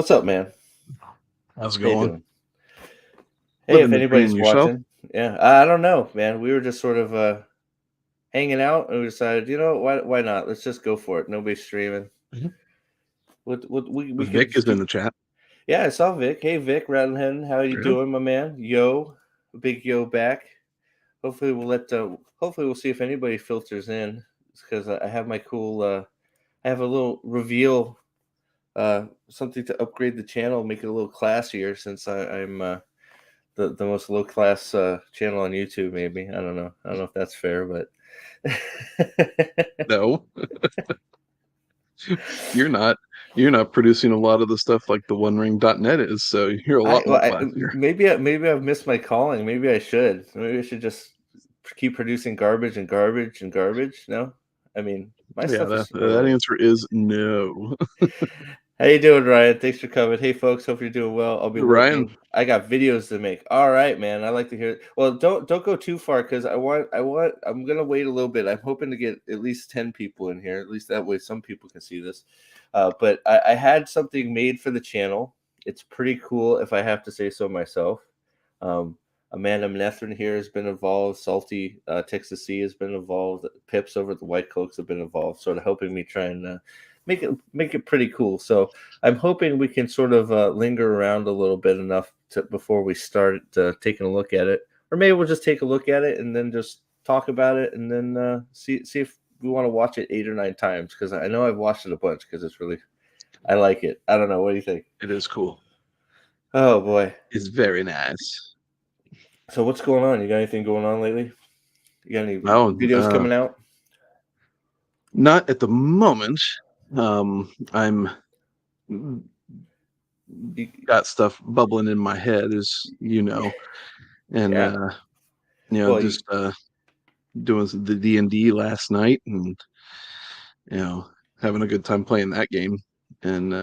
What's up, man? How's it How you going? doing? Hey, if Living the dream anybody's yourself? watching, yeah, I don't know, man. We were just sort of hanging out, and we decided, why not? Let's just go for it. Nobody's streaming. Mhm. What we could Vic just is in keep. the chat. Yeah, I saw Vic. Hey, Vic, Rattlehead, how you Yeah. doing, my man? Yo, big yo back. Hopefully we'll see if anybody filters in, because I have my cool. I have a little reveal. Something to upgrade the channel, make it a little classier, since I'm the most low class channel on YouTube. Maybe I don't know if that's fair, but No, you're not. You're not producing a lot of the stuff like the OneRing.net is, so you're a lot more classier. maybe I've missed my calling. Maybe I should just keep producing garbage and garbage and garbage. No, I mean my Yeah, stuff is that super that lit. answer is no. How you doing, Ryan? Thanks for coming. Hey, folks. Hope you're doing well. I'll be Ryan, lurking. I got videos to make. All right, man. I like to hear it. Well, don't go too far, because I'm gonna wait a little bit. I'm hoping to get at least 10 people in here. At least that way some people can see this. But I had something made for the channel. It's pretty cool, if I have to say so myself. A Man of Manetheren here has been involved. Salty Texas Sea has been involved. Pips over at the White Cloaks have been involved, sort of helping me try and make it pretty cool. So I'm hoping we can sort of linger around a little bit enough before we start taking a look at it, or maybe we'll just take a look at it and then just talk about it, and then see if we want to watch it 8 or 9 times, because I know I've watched it a bunch, because it's really, I like it. I don't know. What do you think? it is cool. Oh boy. It's very nice. So what's going on? You got anything going on lately? You got any Oh, videos coming out? not at the moment. I'm You, got stuff bubbling in my head, as you know, and yeah. Well, just doing the D&D last night, and you know, having a good time playing that game, and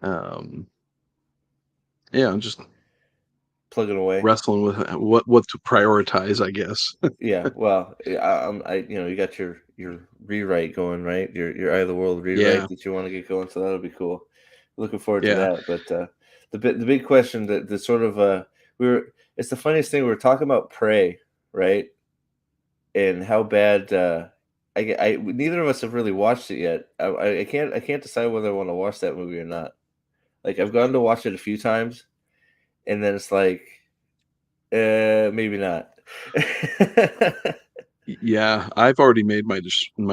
um, yeah, just plugging away. wrestling with what to prioritize, I guess. Yeah, well, you got your rewrite going, right? Your Eye of the World Yeah, rewrite that you want to get going, so that'll be cool. Looking forward to yeah, that. But the big question, that the sort of we were it's the funniest thing, we were talking about Prey, right? And how bad neither of us have really watched it yet. I can't decide whether I want to watch that movie or not. Like, I've gone to watch it a few times, and then it's like, maybe not. yeah. I've already made my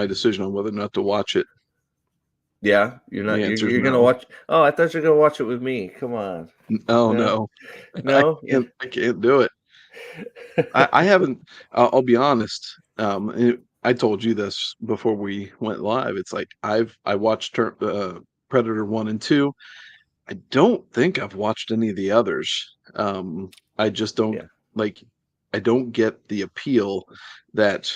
decision on whether or not to watch it. Yeah, you're not. The answer is You're gonna no. watch. Oh, I thought you were gonna watch it with me. Come on. Oh No, no, no. I can't do it. I haven't. I'll be honest. I told you this before we went live. It's like I watched Predator 1 and 2. I don't think I've watched any of the others. I just don't Yeah, like. I don't get the appeal that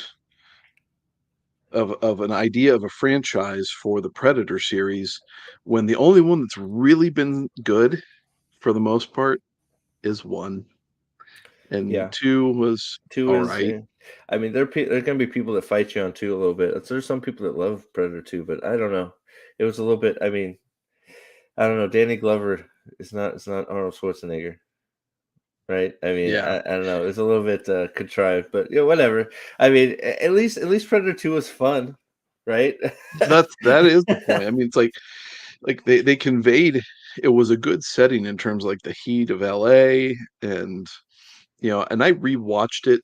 of an idea of a franchise for the Predator series, when the only one that's really been good for the most part is one, and yeah. two was Two all is. right. I mean, there's gonna be people that fight you on two a little bit. There's some people that love Predator two, but I don't know. It was a little bit. I mean, I don't know. Danny Glover is not. It's not Arnold Schwarzenegger, right? I mean, Yeah, I don't know. It's a little bit contrived, but whatever. I mean, at least Predator two was fun, right? that is the point. I mean, it's like they conveyed it was a good setting in terms of like the heat of LA, and and I rewatched it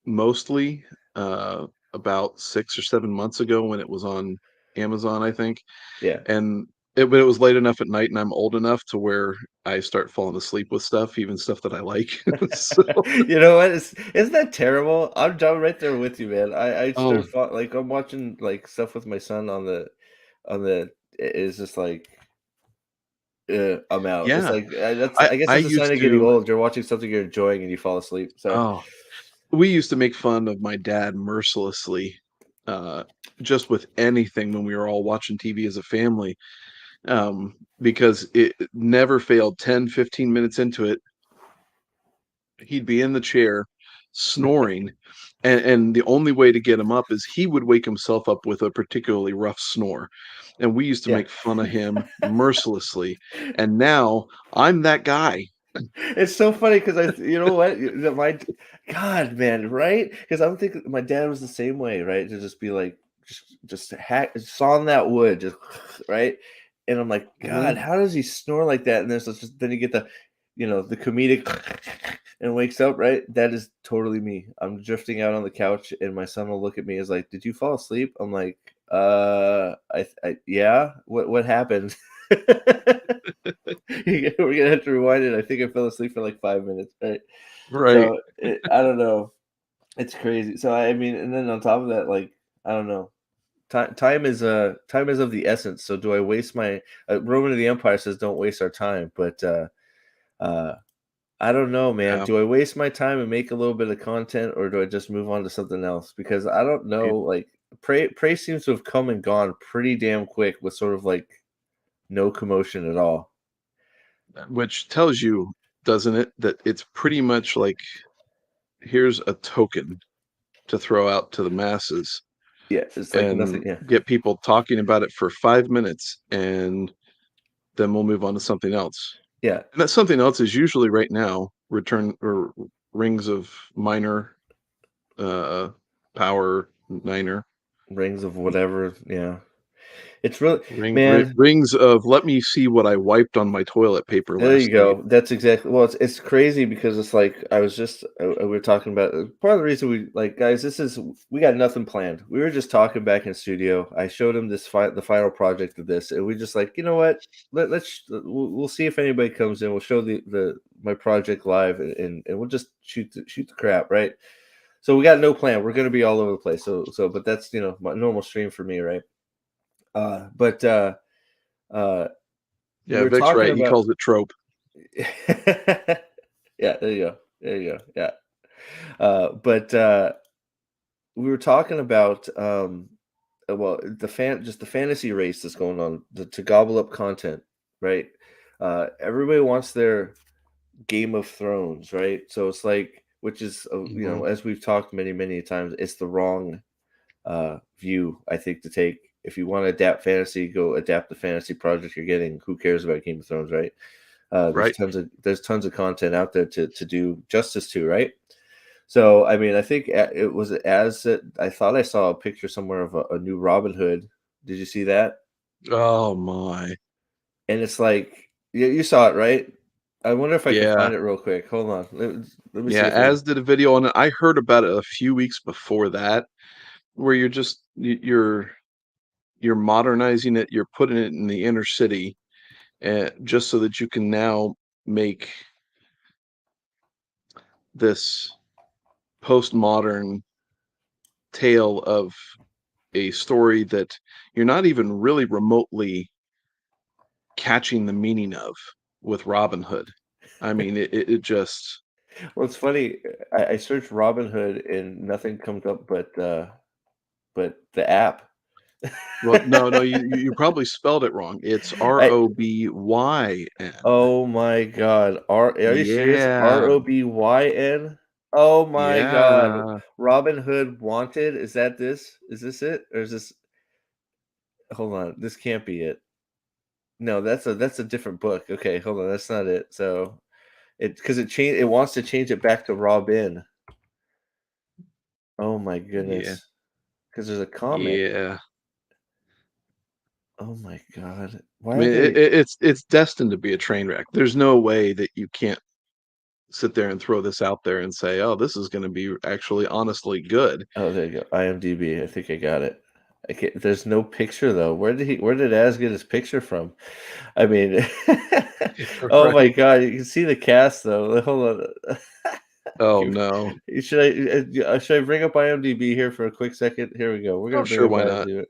mostly uh about 6 or 7 months ago when it was on Amazon, I think. Yeah. And but it was late enough at night, and I'm old enough to where I start falling asleep with stuff, even stuff that I like. So, You know what? Isn't that terrible? I'm right there with you, man. I oh, start like, I'm watching like stuff with my son on the. It's just like, I'm out. It's yeah. like, I I guess I that's a sign used of getting to old. You're watching something you're enjoying and you fall asleep. So oh, we used to make fun of my dad mercilessly, uh, just with anything when we were all watching TV as a family, because it never failed. 10, 15 minutes into it, he'd be in the chair, snoring, and the only way to get him up is he would wake himself up with a particularly rough snore, and we used to Yeah. make fun of him mercilessly, and now I'm that guy. It's so funny because you know what? My God, man, right? Because I'm thinking my dad was the same way, right? To just be like, just hack, sawing that wood, just right. And I'm like, God, Mhm. how does he snore like that? And then you get the, the comedic, and wakes up, right? That is totally me. I'm drifting out on the couch, and my son will look at me as like, "Did you fall asleep?" I'm like, yeah. What happened?" We're gonna have to rewind it. I think I fell asleep for like 5 minutes, right? Right. So I don't know. It's crazy. So I mean, and then on top of that, like I don't know. Time is of the essence. So do I waste my Roman of the Empire says don't waste our time, but uh, I don't know, man. Yeah. Do I waste my time and make a little bit of content, or do I just move on to something else? Because I don't know. It Like Prey seems to have come and gone pretty damn quick with sort of like no commotion at all. which tells you, doesn't it, that it's pretty much like, here's a token to throw out to the masses Yeah, it's like nothing. and Yeah, get people talking about it for 5 minutes, and then we'll move on to something else. yeah. And that something else is usually right now return or Rings of Minor uh Power Niner. Rings of whatever. Yeah, it's really man. Rings of let me see what I wiped on my toilet paper There you last night. go. That's exactly. Well, it's crazy because it's like I was just we were talking about part of the reason we like guys. We got nothing planned. We were just talking back in studio. I showed him the final project of this, and we just like you know what? We'll see if anybody comes in. We'll show the my project live, and we'll just shoot the crap, right? So we got no plan. We're gonna be all over the place. But that's my normal stream for me, right? But uh, we Yeah, were Vic's talking right. He about. calls it trope. Yeah, there you go. There you go. Yeah. But we were talking about well, just the fantasy race that's going on to gobble up content, right? Everybody wants their Game of Thrones, right? So it's like, which is Mhm. as we've talked many times, it's the wrong view I think to take. If you want to adapt fantasy, go adapt the fantasy project you're getting. Who cares about Game of Thrones, right? Right. There's tons of content out there to do justice to, right? So I mean, I think it was I thought I saw a picture somewhere of a new Robin Hood. Did you see that? Oh my. And it's like you saw it, right? I wonder if I can Yeah. find it real quick. Hold on. Let me see Yeah, if I. as did a video on it. I heard about it a few weeks before that, where you're modernizing it, you're putting it in the inner city, just so that you can now make this postmodern tale of a story that you're not even really remotely catching the meaning of with Robin Hood. I mean, it just Well, it's funny. I searched Robin Hood and nothing comes up but the app. well, no, you probably spelled it wrong. It's I Robyn. Oh my god. Are you serious? Yeah, Robyn? Oh my god. yeah, Robin Hood Wanted? Is that this? Is this it? Or is this hold on. This can't be it. No, that's a different book. Okay, hold on. That's not it. So it wants to change it back to Robin. Oh my yeah, goodness. Because there's a comic. yeah. Oh my god. I Why are mean, they it's destined to be a train wreck. There's no way that you can't sit there and throw this out there and say, "Oh, this is going to be actually honestly good." Oh, there you go. IMDb. I think I got it. There's no picture though. Where did Az get his picture from? I mean, oh my Right. god, you can see the cast though. Hold on. Oh no. Should I bring up IMDb here for a quick second? Here we go. We're Oh, gonna bring sure, up why not? IMDb.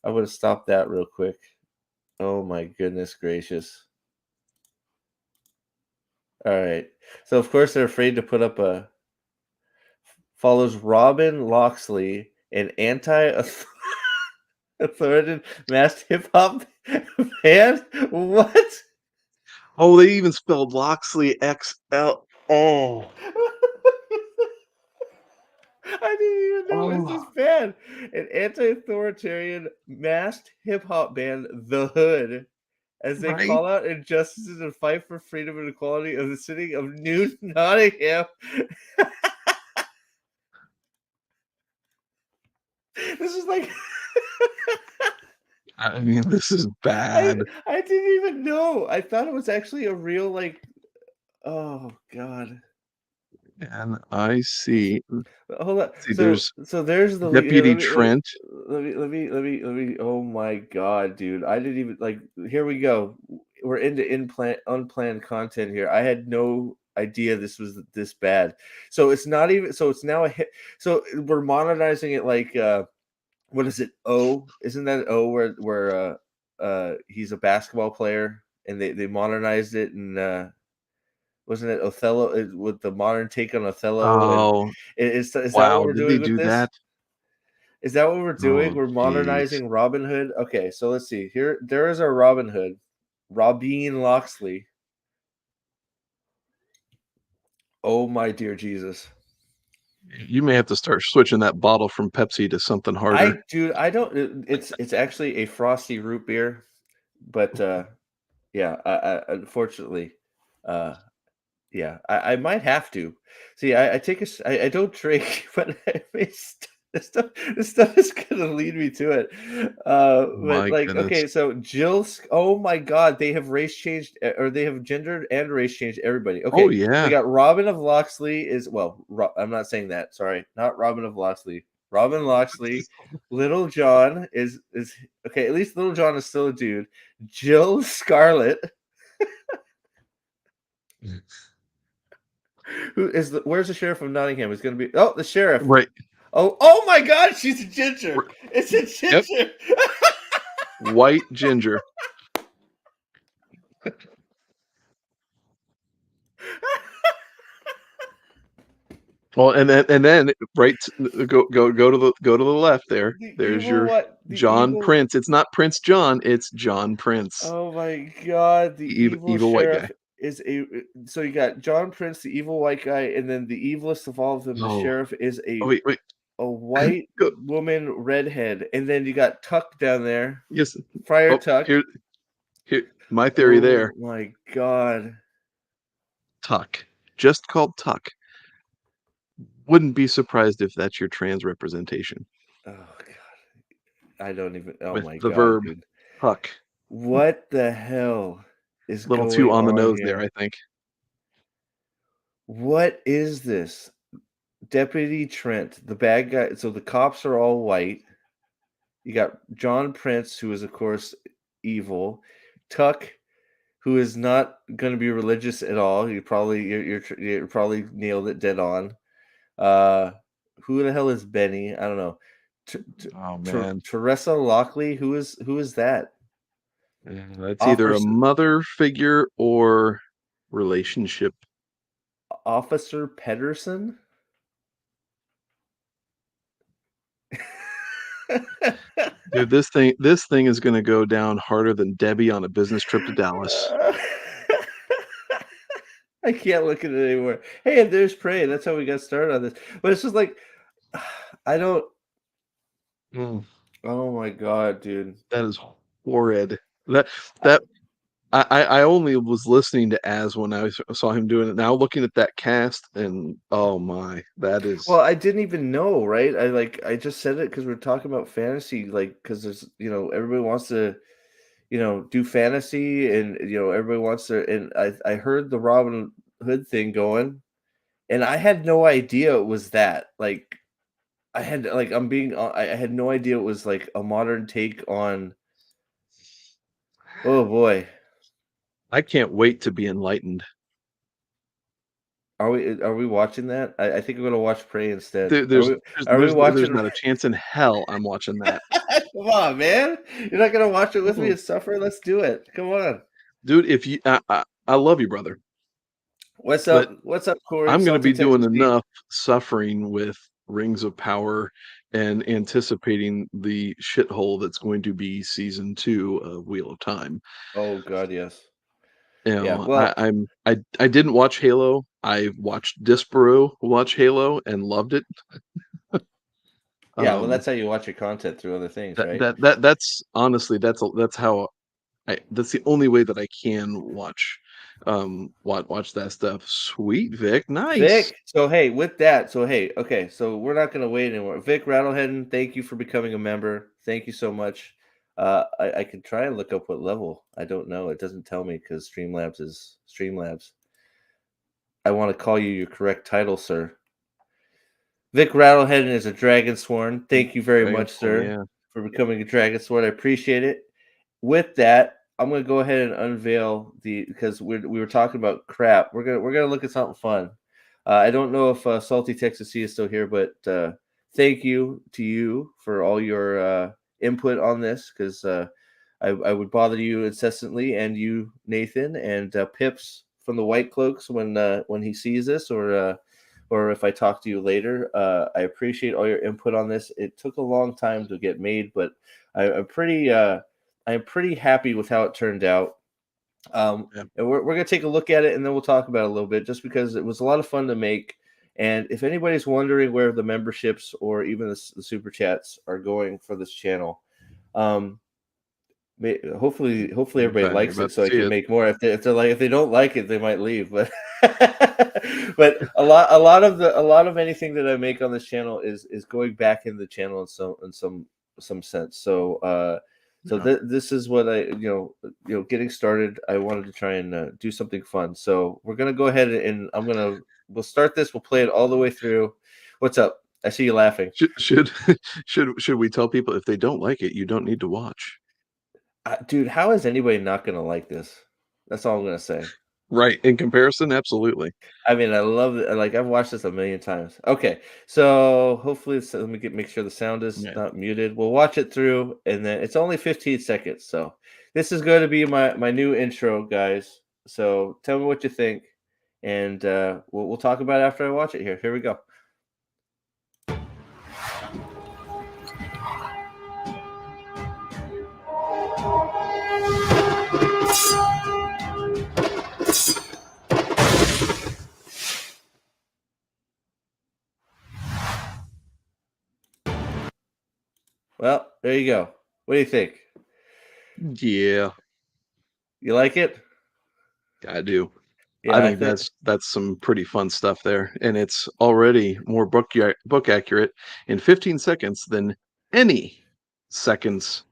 I'm gonna stop that real quick. Oh my goodness gracious. All right. So of course they're afraid to put up a follows Robin Loxley, an authoritative masked hip hop band. What? Oh, they even spelled Loxley XL. Oh, I didn't even know it was Oh, this bad. An anti-authoritarian masked hip hop band, The Hood, as they right? call out injustices and fight for freedom and equality of the city of New Nottingham. This is like I mean, this is I bad. I didn't even know. I thought it was actually a real like oh god. And I see. Hold on. See, So there's so there's the here, Deputy Trent. let me oh my god, dude. I didn't even like here we go. We're into unplanned content here. I had no idea this was this bad. So it's not even so it's now a hit. So we're modernizing it like what is it? O? Isn't that O where he's a basketball player and they modernized it and wasn't it Othello with the modern take on Othello? And Oh, is that what wow, we're did they doing with do this? that? Is that what we're doing? Oh, We're jeez. modernizing Robin Hood. Okay, so let's see. Here, there is our Robin Hood, Robin Loxley. Oh my dear Jesus! You may have to start switching that bottle from Pepsi to something harder. Dude, I don't. It's actually a frosty root beer, but yeah, I unfortunately, uh, yeah, I might have to. See, I take I don't drink, but I mean, this stuff is gonna lead me to it. But My like, goodness. okay, so oh my God, they have race changed, or they have gendered and race changed everybody. Oh, Okay, so we yeah. got Robin of Locksley is well, I'm not saying that. Sorry, not Robin of Locksley. Robin Locksley, Little John is okay. At least Little John is still a dude. Jill Scarlet. Who is the where's the sheriff of Nottingham? Is going to be the sheriff. Right. Oh my God, she's a ginger. R It's a Yep, ginger. white ginger. Well, and then right go to the left there. The There's evil your what? The John evil. Prince. It's not Prince John, it's John Prince, Oh my God, the the evil evil white guy. sheriff is a. So you got John Prince, the evil white guy, and then the evilest of all of them, the Oh, sheriff is oh, wait, wait. a white Go woman redhead, and then you got Tuck down there, yes. Friar Oh, Tuck. here my theory Oh there. my God. Tuck. Just called Tuck. Wouldn't be surprised if that's your trans representation Oh God. I don't even. Oh with my the God, verb dude. tuck. What the hell is Little too going on the on nose there, here? I think. What is this? Deputy Trent, the bad guy. So the cops are all white. You got John Prince, who is, of course, evil. Tuck, who is not going to be religious at all. You're probably nailed it dead on. Uh, who the hell is Benny? I don't know. Oh, man. Teresa Lockley. Who is that? Yeah, that's either a Officer mother figure or relationship. Officer Pedersen. Dude, this thing is gonna go down harder than Debbie on a business trip to Dallas. I can't look at it anymore. Hey, and there's Prey. That's how we got started on this. But it's just like I don't. Mm, Oh my god, dude. that is horrid. That that I only was listening to Az when I saw him doing it. Now looking at that cast and oh my, that Well, is I didn't even know, right? I just said it because we're talking about fantasy, like because there's everybody wants to do fantasy, and everybody wants to. And I heard the Robin Hood thing going, and I had no idea it was that. Like I had like I had no idea it was like a modern take on. Oh boy, I can't wait to be enlightened. are we watching that? I think I'm gonna watch Prey instead. There, there's there's Are we there's watching? not a chance in hell I'm watching that. Come on, man! You're not gonna watch it with me Mm. and suffer? Let's do it. Come on. Dude, if you I love you, brother, What's but up? What's up, Corey? I'm gonna Salty be doing Texas Pete. enough suffering with Rings of Power and anticipating the shithole that's going to be season 2 of Wheel of Time. Oh God, yes. You Yeah. know, Well, I didn't watch Halo. I watched Disparu watch Halo and loved it. Yeah, well, Um, that's how you watch your content through other things, that right? that that that's honestly that's how that's the only way that I can watch that stuff. Sweet Vic, nice. Vic, so hey, with that, so hey, okay, so we're not gonna wait anymore. Vic Rattlehead, thank you for becoming a member. Thank you so much. I could try and look up what level. I don't know. It doesn't tell me because Streamlabs is Streamlabs. I want to call you your correct title, sir. Vic Rattlehead is a Dragon Sworn. Thank you very Dragon much, Sworn, sir, yeah. for becoming a Dragon Sworn. I appreciate it. With that, I'm gonna go ahead and unveil the because we were talking about crap. We're gonna look at something fun. I don't know if Salty Texas C is still here, but thank you to you for all your input on this because I would bother you incessantly, and you Nathan and Pips from the White Cloaks when he sees this or if I talk to you later. I appreciate all your input on this. It took a long time to get made, but I'm pretty happy with how it turned out. Yeah. And we're gonna take a look at it, and then we'll talk about it a little bit, just because it was a lot of fun to make. And if anybody's wondering where the memberships or even the super chats are going for this channel, um, hopefully everybody You're likes about it, to so I see can it. make more. If they don't like it, they might leave. But but a lot of anything that I make on this channel is going back in the channel in some sense. So Yeah. this is what getting started. I wanted to try and do something fun. So we're gonna go ahead and we'll start this. We'll play it all the way through. What's up? I see you laughing. Should should we tell people if they don't like it, you don't need to watch? Dude, how is anybody not gonna like this? That's all I'm gonna say. Right. In comparison, absolutely. I mean, I love it. Like I've watched this a million times. Okay, so hopefully, let me make sure the sound is Yeah. not muted. We'll watch it through, and then it's only 15 seconds. So this is going to be my new intro, guys. So tell me what you think, and we'll talk about it after I watch it. Here we go. Well, there you go. What do you think? Yeah, You like it? I do. I Yeah, I think think. that's some pretty fun stuff there, and it's already more book accurate in 15 seconds than any seconds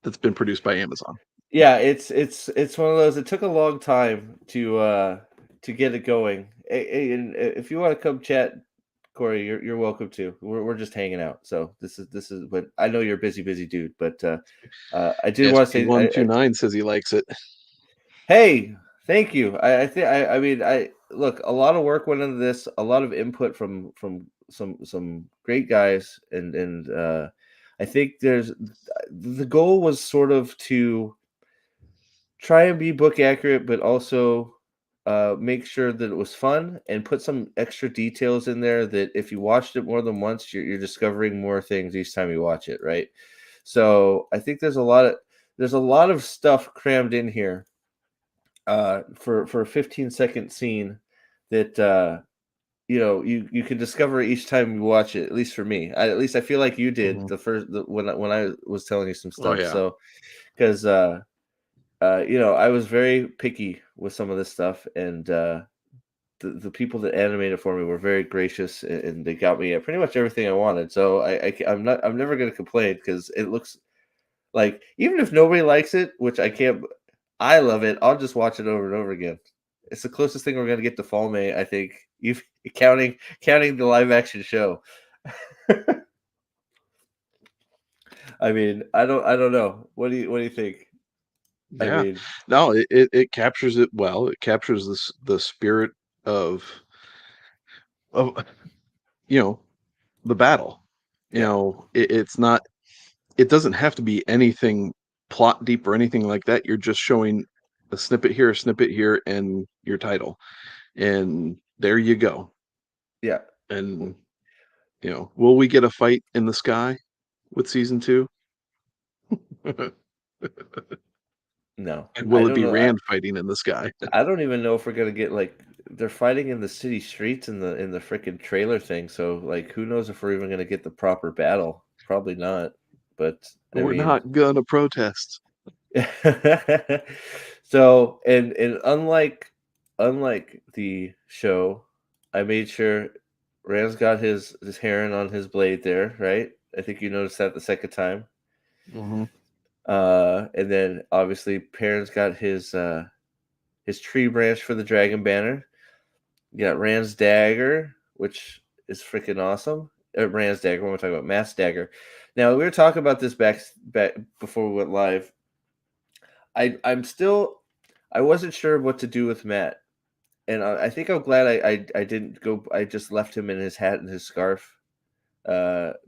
that's been produced by Amazon. Yeah, it's one of those. It took a long time to get it going. And if you want to come chat, Corey, you're welcome to. We're just hanging out. So this is. But I know you're a busy dude. But I did want to say, SP129 says he likes it. hey, thank you. I think I mean I look. A lot of work went into this. A lot of input from some great guys, and I think there's the goal was sort of to try and be book accurate, but also make sure that it was fun and put some extra details in there that if you watched it more than once, you're discovering more things each time you watch it, right? So I think there's a lot of stuff crammed in here for a 15-second scene that you can discover each time you watch it. At least for me, at least I feel like you did Mhm. when I was telling you some Oh stuff. yeah. So because I was very picky with some of this stuff, and the people that animated for me were very gracious, and they got me pretty much everything I wanted. So I'm never gonna complain because it looks like even if nobody likes it, which I can't, I love it. I'll just watch it over and over again. It's the closest thing we're gonna get to Fall May, I think. You counting the live action show. I mean, I don't know. What do you think? I Yeah. mean, No, it captures it well. It captures the spirit of of you know the battle. yeah, It's not. It doesn't have to be anything plot deep or anything like that. You're just showing a snippet here, and your title, and there you go. yeah. And will we get a fight in the sky with season two? No, And I will it don't be know. Rand fighting in the sky? I don't even know if we're gonna get like they're fighting in the city streets in the freaking trailer thing. So like, who knows if we're even gonna get the proper battle? Probably not. But I We're mean, not gonna protest. so and unlike the show, I made sure Rand's got his heron on his blade there, right? I think you noticed that the second time. Hmm. And then obviously Perrin's got his tree branch for the dragon banner. You got Rand's dagger, which is freaking awesome. Rand's dagger. What am I talking about? Matt's dagger. Now we were talking about this back before we went live. I wasn't sure what to do with Matt, and I think I'm glad I didn't go. I just left him in his hat and his scarf,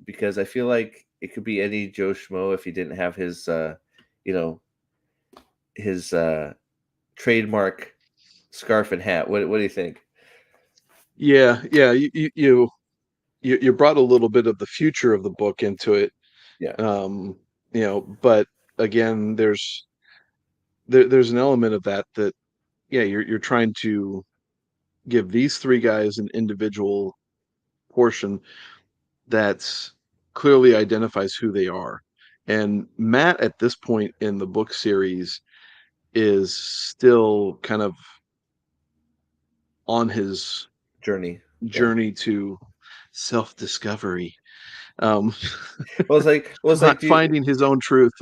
because I feel like it could be any Joe Schmo if he didn't have his you know his trademark scarf and hat. What do you think? Yeah, yeah. You brought a little bit of the future of the book into it. Yeah, Um, but again, there's an element of that yeah, you're trying to give these three guys an individual portion that's clearly identifies who they are. And Matt at this point in the book series is still kind of on his journey. Yeah. journey to self-discovery. Um, It's like, do you, finding his own truth.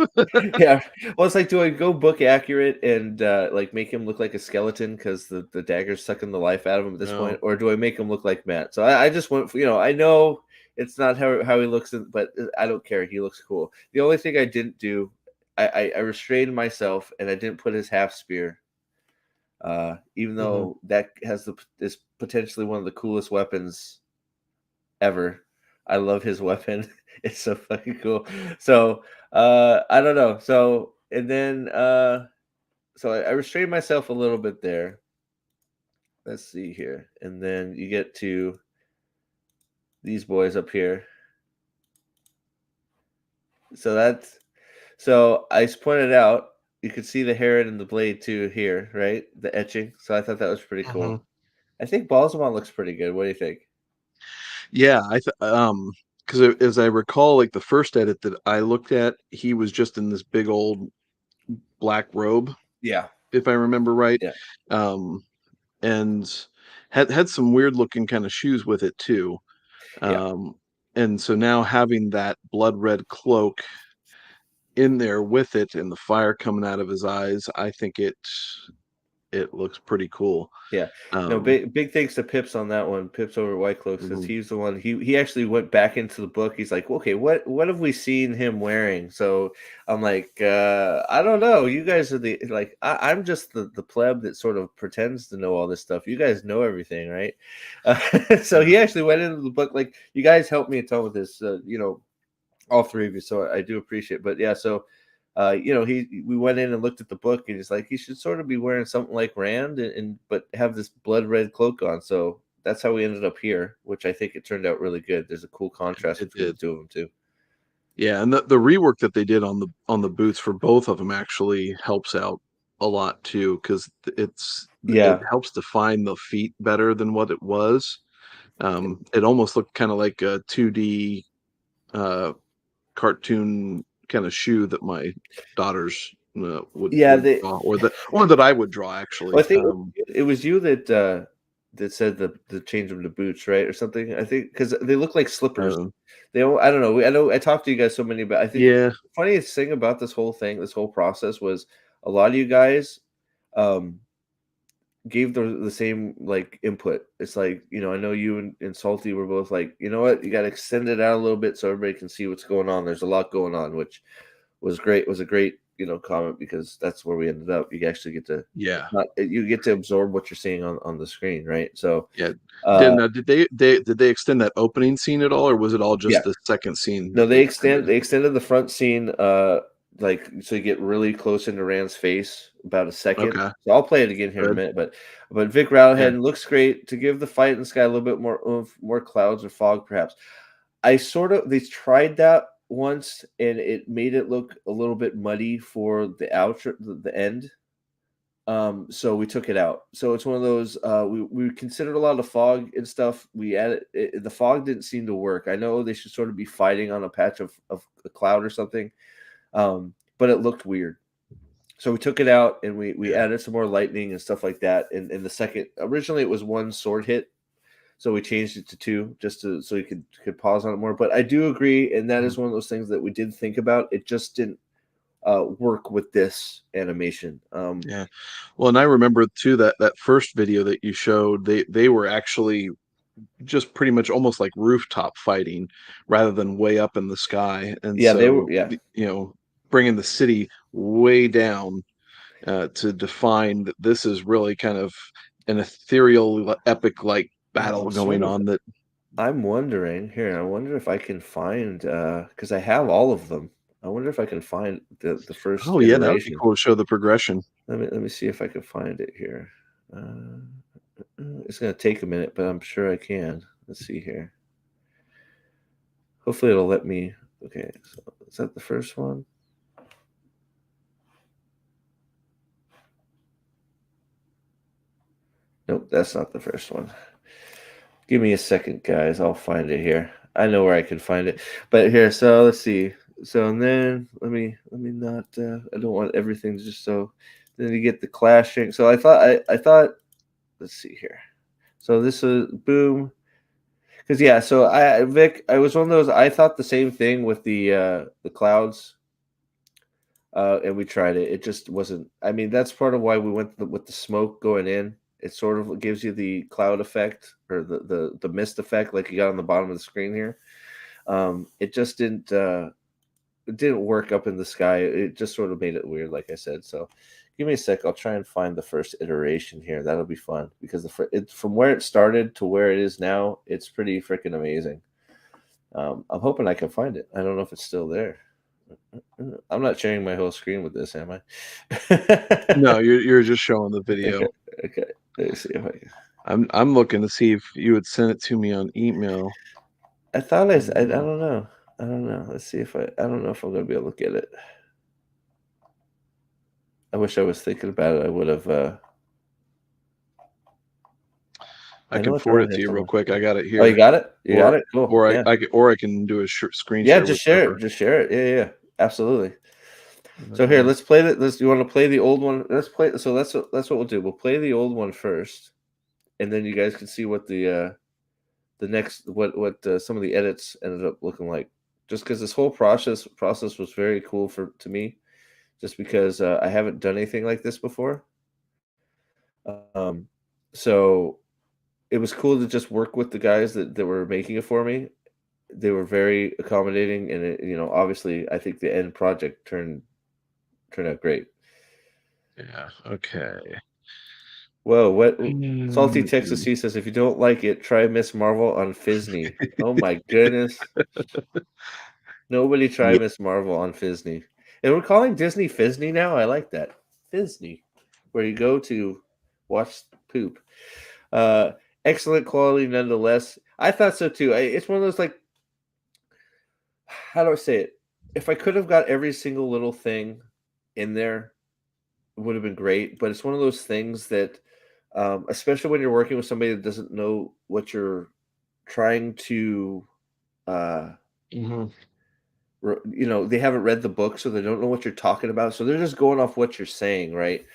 yeah. Well, it's like, do I go book accurate and like make him look like a skeleton because the dagger's sucking the life out of him at this point, No. or do I make him look like Matt? So I just went for, I know it's not how he looks, but I don't care. He looks cool. The only thing I didn't do, I restrained myself and I didn't put his half spear. Even Hmm. though that is potentially one of the coolest weapons ever. I love his weapon. It's so fucking cool. So I don't know. So and then so I restrained myself a little bit there. Let's see here. And then you get to these boys up here. So I pointed out you could see the heron and the blade too here, right? The etching. So I thought that was pretty Hmm. cool. I think Balsamon looks pretty good. What do you think? Yeah, because as I recall, like the first edit that I looked at, he was just in this big old black robe, Yeah. if I remember right. Yeah. Um, and had some weird looking kind of shoes with it too. Yeah. Um, and so now having that blood red cloak in there with it and the fire coming out of his eyes, I think it looks pretty cool. Yeah. No, Um, big thanks to Pips on that one. Pips over at White Cloak, since mhm. he's the one he actually went back into the book. He's like, okay, what have we seen him wearing? So I'm like, I don't know. You guys are the like I'm just the pleb that sort of pretends to know all this stuff. You guys know everything, right? So he Yeah, actually went into the book. Like, you guys helped me a ton with this. All three of you. So I do appreciate it. But yeah, so we went in and looked at the book, and he's like, he should sort of be wearing something like Rand, and but have this blood red cloak on. So that's how we ended up here, which I think it turned out really good. There's a cool contrast it between the did. two of them too. Yeah, and the rework that they did on the boots for both of them actually helps out a lot too, because it Yeah, helps define the feet better than what it was. It almost looked kind of like a 2D uh, cartoon kind of shoe that my daughters yeah. would draw, or that I would draw Well, I actually. think it was you that said the change them to boots, right, or something. I think because they look like slippers. Um, I don't know. I know I talked to you guys so many, but I think yeah, the funniest thing about this whole thing, this whole process, was a lot of you guys um gave the same like input. It's like, I know you and Salty were both like, you know what, you got to extend it out a little bit so everybody can see what's going on. There's a lot going on, which was great. Was a great comment, because that's where we ended up. You actually get to, yeah, not you get to absorb what you're seeing on the screen, right? So yeah. uh Did they extend that opening scene at all, or was it all yeah. just the second scene No, that they extended? they extended the front scene, like, so you get really close into Rand's face, about a second. Okay, So I'll play it again here in a good. minute, but Vic Yeah, Rowhead looks great to give the fight in the sky a little bit more oomph, more clouds or fog, perhaps. They tried that once, and it made it look a little bit muddy for the outro, the end. So we took it out. So it's one of those. We considered a lot of fog and stuff. We added the fog didn't seem to work. I know they should sort of be fighting on a patch of a cloud or something, but it looked weird. So we took it out and we Yeah. added some more lightning and stuff like that. And the second, originally it was one sword hit, so we changed it to two just to so you could pause on it more. But I do agree, and that Mhm. is one of those things that we did think about. It just didn't work with this animation. Yeah. Well, and I remember too that first video that you showed, they were actually just pretty much almost like rooftop fighting rather than way up in the sky. And Yeah, they were. so, Yeah, bringing the city way down to define that this is really kind of an ethereal, epic like well, battle going on. That I'm wondering here. I wonder if I can find because I have all of them. I wonder if I can find the first oh yeah, that would be iteration. cool to show the progression. Let me see if I can find it here. It's gonna take a minute, but I'm sure I can. Let's see here. Hopefully, it'll let me. Okay, so is that the first one? Nope, that's not the first one. Give me a second, guys. I'll find it here. I know where I can find it. But here, so let's see. So and then let me not I don't want everything just so then you get the clashing. So I thought let's see here. So this is boom. Because yeah, so Vic, I was one of those I thought the same thing with the clouds. And we tried it. It just wasn't. I mean, that's part of why we went with the smoke going in. It sort of gives you the cloud effect or the mist effect, like you got on the bottom of the screen here. It just didn't. It didn't work up in the sky. It just sort of made it weird, like I said. So, give me a sec. I'll try and find the first iteration here. That'll be fun because from where it started to where it is now, it's pretty freaking amazing. I'm hoping I can find it. I don't know if it's still there. I'm not sharing my whole screen with this, am I? No, you're just showing the Okay, video. okay. Let me see if I can. I'm looking to see if you would send it to me on email. I thought I Um, don't know. I don't know. Let's see if I don't know if I'm gonna be able to get it. I wish I was thinking about it. I would have. I I know can it's forward around it here to you real somewhere. quick. I got it Oh, you here. got it. You got Or it. Cool. or I Yeah. I can or I can do a screen Yeah. share, Just share it. whichever. Just share it. Yeah. Yeah. Yeah. Absolutely. So here, Uh, let's play that. Let's. You want to play the old one? Let's play. So that's what we'll do. We'll play the old one first, and then you guys can see what the next what some of the edits ended up looking like. Just because this whole process was very cool for to me, just because I haven't done anything like this before. Um, so it was cool to just work with the guys that were making it for me. They were very accommodating, and obviously, I think the end project turned out great. yeah. Okay. Whoa, what? Salty Mm, Texas C says, if you don't like it, try Miss Marvel on Fisney. Oh my goodness. Nobody try yeah. Miss Marvel on Fisney. And we're calling Disney Fisney now. I like that. Fisney, where you go to watch poop. Uh, Excellent quality nonetheless. I thought so too. It's one of those like, how do I say it? If I could have got every single little thing in there, it would have been great. But it's one of those things that, especially when you're working with somebody that doesn't know what you're trying to uh, Mhm. they haven't read the book, so they don't know what you're talking about. So they're just going off what you're saying, right?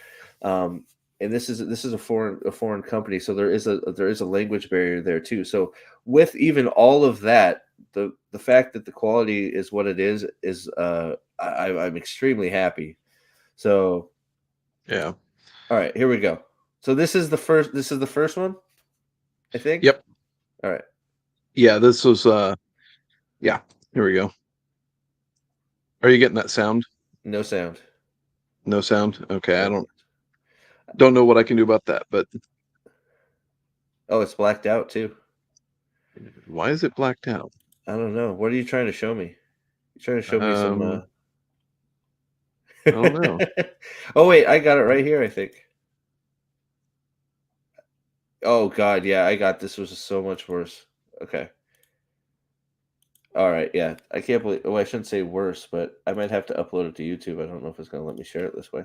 Um, and this is a foreign company, so there is a language barrier there too. So with even all of that, the fact that the quality is what it is I'm extremely happy. So Yeah. all right, here we go. So this is the first one, I think. Yep. All right, Yeah. This was. Yeah. Here we go. Are you getting that sound? no sound. No sound. Okay. I Nope. don't know what I can do about that, but Oh, it's blacked out too. why is it blacked out? I don't know. What are you trying to show me? You trying to show me some Um. I don't know. Oh wait, I got it right here, I think. Oh god, yeah, I got this was so much worse. Okay. All right, yeah. I can't believe I shouldn't say worse, but I might have to upload it to YouTube. I don't know if it's going to let me share it this way.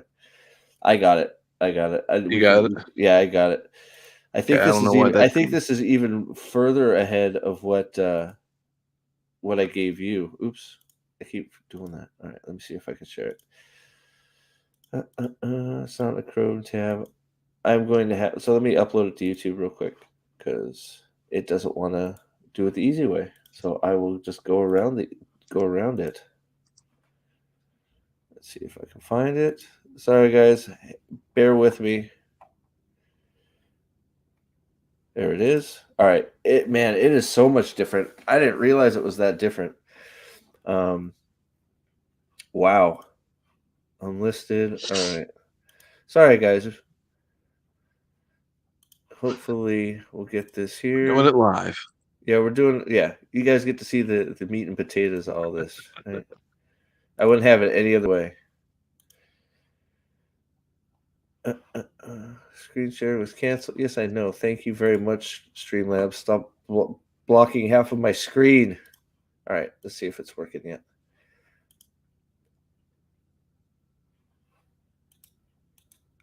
I got it. I got it. You got it? Yeah, I got it. I Okay, think I this don't know is why even. I that think didn't. this is even further ahead of what I gave you. Oops, I keep doing that. All right, let me see if I can share it. It's not a Chrome tab. I'm going to have. So let me upload it to YouTube real quick because it doesn't want to do it the easy way. So I will just go around it. Let's see if I can find it. Sorry, guys. Bear with me. There it is. All right. It is so much different. I didn't realize it was that different. Um, wow. Unlisted. All right. Sorry, guys. Hopefully we'll get this Doing here. it live. Yeah, we're doing. Yeah, you guys get to see the meat and potatoes of all this. Right? I wouldn't have it any other way. Screen share was canceled. Yes, I know. Thank you very much, Streamlabs. Stop blocking half of my screen. All right, let's see if it's working yet.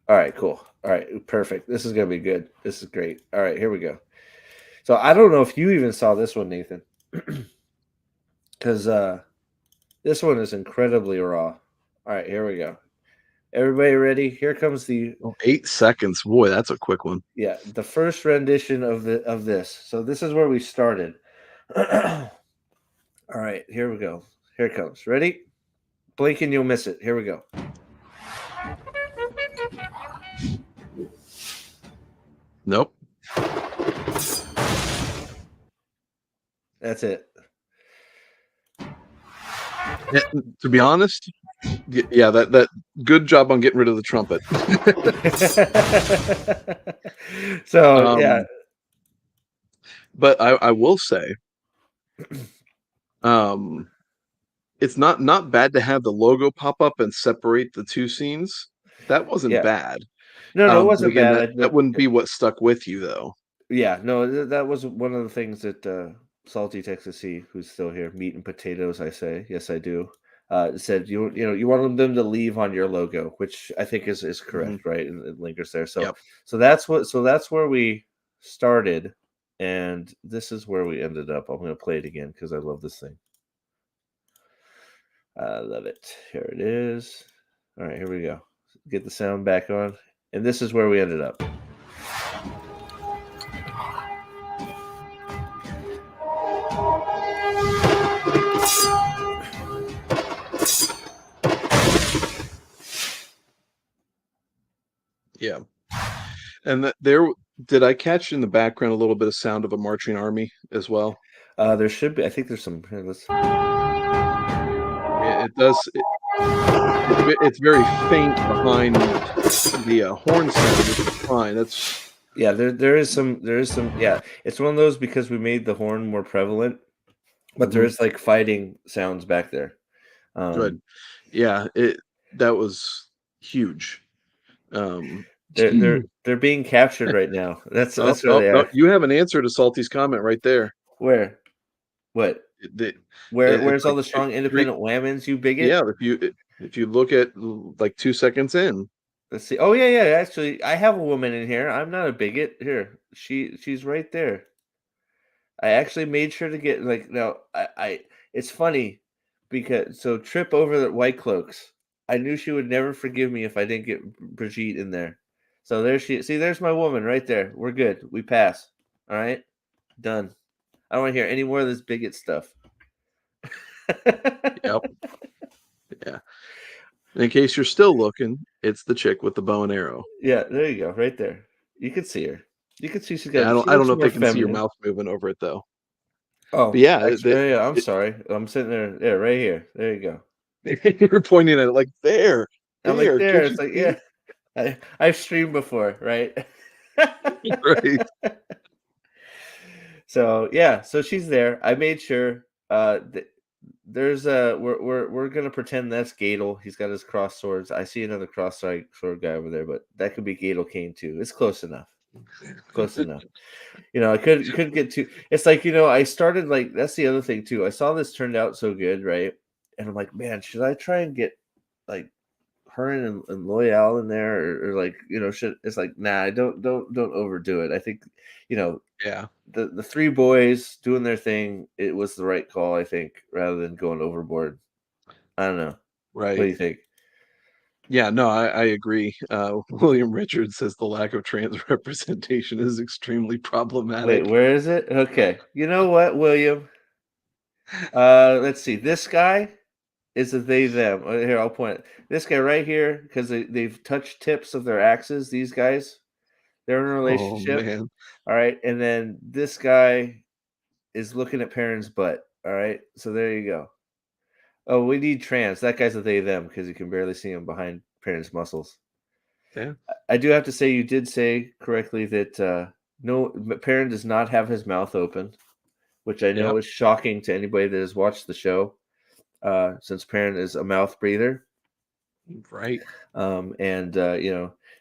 All right, cool. All right, perfect. This is gonna be good. This is great. All right, here we go. So I don't know if you even saw this one, Nathan, because this one is incredibly raw. All right, here we go. Everybody ready? Here comes the Oh, 8 seconds. Boy, that's a quick one. the first rendition of this. So this is where we started. All right, here we go. Here it comes. Ready? Blink and you'll miss it. Here we go. Nope. That's it. To be honest, yeah, that good job on getting rid of the trumpet. So yeah, Um, but I will say, um, it's not bad to have the logo pop up and separate the two scenes. That wasn't yeah. bad. No, it But wasn't again, bad. that wouldn't be what stuck with you though. Yeah, no, that was one of the things that Salty Texas C, who's still here, meat and potatoes. I say, yes, I do. Said you want them to leave on your logo, which I think is Mhm. correct, right? And it lingers there. Yep. So that's where we started, and this is where we ended up. I'm going to play it again because I love this thing. I love it. Here it is. All right, here we go. Get the sound back on, and this is where we ended up. Yeah. And there did I catch in the background a little bit of sound of a marching army as well? There should be. I think there's some. Here, let's. It does. It's very faint behind the horn sound, which is fine. That's Yeah, there is some. Yeah, it's one of those because we made the horn more prevalent, but there mhm, is like fighting sounds back there. good. Um, Yeah, that was huge. Um, they're being captured right now. oh, That's where oh, they no, are. you have an answer to Salty's comment right there. Where? What? The, it's Where's all like the strong three. independent whammons? You bigot. Yeah, if you look at like 2 seconds in, Let's see. Oh yeah. Actually, I have a woman in here. I'm not a bigot. Here, she's right there. I actually made sure to get like no. I it's funny because so trip over the white cloaks. I knew she would never forgive me if I didn't get Brigitte in there. So there she see. There's my woman right there. We're good. We pass. All right, done. I don't want to hear any more of this bigot stuff. yep, yeah. In case you're still looking, it's the chick with the bow and arrow. Yeah, there you go, right there. You can see her. You can see Yeah, she I don't looks know if more they can see your feminine. mouth moving over it though. But Oh, yeah, actually, yeah, I'm sorry. I'm sitting there. Yeah, right here. There you go. you're pointing at it like there, I'm like there. there. Can't you It's like yeah. see? I've streamed before, right? Right. So yeah, so she's there. I made sure. There's we're gonna pretend that's Gadel. He's got his cross swords. I see another sword guy over there, but that could be Gadel Kane too. It's close enough. Close enough. I couldn't get too. It's like I started like that's the other thing too. I saw this turned out so good, right? And I'm like, man, should I try and get like her and Loyal in there, or like, shit. It's like, nah, don't overdo it. I think, you know, Yeah, the three boys doing their thing. It was the right call, I think, rather than going overboard. I don't know. What do right. you think? Yeah, no, I agree. William Richards says the lack of trans representation is extremely Wait, problematic. where is it? Okay, you know what, William? Let's see. This guy is a they them. Here, I'll point it. This guy right here, because they've touched tips of their axes. These guys, they're in a Oh relationship. man, All right, and then this guy is looking at Perrin's butt. All right, so there you go. Oh, we need trans. That guy's a they them because you can barely see him behind Perrin's muscles. yeah, I do have to say, you did say correctly that no, Perrin does not have his mouth open, which I yeah, know is shocking to anybody that has watched the show, since Perrin is a mouth breather. right. And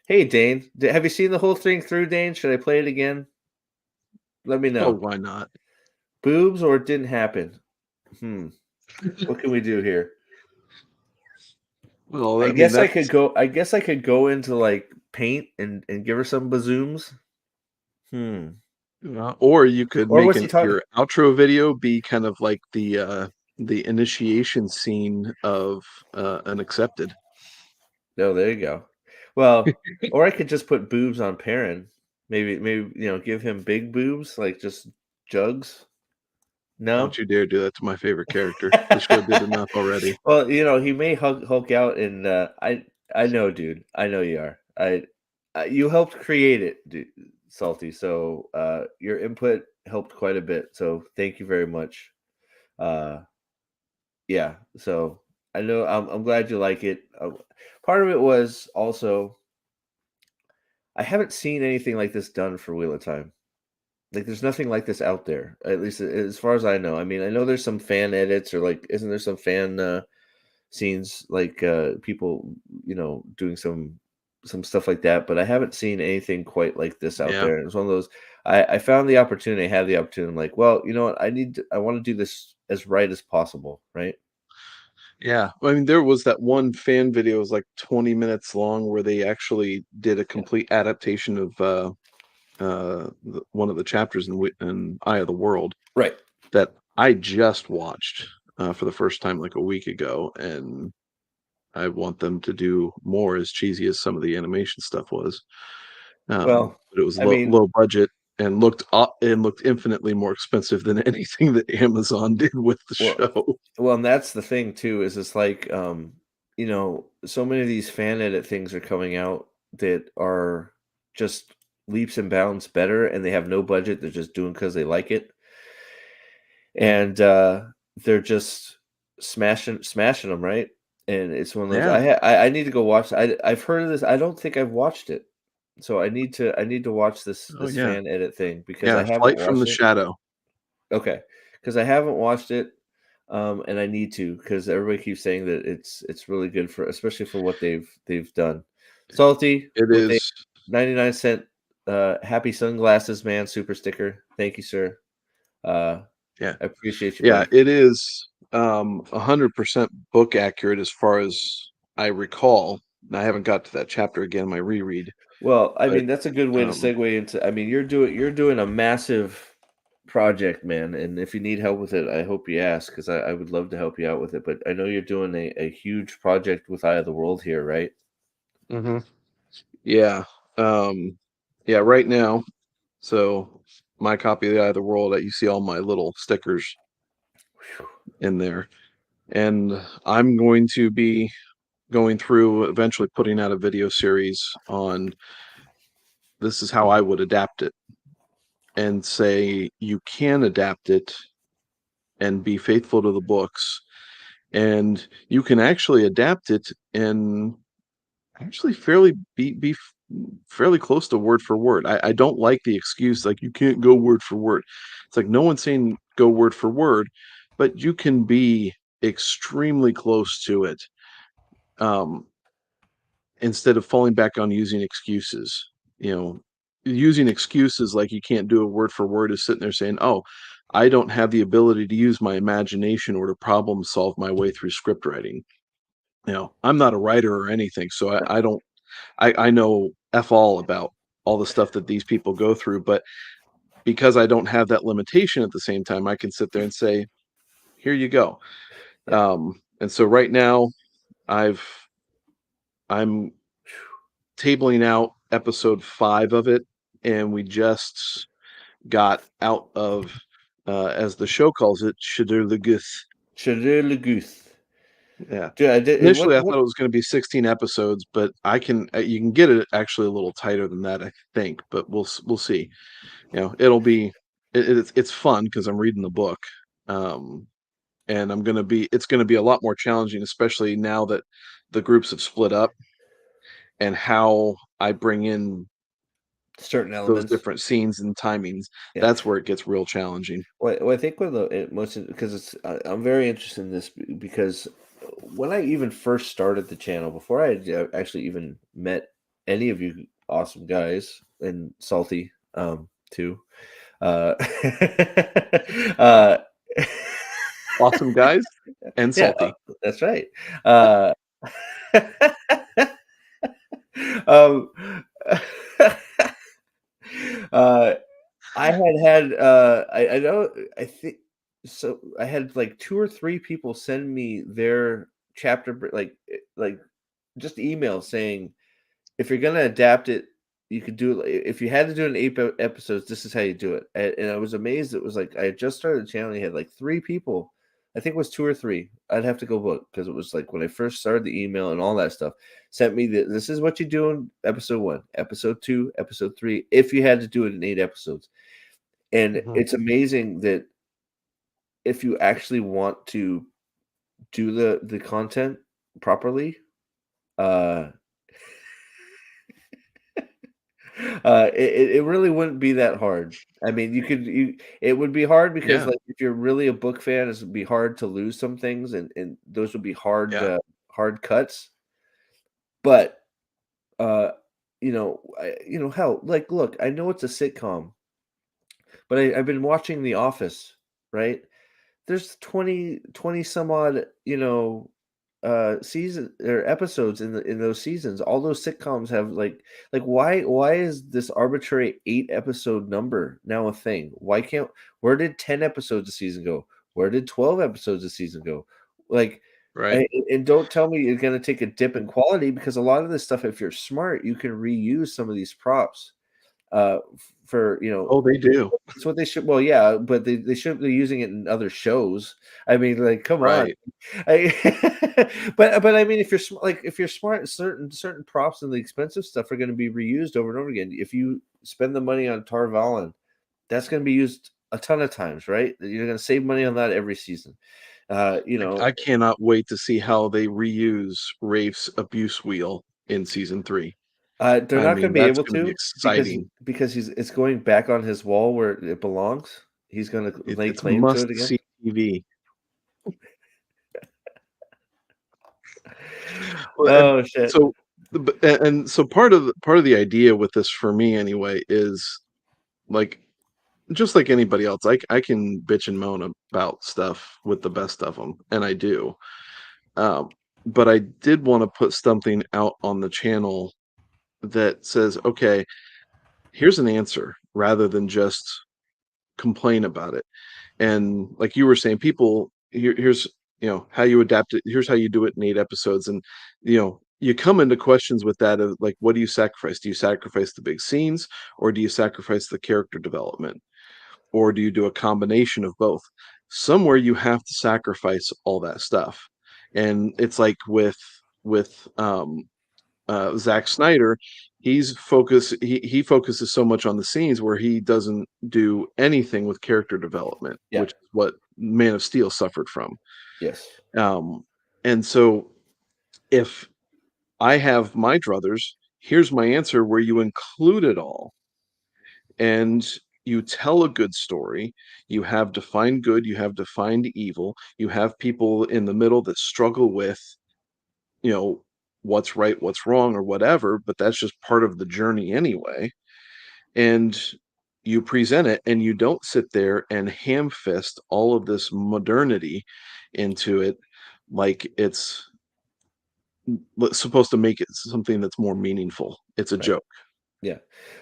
hey Dane, have you seen the whole thing through, Dane? Should I play it again? Let me Oh, know. why not? Boobs or it didn't happen? Hmm. What can we do here? Well, I I mean guess I could that's go. I guess I could go into like paint and give her some bazooms. Hmm. or you could Or make was he talking? your outro video be kind of like the initiation scene of an accepted. No, there you go. Well, or I could just put boobs on Perrin. Maybe give him big boobs, like just jugs. Don't No. you dare do that to my favorite character. The show did enough already. Well, he may Hulk out, and I know, dude. I know you are. You helped create it, dude, Salty. So your input helped quite a bit. So thank you very much. Uh, yeah. So I know I'm glad you like it. Part of it was also I haven't seen anything like this done for Wheel of Time. Like, there's nothing like this out there, at least as far as I know. I mean, I know there's some fan edits, or like, isn't there some fan scenes, like people doing some stuff like that, but I haven't seen anything quite like this out Yeah. there. And it's one of those, I found the opportunity, I had the opportunity. I'm like, well, you know what, I want to do this as right as possible, right? Yeah. I mean, there was that one fan video, it was like 20 minutes long, where they actually did a complete adaptation of one of the chapters in Eye of the World Right. that I just watched for the first time like a week ago, and I want them to do more, as cheesy as some of the animation stuff was. Well, But it was I mean, low budget and looked infinitely more expensive than anything that Amazon did with the well, show. and that's the thing too, is it's like, so many of these fan edit things are coming out that are just leaps and bounds better, and they have no budget. They're just doing because they like it. And they're just smashing them, right? And it's one of those, Yeah. I need to go watch. I've heard of this. I don't think I've watched it, so I need to watch Oh this yeah. fan edit thing because I Yeah. haven't Flight from the watched it. Shadow. Okay, because I haven't watched it, and I need to, because everybody keeps saying that it's really good, for especially for what they've done. Salty It with a is. 99 cent happy sunglasses man super sticker. Thank you, sir. Uh, Yeah. I appreciate you, Yeah. buddy. It is 100% book accurate as far as I recall. I haven't got to that chapter again in my reread, Well, I but mean, that's a good way to um, segue into. I mean, you're doing a massive project, man, and if you need help with it, I hope you ask, because I would love to help you out with it. But I know you're doing a huge project with Eye of the World here, right? mhm. Yeah. Um, yeah. Right now, so my copy of the Eye of the World, you see all my little stickers in there, and I'm going to be going through eventually putting out a video series on this is how I would adapt it, and say you can adapt it and be faithful to the books, and you can actually adapt it and actually be fairly close to word for word. I don't like the excuse like you can't go word for word. It's like no one's saying go word for word, but you can be extremely close to it. Um, Instead of falling back on using excuses, you know, using excuses like you can't do a word for word is sitting there saying, "Oh, I don't have the ability to use my imagination or to problem solve my way through script writing." I'm not a writer or anything, so I don't I know F all about all the stuff that these people go through, but because I don't have that limitation at the same time, I can sit there and say, here you go. Yeah. And so right now I've I'm tabling out episode 5 of it, and we just got out of, as the show calls it, Shadurlagus. Chillin. Yeah. Dude, I did Initially, I what thought it was going to be 16 episodes, but you can get it actually a little tighter than that, I think. But we'll see. It'll be it's fun because I'm reading the book, um, and it's gonna be a lot more challenging, especially now that the groups have split up, and how I bring in certain those elements. different scenes and timings. Yeah. That's where it gets real challenging. Well, I think one of the most because I'm very interested in this because when I even first started the channel, before I had actually even met any of you awesome guys and salty too, uh, uh, Awesome guys and yeah, salty. that's right. Uh, um, uh, I know I think so I had like 2 or 3 people send me their like just emails saying, "If you're gonna adapt it, you could do it if you had to do an 8 episodes, this is how you do it." And I was amazed. It was like I had just started the channel, and you had like 3 people. I think it was 2 or 3. I'd have to go look because it was like when I first started the email and all that stuff, sent me this is what you do in episode 1, episode 2, episode 3, if you had to do it in 8 episodes. And Mhm. it's amazing that if you actually want to do the content properly, uh, it really wouldn't be that hard. I mean, it would be hard because, Yeah, like, if you're really a book fan, it would be hard to lose some things, and those would be hard, yeah, hard cuts. But, uh, hell, like, look, I know it's a sitcom, but I've been watching The Office, right? There's 20 some odd, season or episodes in those seasons. All those sitcoms have like why is this arbitrary 8 episode number now a thing? Why can't where did 10 episodes a season go? Where did 12 episodes a season go? Like right. and don't tell me you're gonna take a dip in quality because a lot of this stuff, if you're smart, you can reuse some of these props for Oh, they do. it's what they should. Well, yeah, but they shouldn't be using it in other shows. I mean, like, come on. Right. I, but I mean, if you're if you're smart, certain props and the expensive stuff are going to be reused over and over again. If you spend the money on Tar Valon, that's going to be used a ton of times, right? You're going to save money on that every season. You know, I cannot wait to see how they reuse Rafe's abuse wheel in season 3. they're I not going mean, to be that's able gonna be to because exciting. he's it's going back on his wall where it belongs. He's going to lay It's claim to it again. must-see TV. Well, and Oh shit. so and so part of the idea with this for me anyway is, like, just like anybody else, I can bitch and moan about stuff with the best of them, and I do. Um, but I did wanna put something out on the channel that says, "Okay, here's an answer," rather than just complain about it. And like you were saying, here's how you adapt it. Here's how you do it in 8 episodes, and you come into questions with that of like, what do you sacrifice? Do you sacrifice the big scenes, or do you sacrifice the character development, or do you do a combination of both? Somewhere you have to sacrifice all that stuff, and it's like with Zack Snyder, he focuses so much on the scenes where he doesn't do anything with character development, Yeah. which is what Man of Steel suffered from. Yes. Um, and so if I have my druthers, here's my answer where you include it all and you tell a good story. You have defined good, you have defined evil, you have people in the middle that struggle with, you know, what's right, what's wrong, or whatever, but that's just part of the journey anyway. And you present it and you don't sit there and ham fist all of this modernity into it like it's supposed to make it something that's more meaningful. It's a Right. joke. Yeah.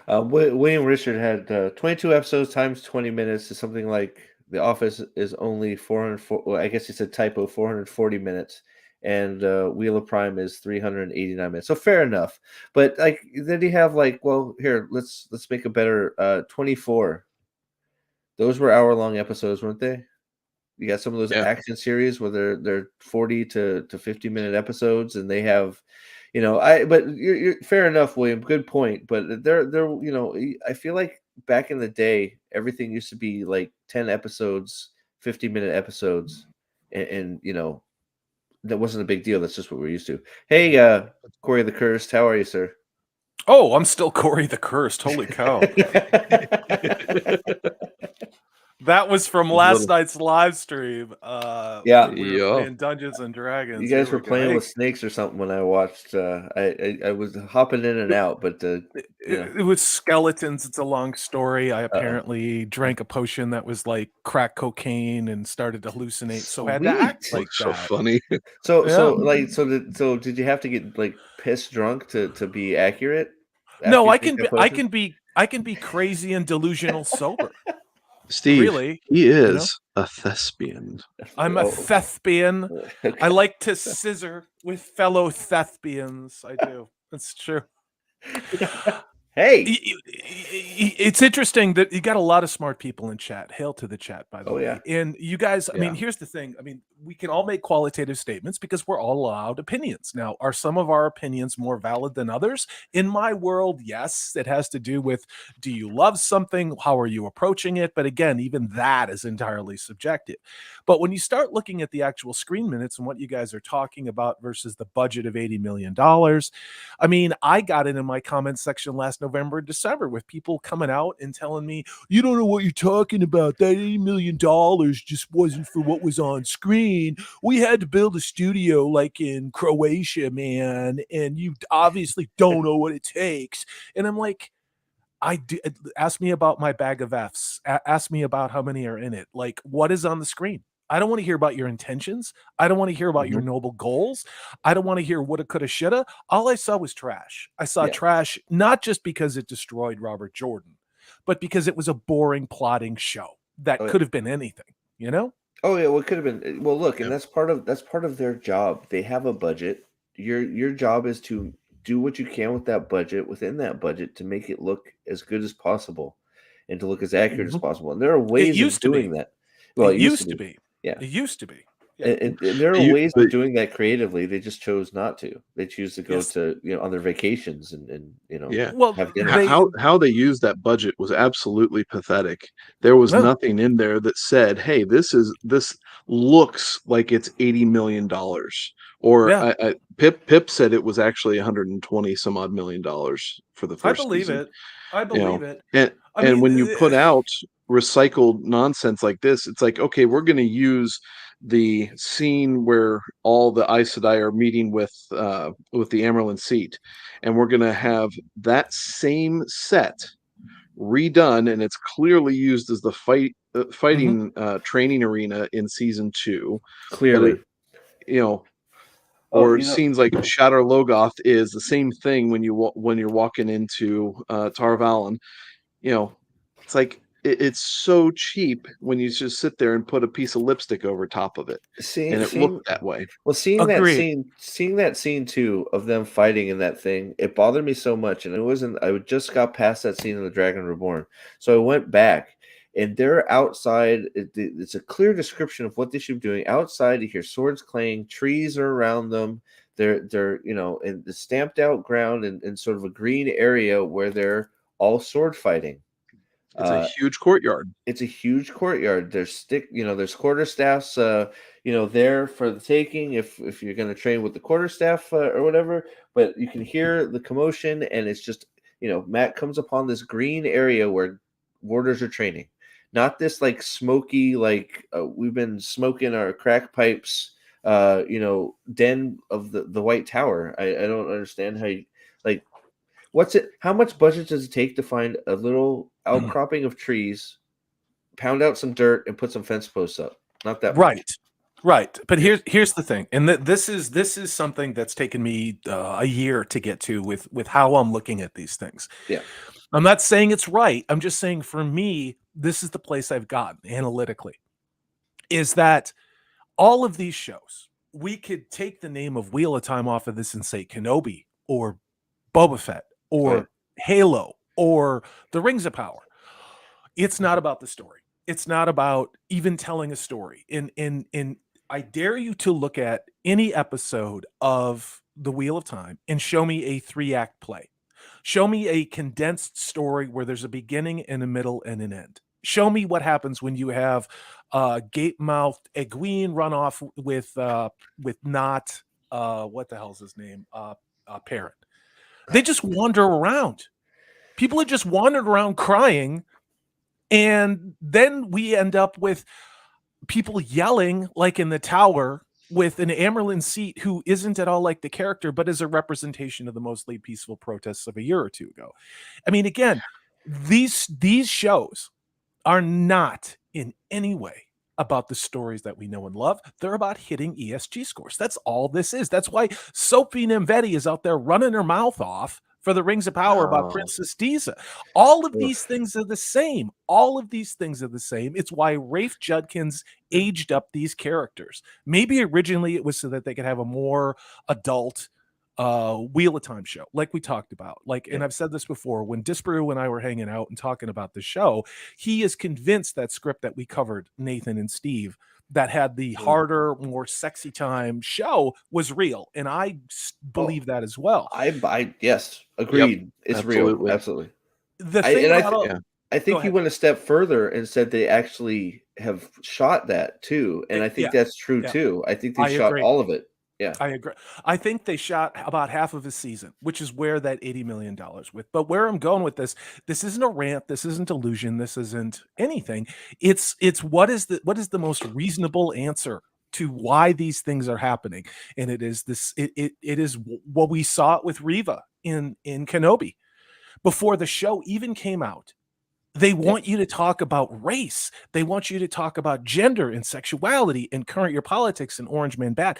William Richard had 22 episodes times 20 minutes is something like The Office is only 404. Well, I guess it's a typo, 440 minutes. And Wheel of Prime is 389 minutes. So fair enough. But like then you have like, well, here, let's make a better 24. Those were hour-long episodes, weren't they? You got some of those Yeah. action series where they're 40 to 50-minute episodes and they have I but you're fair enough, William. Good point. But I feel like back in the day, everything used to be like 10 episodes, 50-minute episodes, and that wasn't a big deal. That's just what we're used to. Hey, Corey the Cursed, how are you, sir? Oh, I'm still Corey the Cursed. Holy cow. That was from last night's live stream. Yeah. When we were playing Dungeons and Dragons. You guys Here were we go. playing Hey, with snakes or something when I watched. I was hopping in and out, but it was skeletons. It's a long story. I uh-oh. apparently drank a potion that was like crack cocaine and started to hallucinate, so I had to Sweet. act like So that. funny. Did you have to get like drunk to be accurate after No, you I take can that be I potion? can be I can be crazy and delusional sober. Steve, Really, he you know? is a thespian. I'm a Oh, thespian. okay. I like to scissor with fellow thespians. I do. That's true. Hey. It's interesting that you got a lot of smart people in chat. Hail to the chat, by the Oh yeah. way. And you guys, I mean, Yeah. here's the thing. I mean, we can all make qualitative statements because we're all allowed opinions. Now, are some of our opinions more valid than others? In my world, yes. It has to do with, do you love something? How are you approaching it? But again, even that is entirely subjective. But when you start looking at the actual screen minutes and what you guys are talking about versus the budget of $80 million, I mean, I got it in my comment section last November and December with people coming out and telling me, you don't know what you're talking about. That $80 million just wasn't for what was on screen. We had to build a studio like in Croatia, man. And you obviously don't know what it takes. And I'm like, I do, ask me about my bag of Fs. Ask me about how many are in it. Like, what is on the screen? I don't want to hear about your intentions. I don't want to hear about your Mhm. noble goals. I don't want to hear woulda, coulda, shoulda. All I saw was trash. I saw Yeah. trash not just because it destroyed Robert Jordan, but because it was a boring plotting show that Oh yeah. could have been anything, you know? Oh yeah. Well, it could have been. Well, look, and Yeah. that's part of their job. They have a budget. Your job is to do what you can with that budget, within that budget, to make it look as good as possible, and to look as accurate as Mhm. possible. And there are It ways of used to doing be. that. Well, It it used to used to be. be. Yeah. It used to be. Yeah. And there are You, ways but of doing that creatively. They just chose not to. They choose to go Yes. to on their vacations and yeah, Well, have dinner. how they used that budget was absolutely pathetic. There was no. nothing in there that said, "Hey, this looks like it's $80 million." Or Yeah, Pip said it was actually 120 some odd $1 million for the I first believe season. it. I You know, believe it. and I and mean, when you put out recycled nonsense like this, it's like, okay, we're going to use the scene where all the Aes Sedai are meeting with the Amerlin seat, and we're going to have that same set redone, and it's clearly used as the mhm. fighting training arena in season 2. But Clearly. you know, Oh, or scenes like Shadar Logoth is the same thing when when you're walking into Tar Valon. You know, it's like it's so cheap when you just sit there and put a piece of lipstick over top of it, and it seeing looked that way. well, Agreed. seeing that scene too of them fighting in that thing, it bothered me so much, and it wasn't. I just got past that scene in the Dragon Reborn, so I went back, and they're outside. It's a clear description of what they should be doing outside. You hear swords clang, trees are around them. They're in the stamped out ground and sort of a green area where they're all sword fighting. It's a Uh, huge courtyard. it's a huge courtyard. There's quarterstaffs, there for the taking if you're going to train with the quarterstaff or whatever. But you can hear the commotion, and it's just, Matt comes upon this green area where warders are training, not this like smoky like we've been smoking our crack pipes, den of the White Tower. I don't understand how you like. What's it? How much budget does it take to find a little outcropping of trees, pound out some dirt, and put some fence posts up? Not that much. Right. Right, but here's the thing, and this is something that's taken me a year to get to with how I'm looking at these things. Yeah. I'm not saying it's right. I'm just saying for me, this is the place I've gotten analytically. Is that all of these shows? We could take the name of Wheel of Time off of this and say Kenobi or Boba Fett Oh, yeah. or Halo or The Rings of Power. It's not about the story. It's not about even telling a story. In I dare you to look at any episode of The Wheel of Time and show me a 3-act play. Show me a condensed story where there's a beginning and a middle and an end. Show me what happens when you have gape-mouthed Egwene run off with not what the hell's his name? Parrot. They just wander around. People are just wandered around crying, and then we end up with people yelling like in the tower with an Amerlin seat who isn't at all like the character, but is a representation of the mostly peaceful protests of a year or two ago. I mean, again, these shows are not in any way about the stories that we know and love. They're about hitting ESG scores. That's all this is. That's why Sophie Nemvetti is out there running her mouth off for the Rings of Power about Oh. Princess Diza. All of Ugh. these things are the same. All of these things are the same. It's why Rafe Judkins aged up these characters. Maybe originally it was so that they could have a more adult Wheel of Time show, like we talked about. Like, and Yeah. I've said this before, when Disparu and I were hanging out and talking about the show, he is convinced that script that we covered, Nathan and Steve, that had the harder, more sexy time show was real. And I believe that as well. I yes, agreed. It's absolutely. real. Absolutely. The thing about I think he went a step further and said they actually have shot that too. And I think that's true too. I think they shot all of it. Yeah. I agree. I think they shot about half of his season, which is where that $80 million with. But where I'm going with this isn't a rant. This isn't illusion. This isn't anything. It's what is the most reasonable answer to why these things are happening. And it is this, it is what we saw it with Reva in Kenobi before the show even came out. They want you to talk about race. They want you to talk about gender and sexuality and current year politics and Orange Man Bad.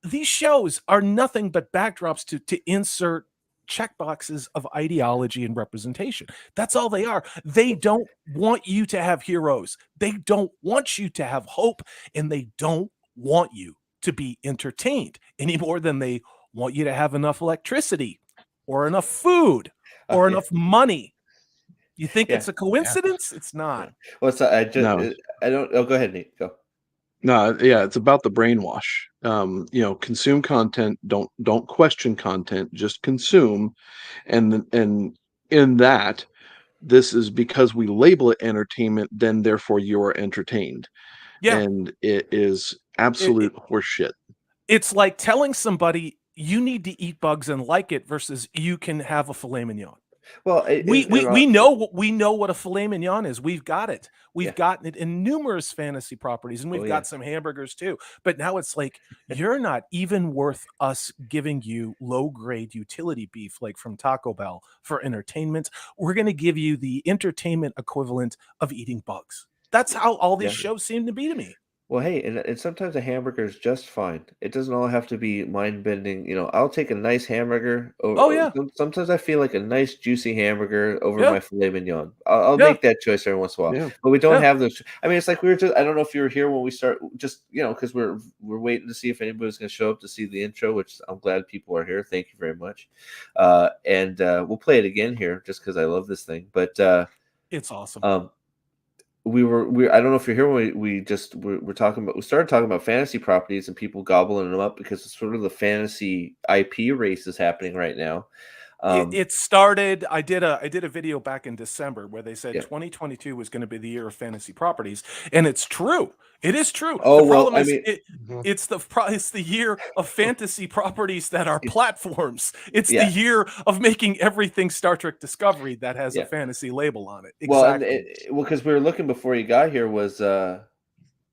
These shows are nothing but backdrops to insert checkboxes of ideology and representation. That's all they are. They don't want you to have heroes. They don't want you to have hope, and they don't want you to be entertained any more than they want you to have enough electricity or enough food or enough money. You think it's a coincidence? It's not. Well, I don't. Oh, go ahead, Nate. Go. No, yeah, it's about the brainwash. Consume content, don't question content, just consume. And in that, this is because we label it entertainment, then therefore you're entertained. Yeah. And it is absolute horseshit. It's like telling somebody you need to eat bugs and like it versus you can have a filet mignon. Well, we know what a filet mignon is. We've got it. We've gotten it in numerous fantasy properties, and we've got some hamburgers too. But now it's like you're not even worth us giving you low-grade utility beef like from Taco Bell for entertainment. We're going to give you the entertainment equivalent of eating bugs. That's how all these shows seem to be to me. Well, hey, and sometimes a hamburger is just fine. It doesn't all have to be mind-bending. I'll take a nice hamburger. Sometimes I feel like a nice juicy hamburger over my filet mignon. I'll make that choice every once in a while. Yeah. But we don't have those. I mean, it's like we were just. I don't know if you were here when we start. Just because we're waiting to see if anybody's going to show up to see the intro, which I'm glad people are here. Thank you very much. And we'll play it again here just because I love this thing. But it's awesome. I don't know if you're here when we started talking about fantasy properties and people gobbling them up because it's sort of the fantasy IP race is happening right now. It started. I did a video back in December where they said 2022 was going to be the year of fantasy properties, and it's true. It is true. Oh, the problem is, mm-hmm. it's the year of fantasy properties that are platforms. It's the year of making everything Star Trek Discovery that has a fantasy label on it. Exactly. Well, because we were looking before you got here we were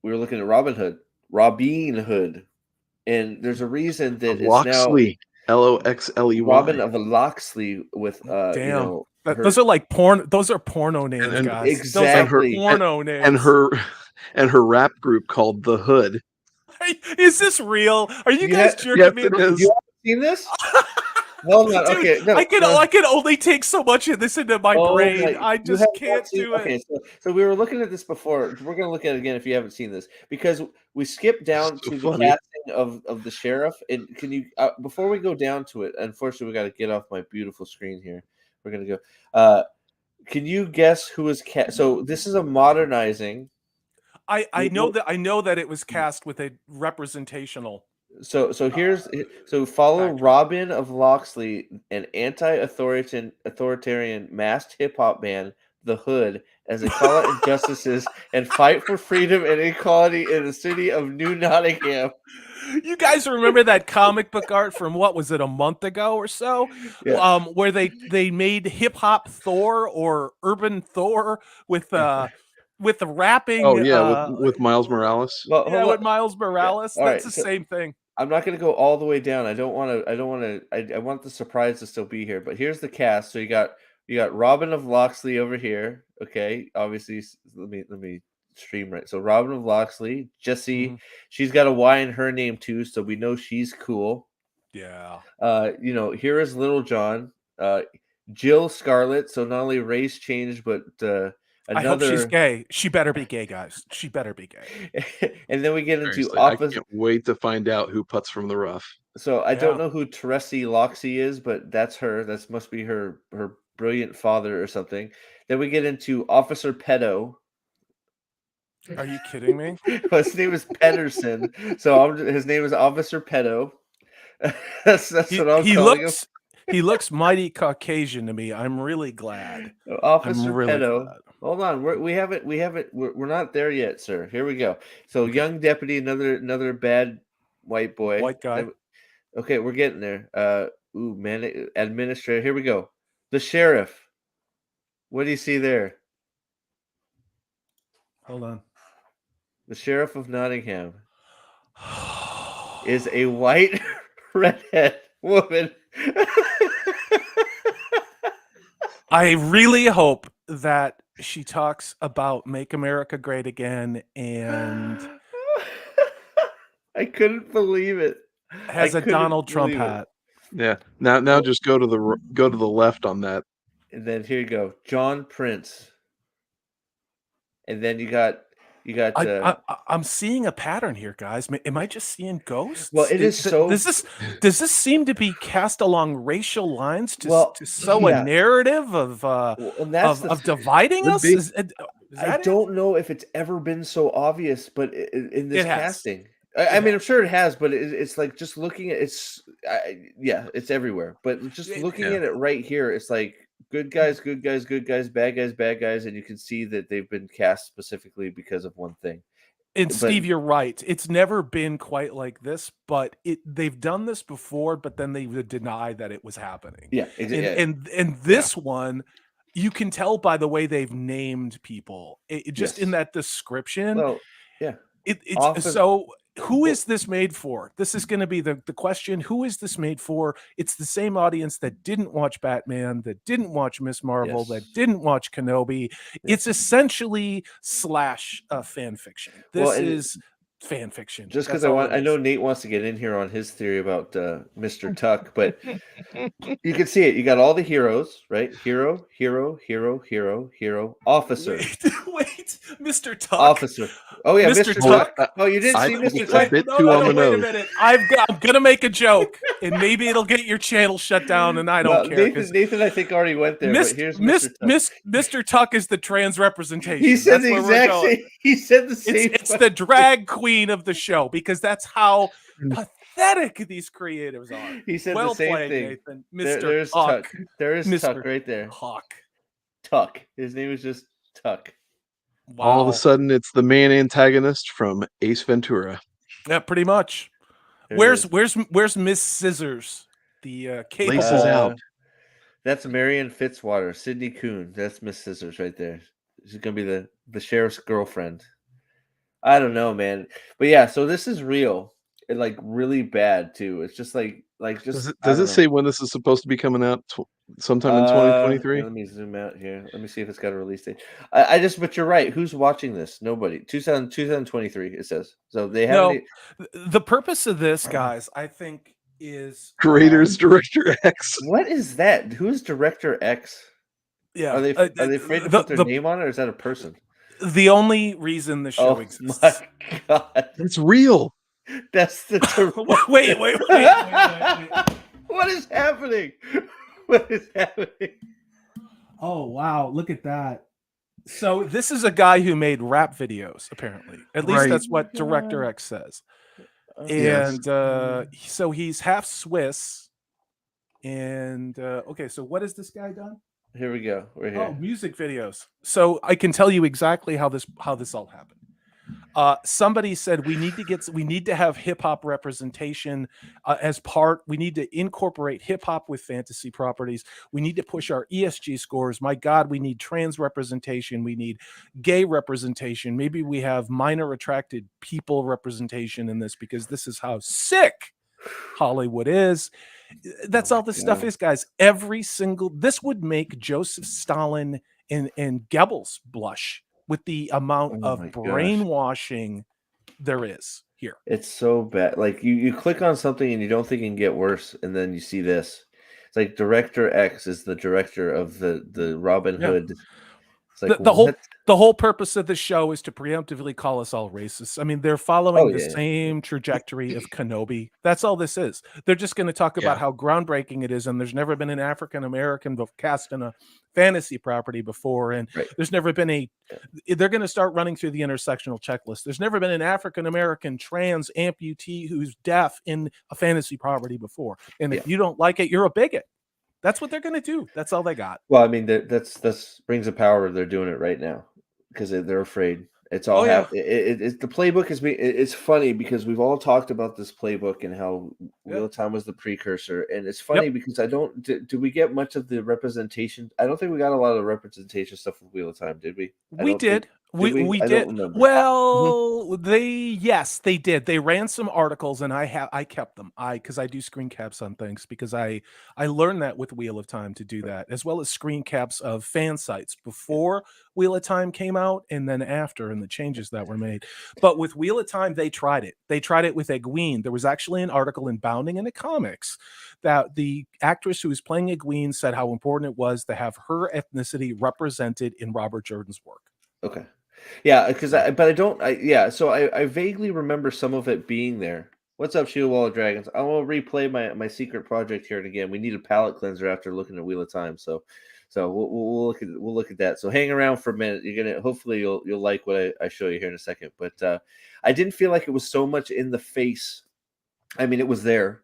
looking at Robin Hood, and there's a reason that it's Loxley. now Loxley. Robin of Loxley with damn. Those are like porn. Those are porno names, guys. Exactly. Those are porno names. And her rap group called The Hood. Is this real? Are you You guys ha- jerking Yes, me? it is. You haven't seen this? Hold on. Dude, Okay, no, I can no. I can only take so much of this into my Oh brain. my! I You just have not can't seen. do it. Okay, so we were looking at this before. We're gonna look at it again if you haven't seen this because we skipped down So to the funny. casting of the sheriff. And can you before we go down to it? Unfortunately, we got to get off my beautiful screen here. We're gonna go. Can you guess who is cast? So this is a modernizing. I know that it was cast with a representational. So here's so follow backdrop. Robin of Locksley, an authoritarian masked hip hop band, The Hood, as they call out injustices and fight for freedom and equality in the city of New Nottingham. You guys remember that comic book art from what was it, a month ago or so? Yeah. Where they made hip hop Thor or urban Thor with the rapping Oh yeah, with Miles Morales. Well, yeah, hold with on. Miles Yeah. Morales. All That's right. the So same thing. I'm not going to go all the way down. I don't want to. I don't want to. I want the surprise to still be here. But here's the cast. So you got Robin of Locksley over here. Okay, obviously. Let me stream right. So Robin of Locksley, Jesse. Mhm. She's got a Y in her name too, so we know she's cool. Yeah. Here is Little John. Jill Scarlett. So not only race changed, but I hope she's another. gay. She better be gay, guys. She better be gay. And then we get into Seriously, I office. can't wait to find out who puts from the rough. So I don't Yeah. know who Teresi Loxy is, but that's her. That must be her brilliant father or something. Then we get into Officer Pedo. Are you kidding me? His name is Pedersen, so his name is Officer Pedo. that's what I'm calling him. He looks mighty Caucasian to me. I'm really glad. Officer I'm really Pedo. glad. Hold on, we're not there yet, sir. Here we go. So Okay. young deputy, another bad white boy. White guy. Okay, we're getting there. Man, administrator. Here we go. The sheriff. What do you see there? Hold on. The sheriff of Nottingham is a white redhead woman. I really hope that she talks about Make America Great Again and I couldn't believe it. has I a couldn't Donald Trump believe it. hat. Yeah. Now just go to the left on that. And then here you go, John Prince. And then you got I'm seeing a pattern here, guys. Am I just seeing ghosts? well, it is so does this seem to be cast along racial lines well, to sow a yeah. narrative of Well, and that's of dividing Could us? be. Is I that it? don't know if it's ever been so obvious, but in this It has. casting, I mean, I'm sure it has, but it's like just looking at it's everywhere. But just looking Yeah. at it right here, it's like good guys, good guys, good guys, bad guys, bad guys, and you can see that they've been cast specifically because of one thing. And But Steve, you're right. It's never been quite like this, but they've done this before, but then they would deny that it was happening. yeah, And this one, you can tell by the way they've named people. Just in Yes. that description. Well, yeah. It's Often- so who is this made for? This is going to be the question. Who is this made for? It's the same audience that didn't watch Batman, that didn't watch Miss Marvel, that Yes. didn't watch Kenobi. It's essentially slash fan fiction. This Well, and is fan fiction. Just because That's all it I know is. Nate wants to get in here on his theory about Mr. Tuck, but you can see it. You got all the heroes, right? Hero, hero, hero, hero, hero, officer, Wait, Mr. Tuck. officer. Oh yeah, Mr. Mr. Tuck? Tuck. Oh, you didn't I see think Mr. it's a Tuck? bit too on the wait a nose. minute. I'm gonna make a joke, and maybe it'll get your channel shut down, and I don't Well, care. 'cause Nathan, I think already went there. But here's Mr. Tuck. Mr. Tuck is the trans representation. He said That's the where we're exact going. same. He said the same. It's the drag queen of the show because that's how pathetic these creatives are. He said Well the same played, thing. Nathan. There's Mr. Tuck. Tuck. There is Mr. Tuck right there. Tuck. Tuck. His name is just Tuck. Wow. All of a sudden, it's the main antagonist from Ace Ventura. Yeah, pretty much. There Where's it is. where's Miss Scissors? The capable. Laces out. That's Marion Fitzwater, Sydney Coon. That's Miss Scissors right there. She's gonna be the sheriff's girlfriend. I don't know, man, but yeah. So this is real and like really bad too. It's just like just Does I it don't know. say when this is supposed to be coming out? sometime in 2023. Let me zoom out here. Let me see if it's got a release date. But you're right. Who's watching this? Nobody. 2023, it says. So they haven't. No, the purpose of this, guys, I think, is Creators, Director X. What is that? Who's Director X? yeah. Are they afraid to put their name on it, or is that a person? The only reason the show exists. My God, It's real. that's the wait. What is happening? What is happening? Oh wow, look at that. So this is a guy who made rap videos, apparently. At least Right. that's what Director X says. Yes. And so he's half Swiss. And okay, so what has this guy done? Here we go. We're here. Oh, music videos. So I can tell you exactly how this all happened. Somebody said we need to have hip hop representation as part. We need to incorporate hip hop with fantasy properties. We need to push our ESG scores. My God, we need trans representation. We need gay representation. Maybe we have minor attracted people representation in this because this is how sick Hollywood is. That's all this stuff is, guys. This would make Joseph Stalin and Goebbels blush with the amount of brainwashing there is here. It's so bad. Like you click on something and you don't think it can get worse, and then you see this. It's like Director X is the director of the Robin Hood. It's like the whole purpose of the show is to preemptively call us all racists. I mean, they're following the same trajectory of Kenobi. That's all this is. They're just going to talk about how groundbreaking it is, and there's never been an African American cast in a fantasy property before, and there's never been they're going to start running through the intersectional checklist. There's never been an African American trans amputee who's deaf in a fantasy property before, and if you don't like it, you're a bigot. That's what they're going to do. That's all they got. Well, I mean, that's brings the power. They're doing it right now because they're afraid. It's all the playbook is it's funny because we've all talked about this playbook and how Wheel of Time was the precursor, and it's funny because do we get much of the representation? I don't think we got a lot of representation stuff with Wheel of Time, did we? We did. We did. Well, they did. They ran some articles, and I kept them. Because I do screen caps on things because I learned that with Wheel of Time to do that, as well as screen caps of fan sites before Wheel of Time came out and then after, and the changes that were made. But with Wheel of Time, they tried it. They tried it with Egwene. There was actually an article in Bounding into Comics that the actress who was playing Egwene said how important it was to have her ethnicity represented in Robert Jordan's work. Okay. Yeah, because I vaguely remember some of it being there. What's up, Shield Wall of Dragons? I will replay my secret project here and again. We need a palate cleanser after looking at Wheel of Time, so we'll look at that. So hang around for a minute. Hopefully you'll like what I show you here in a second. But I didn't feel like it was so much in the face. I mean, it was there.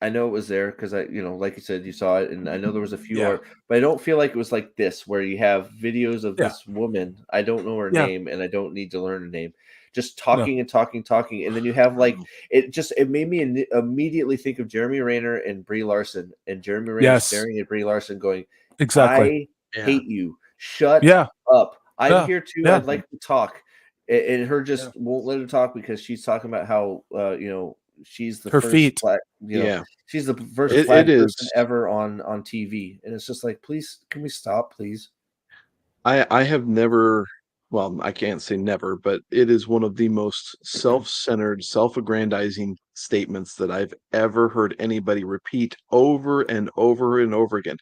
I know it was there because like you said, you saw it, and I know there was a few but I don't feel like it was like this where you have videos of this woman. I don't know her name, and I don't need to learn her name. Just talking and talking, and then you have like it made me immediately think of Jeremy Renner and Brie Larson, and Jeremy Renner staring at Brie Larson, going, "Exactly, I hate you. Shut up. I'm here too. I'd like to talk." And her just won't let her talk because she's talking about how she's the first black, she's the first black person ever on TV, and it's just like, please, can we stop, please? I have never, well, I can't say never, but it is one of the most self-centered, self-aggrandizing statements that I've ever heard anybody repeat over and over and over again.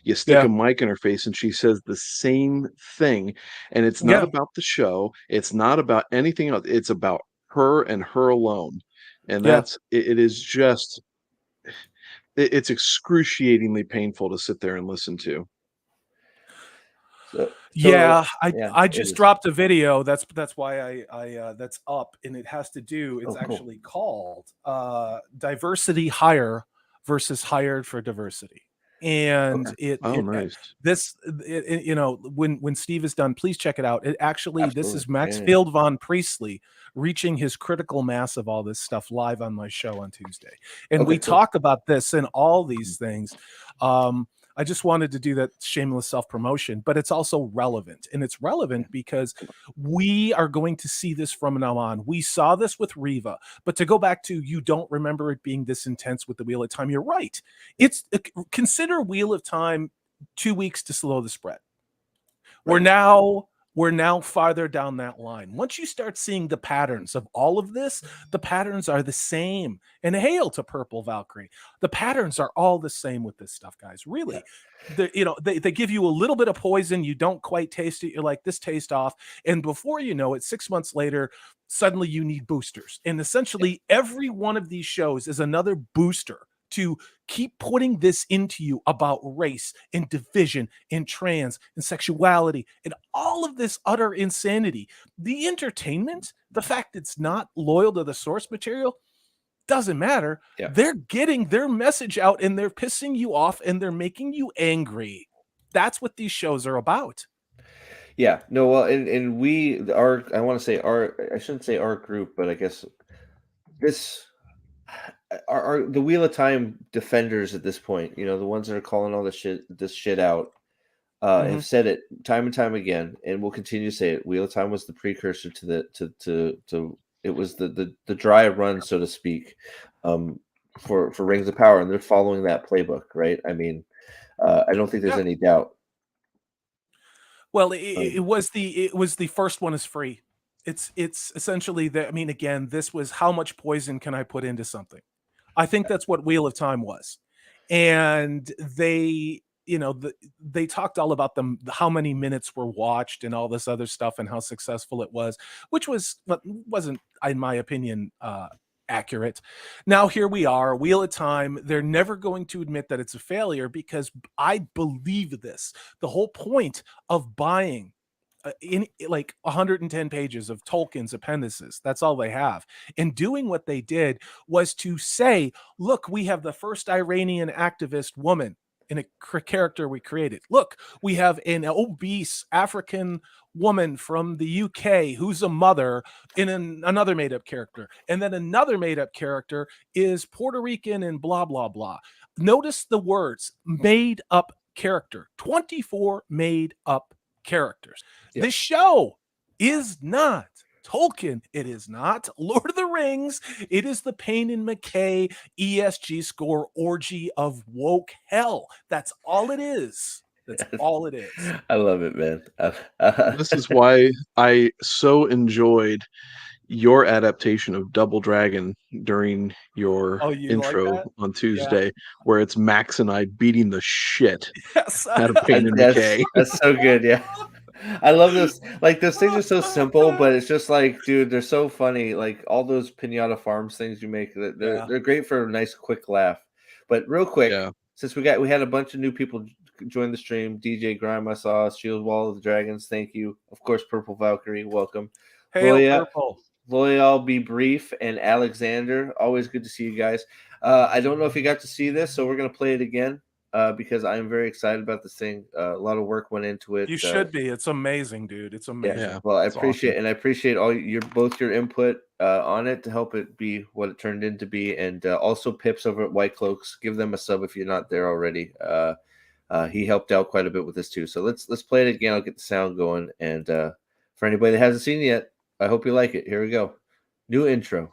You stick a mic in her face and she says the same thing, and it's not about the show. It's not about anything else. It's about her and her alone. And it is just, it's excruciatingly painful to sit there and listen to. I just dropped a video. That's why I that's up, and it has to do. It's actually called "Diversity Hire versus Hired for Diversity." And when Steve is done, please check it out. It actually, this is Maxfield Von Priestley reaching his critical mass of all this stuff live on my show on Tuesday. And we talk about this and all these things. I just wanted to do that shameless self-promotion, but it's also relevant. And it's relevant because we are going to see this from now on. We saw this with Riva, but to go back to, you don't remember it being this intense with the Wheel of Time. You're right. Consider Wheel of Time 2 weeks to slow the spread. Right. We're now farther down that line. Once you start seeing the patterns of all of this, the patterns are the same. And hail to Purple Valkyrie. The patterns are all the same with this stuff, guys. Really. They give you a little bit of poison. You don't quite taste it. You're like, this tastes off. And before you know it, 6 months later, suddenly you need boosters. And essentially, every one of these shows is another booster to keep putting this into you about race and division and trans and sexuality and all of this utter insanity. The entertainment, the fact it's not loyal to the source material, doesn't matter. Yeah. They're getting their message out and they're pissing you off and they're making you angry. That's what these shows are about. Yeah, no, well, and I want to say I shouldn't say our group, but I guess this, the Wheel of Time defenders at this point, the ones that are calling all this shit out, have said it time and time again, and will continue to say it. Wheel of Time was the precursor to it was the dry run, so to speak, for Rings of Power, and they're following that playbook, right? I mean, I don't think there's any doubt. Well, it was the first one is free. It's essentially that. I mean, again, this was how much poison can I put into something? I think that's what Wheel of Time was, and they they talked all about how many minutes were watched and all this other stuff and how successful it was, which wasn't, in my opinion, accurate. Now here we are, Wheel of Time. They're never going to admit that it's a failure because I believe this. The whole point of buying in like 110 pages of Tolkien's appendices, that's all they have, and doing what they did was to say, look, we have the first Iranian activist woman in a character we created. Look, we have an obese African woman from the UK who's a mother in another made-up character. And then another made-up character is Puerto Rican and blah, blah, blah. Notice the words, made-up character, 24 made-up characters. Yeah. This show is not Tolkien. It is not Lord of the Rings. It is the Payne and McKay ESG score orgy of woke hell. That's all it is. That's all it is. I love it, man. This is why I so enjoyed your adaptation of Double Dragon during your intro like on Tuesday, where it's Max and I beating the shit out of Payne and McKay. That's so good. Yeah. I love this. Like, those things are so simple, but it's just like, dude, they're so funny. Like, all those Pinata Farms things you make, they're great for a nice quick laugh. But real quick, since we had a bunch of new people join the stream, DJ Grime, I saw Shield Wall of the Dragons, thank you. Of course, Purple Valkyrie, welcome. Hail Purple. Loyal, Be Brief, and Alexander, always good to see you guys. I don't know if you got to see this, so we're gonna play it again. Because I'm very excited about this thing. A lot of work went into it. You should be. It's amazing, dude. It's amazing. Yeah. Well, I appreciate awesome. And I appreciate all your input on it to help it be what it turned into be. And also Pips over at White Cloaks, give them a sub if you're not there already. He helped out quite a bit with this too. So let's play it again. I'll get the sound going. And for anybody that hasn't seen it yet, I hope you like it. Here we go. New intro.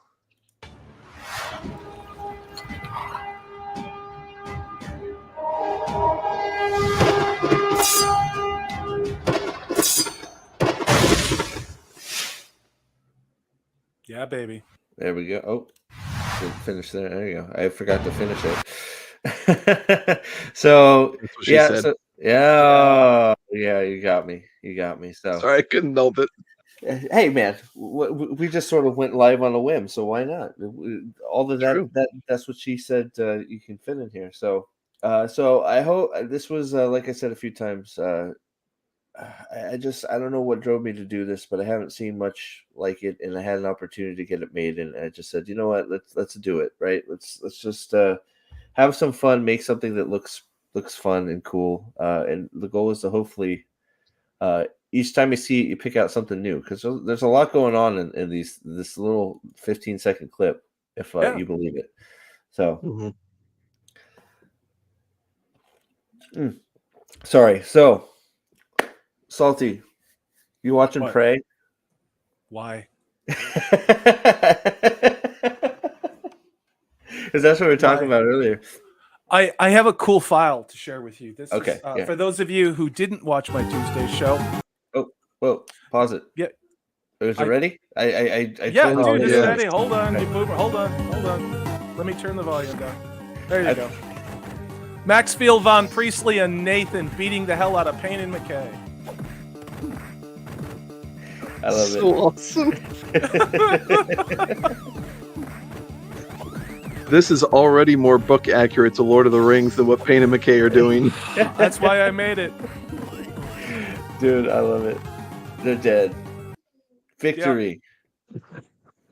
Yeah, baby. There we go. Oh, didn't finish there. There you go. I forgot to finish it. So yeah, said. Yeah, you got me. So sorry, I couldn't help it. Hey, man, we just sort of went live on a whim, so why not? All of that's what she said. You can fit in here. So I hope this was like I said a few times. I don't know what drove me to do this, but I haven't seen much like it, and I had an opportunity to get it made, and I just said, you know what, let's do it, right? Let's just have some fun, make something that looks fun and cool, and the goal is to hopefully each time you see it, you pick out something new, because there's a lot going on in this little 15-second clip, if you believe it. So, sorry, so. Salty, you watching what? Prey? Why? Because that's what we were talking about earlier. I have a cool file to share with you. This Okay, is yeah. for those of you who didn't watch my Tuesday show. Oh, whoa, pause it. Yeah, Is it I- ready? I yeah, totally dude, missed it's yeah. ready. Hold on, Okay. you boomer. Hold on. Let me turn the volume down. There you I- go. Maxfield Von Priestley and Nathan beating the hell out of Payne and McKay. I love So awesome. it. This is already more book accurate to Lord of the Rings than what Payne and McKay are doing. That's why I made it. Dude, I love it. They're dead. Victory.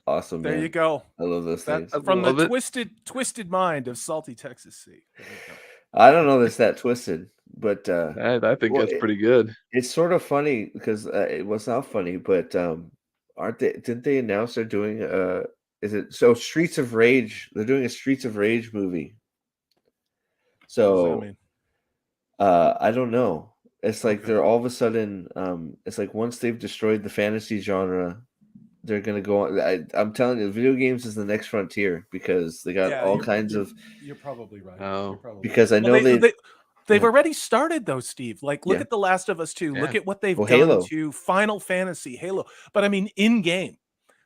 Awesome, There man. you go. I love those That things. from the love it. twisted mind of Salty Texas Sea. There you go. I don't know that's that twisted, but I think well, that's pretty good. it's sort of funny because it was not funny, but aren't they? Didn't they announce they're doing is it so Streets of Rage? They're doing a Streets of Rage movie. What does that So mean? I don't know. It's like Okay. they're all of a sudden it's like once they've destroyed the fantasy genre, they're gonna go on. I'm telling you, video games is the next frontier because they got all kinds of. You're probably right. Oh. You're probably Because I right. know Well, they've Yeah. already started though, Steve. Like, look Yeah. at The Last of Us 2. Look Yeah. at what they've Well, done Halo. to Final Fantasy, Halo. But I mean, in game.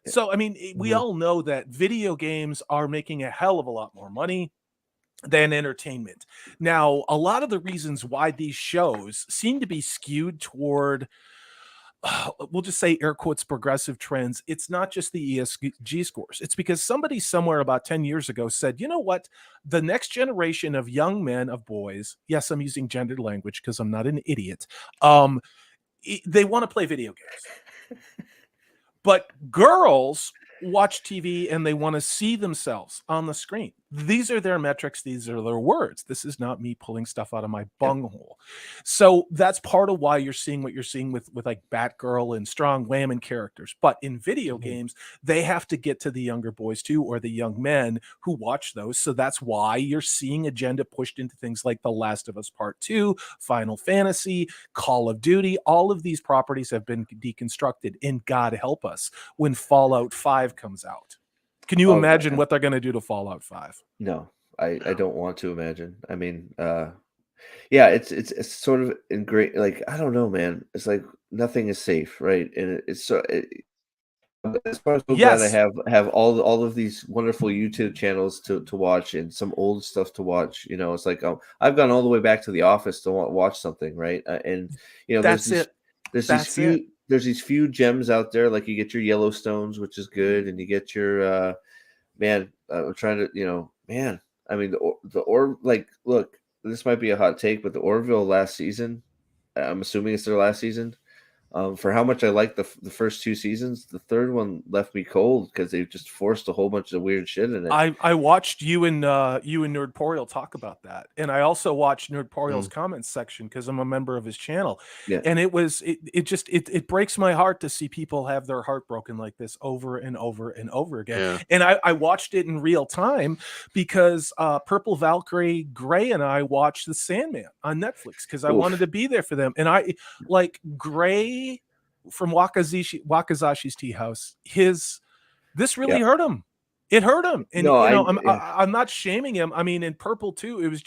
Yeah. So I mean, we Mhm. all know that video games are making a hell of a lot more money than entertainment. Now, a lot of the reasons why these shows seem to be skewed toward we'll just say air quotes progressive trends. It's not just the ESG scores. It's because somebody somewhere about 10 years ago said, you know what? The next generation of young men, of boys, yes, I'm using gendered language because I'm not an idiot. They want to play video games. But girls watch TV and they want to see themselves on the screen. These are their metrics. These are their words. This is not me pulling stuff out of my bunghole. So that's part of why you're seeing what you're seeing with like Batgirl and strong women characters. But in video games, they have to get to the younger boys too, or the young men who watch those. So that's why you're seeing agenda pushed into things like The Last of Us Part 2, Final Fantasy, Call of Duty. All of these properties have been deconstructed. And God help us when Fallout 5 comes out. Can you Oh, imagine God. what they're going to do to Fallout 5? No, I don't want to imagine. I mean, yeah, it's sort of in great. Like I don't know, man. It's like nothing is safe, right? And it's so. That's why I'm so glad I Yes, have all of these wonderful YouTube channels to watch and some old stuff to watch. You know, it's like I've gone all the way back to The Office to watch something, right? And you know, that's it. there's these That's it. few gems out there. Like you get your Yellowstones, which is good, and you get your man. I'm trying to, man. I mean, like, look, this might be a hot take, but the Orville last season. I'm assuming it's their last season. For how much I liked the first two seasons, the third one left me cold because they just forced a whole bunch of weird shit in it. I watched you and Nerdporial talk about that, and I also watched Nerdporial's comments section because I'm a member of his channel, Yeah. and it breaks my heart to see people have their heart broken like this over and over and over again. Yeah. And I watched it in real time because Purple Valkyrie Gray and I watched The Sandman on Netflix because I Oof. wanted to be there for them, and I like Gray from Wakazashi's Tea House. This really hurt him. It hurt him, and No, I'm not shaming him. I mean, in Purple too, it was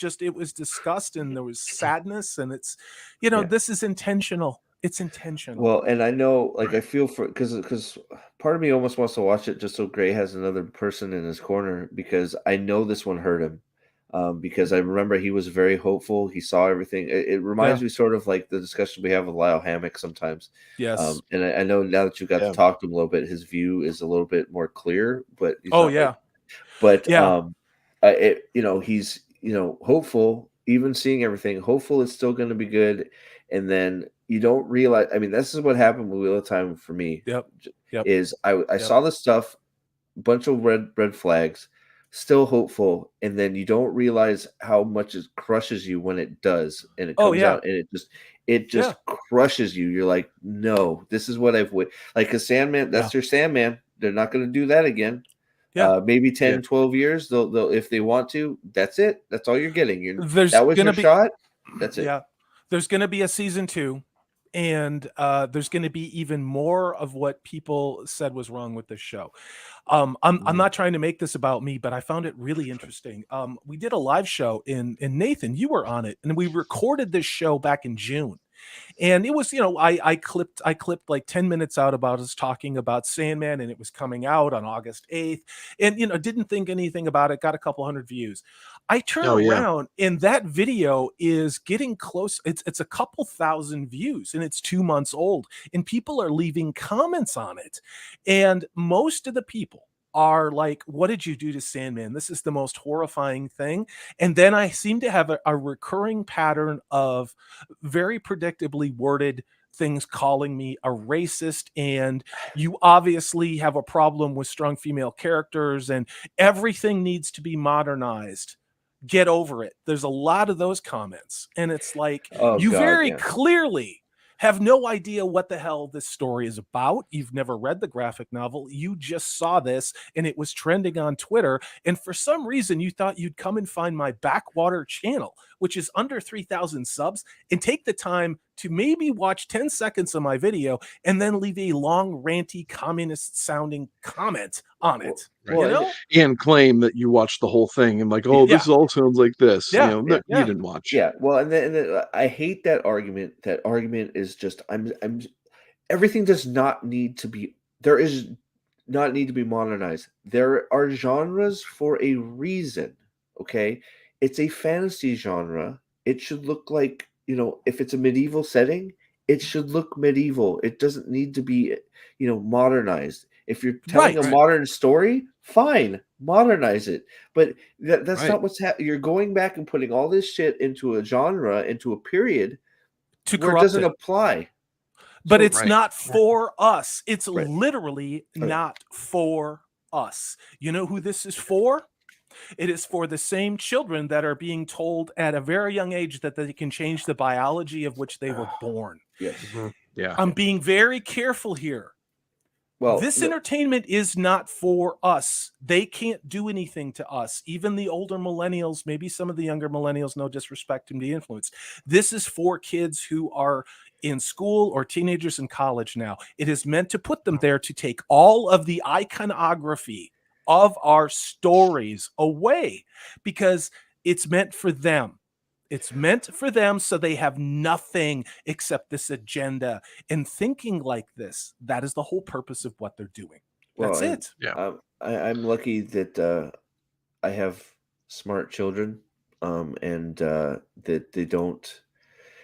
disgust and there was sadness, and it's this is intentional. It's intentional. Well, and I know, like, I feel for because part of me almost wants to watch it just so Gray has another person in his corner because I know this one hurt him. Because I remember he was very hopeful. He saw everything. It reminds me sort of like the discussion we have with Lyle Hammock sometimes. Yes. And I know now that you got to talk to him a little bit, his view is a little bit more clear. But he's he's hopeful. Even seeing everything, hopeful it's still going to be good. And then you don't realize. I mean, this is what happened with Wheel of Time for me. Yep. Is I saw this stuff, bunch of red flags. Still hopeful, and then you don't realize how much it crushes you when it does, and it comes out, and it just crushes you. You're like, no, this is what I've like a Sandman. That's your Sandman. They're not going to do that again. Maybe 10, 12 years. They'll if they want to. That's it. That's all you're getting. That was your shot. That's it. Yeah, there's going to be a season 2. and there's going to be even more of what people said was wrong with this show. I'm not trying to make this about me, but I found it really interesting. We did a live show in Nathan, you were on it, and we recorded this show back in June. And it was, I clipped like 10 minutes out about us talking about Sandman, and it was coming out on August 8th. And didn't think anything about it, got a couple hundred views. I turn Oh yeah. around and that video is getting close. It's a couple thousand views, and it's 2 months old, and people are leaving comments on it. And most of the people are like, what did you do to Sandman? This is the most horrifying thing. And then I seem to have a recurring pattern of very predictably worded things calling me a racist, and you obviously have a problem with strong female characters, and everything needs to be modernized. Get over it. There's a lot of those comments, and it's like, Oh you God, very yeah. clearly have no idea what the hell this story is about. You've never read the graphic novel. You just saw this and it was trending on Twitter. And for some reason, you thought you'd come and find my backwater channel, which is under 3,000 subs, and take the time to maybe watch 10 seconds of my video and then leave a long, ranty, communist sounding comment on it. Well, You know? And claim that you watched the whole thing and like, oh, Yeah. this all sounds like this. Yeah. No, Yeah. you didn't watch. yeah. Well, and then I hate that argument. That argument is just I'm everything does not need to be there is not need to be modernized. There are genres for a reason. Okay, it's a fantasy genre. It should look like, if it's a medieval setting, it should look medieval. It doesn't need to be, modernized. If you're telling a Right. modern story, fine, modernize it. But that's Right. not what's happening. You're going back and putting all this shit into a genre, into a period To where it corrupt doesn't it. apply. But So- it's Right. not for us. It's Right. literally Okay. not for us. You know who this is for? It is for the same children that are being told at a very young age that they can change the biology of which they were born. Yes. Yeah. I'm being very careful here. Well, This entertainment is not for us. They can't do anything to us. Even the older millennials, maybe some of the younger millennials, no disrespect to the influence. This is for kids who are in school or teenagers in college now. It is meant to put them there to take all of the iconography of our stories away, because it's meant for them. It's meant for them, so they have nothing except this agenda. And thinking like this, that is the whole purpose of what they're doing. That's and, it. Yeah. I'm lucky that I have smart children, and that they don't,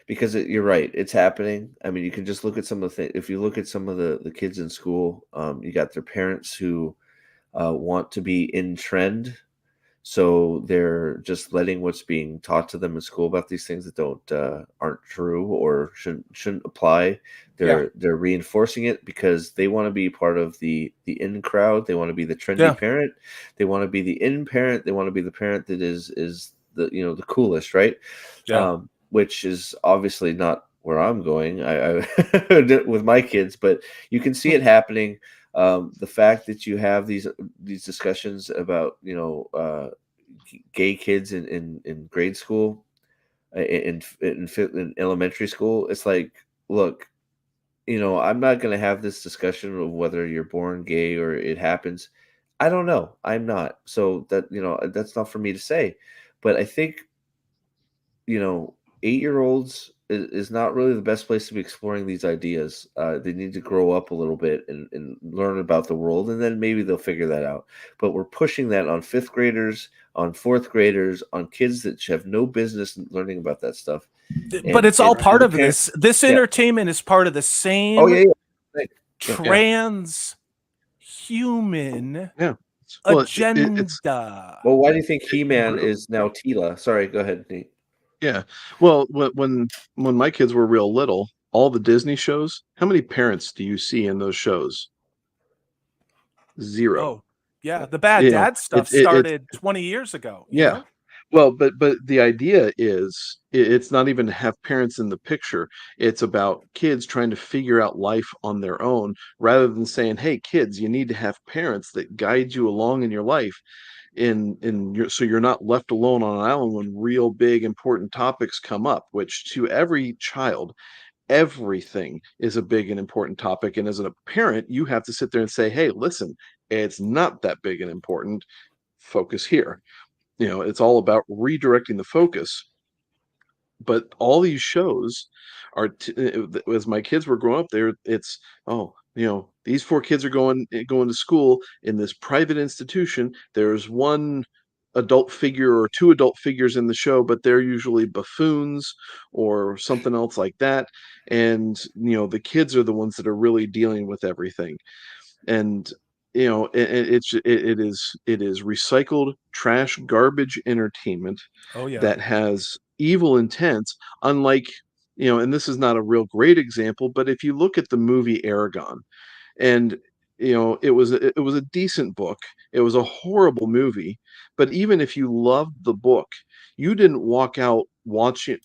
because you're right, it's happening. I mean, you can just look at some of the things. If you look at some of the kids in school, you got their parents who want to be in trend. So they're just letting what's being taught to them in school about these things that aren't true or shouldn't apply. They're reinforcing it because they want to be part of the in crowd. They want to be the trendy parent. They want to be the in parent. They want to be the parent that is the the coolest, right? Yeah. Which is obviously not where I'm going. I with my kids, but you can see it happening. The fact that you have these discussions about gay kids in grade school, in elementary school, it's like, look, I'm not going to have this discussion of whether you're born gay or it happens. I don't know. I'm not. So that's not for me to say. But I think 8-year-olds is not really the best place to be exploring these ideas. They need to grow up a little bit and learn about the world, and then maybe they'll figure that out. But we're pushing that on 5th graders, on 4th graders, on kids that have no business learning about that stuff. But it's all part of parents, this. This entertainment is part of the same transhuman agenda. Well, why do you think He-Man is now Tila? Sorry, go ahead, Nate. Yeah. Well, when my kids were real little, all the Disney shows, how many parents do you see in those shows? Zero. Oh, yeah. The bad dad stuff started 20 years ago. You know? Well, but the idea is it's not even to have parents in the picture. It's about kids trying to figure out life on their own, rather than saying, "Hey, kids, you need to have parents that guide you along in your life." So you're not left alone on an island when real big important topics come up, which to every child everything is a big and important topic. And as a parent, you have to sit there and say, hey, listen, it's not that big and important. Focus here. It's all about redirecting the focus. But all these shows are, as my kids were growing up there, it's, oh, these 4 kids are going to school in this private institution. There's one adult figure or 2 adult figures in the show, but they're usually buffoons or something else like that. And, the kids are the ones that are really dealing with everything. And it is recycled trash garbage entertainment Oh yeah. that has evil intent, unlike, and this is not a real great example, but if you look at the movie Aragon, and it was a decent book. It was a horrible movie, but even if you loved the book, you didn't walk out watching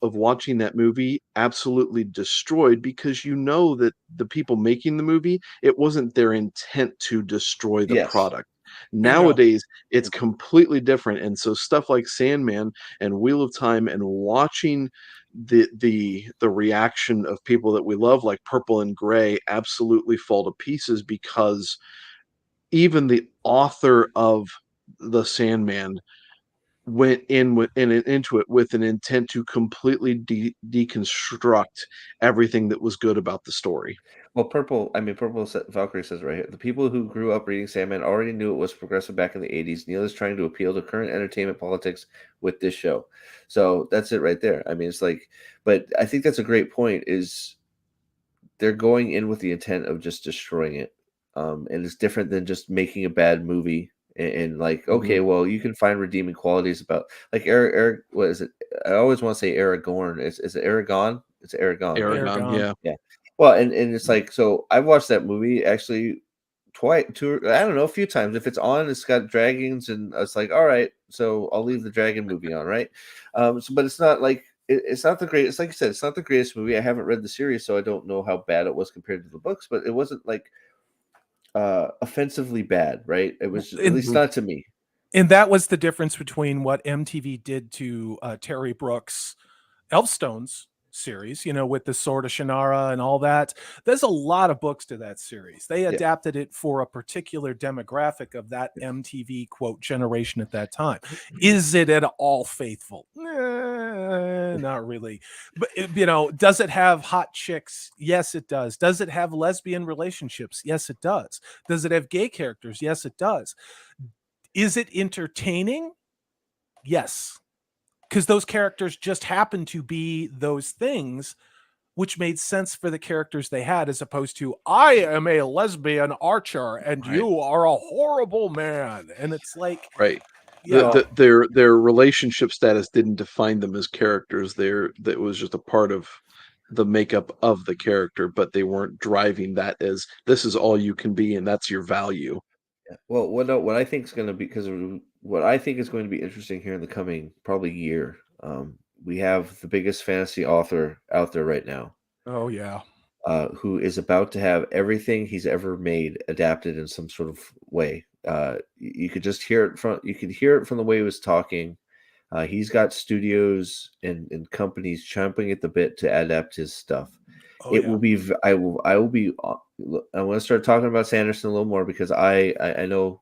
that movie absolutely destroyed, because that the people making the movie, it wasn't their intent to destroy the Yes. product. Bingo. Nowadays it's completely different, and so stuff like Sandman and Wheel of Time, and watching the reaction of people that we love, like Purple and Gray, absolutely fall to pieces, because even the author of the Sandman went into it with an intent to completely deconstruct everything that was good about the story. Well, Valkyrie says right here, the people who grew up reading Sandman already knew it was progressive back in the 80s. Neil is trying to appeal to current entertainment politics with this show. So that's it right there. I mean, it's like, but I think that's a great point, is they're going in with the intent of just destroying it. And it's different than just making a bad movie and like, okay, well, you can find redeeming qualities about, like, Eric, what is it? I always want to say Aragorn. Is it Aragon? It's Aragon, right? Aragon, Aragon. yeah. Yeah. Well, and it's like, so I've watched that movie actually twice, I don't know, a few times. If it's on, it's got dragons, and it's like, all right, so I'll leave the dragon movie on, right? But it's not like it's not the greatest. Like you said, it's not the greatest movie. I haven't read the series, so I don't know how bad it was compared to the books. But it wasn't like offensively bad, right? It was, at least not to me. And that was the difference between what MTV did to Terry Brooks' Elfstones series, with the Sword of Shannara and all that. There's a lot of books to that series. They adapted it for a particular demographic of that MTV quote generation at that time. Is it at all faithful? Not really. But does it have hot chicks? Yes, it does. Does it have lesbian relationships? Yes, it does. Does it have gay characters? Yes, it does. Is it entertaining? Yes. Because those characters just happen to be those things, which made sense for the characters they had, as opposed to, I am a lesbian archer and you are a horrible man. And it's like, right. Yeah. Their relationship status didn't define them as characters. That was just a part of the makeup of the character, but they weren't driving that as, this is all you can be and that's your value. Well, what I think is going to be, because what I think is going to be interesting here in the coming probably year, we have the biggest fantasy author out there right now, Oh, yeah. who is about to have everything he's ever made adapted in some sort of way. You could just hear it from the way he was talking. He's got studios and companies chomping at the bit to adapt his stuff. Oh, It yeah. will be. I will be. I want to start talking about Sanderson a little more, because I know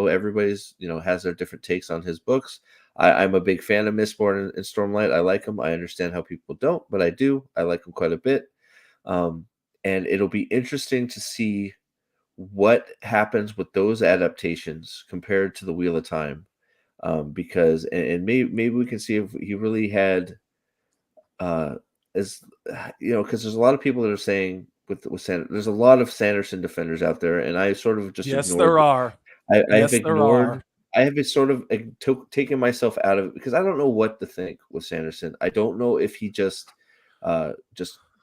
everybody's has their different takes on his books. I'm a big fan of Mistborn and Stormlight. I like them. I understand how people don't, but I do. I like them quite a bit. And it'll be interesting to see what happens with those adaptations compared to the Wheel of Time, because and maybe we can see if he really had as because there's a lot of people that are saying there's a lot of Sanderson defenders out there, and I sort of just Yes, ignored. there are. I have Yes, there are. ignored. I have sort of taken myself out of it, because I don't know what to think with Sanderson. I don't know if he just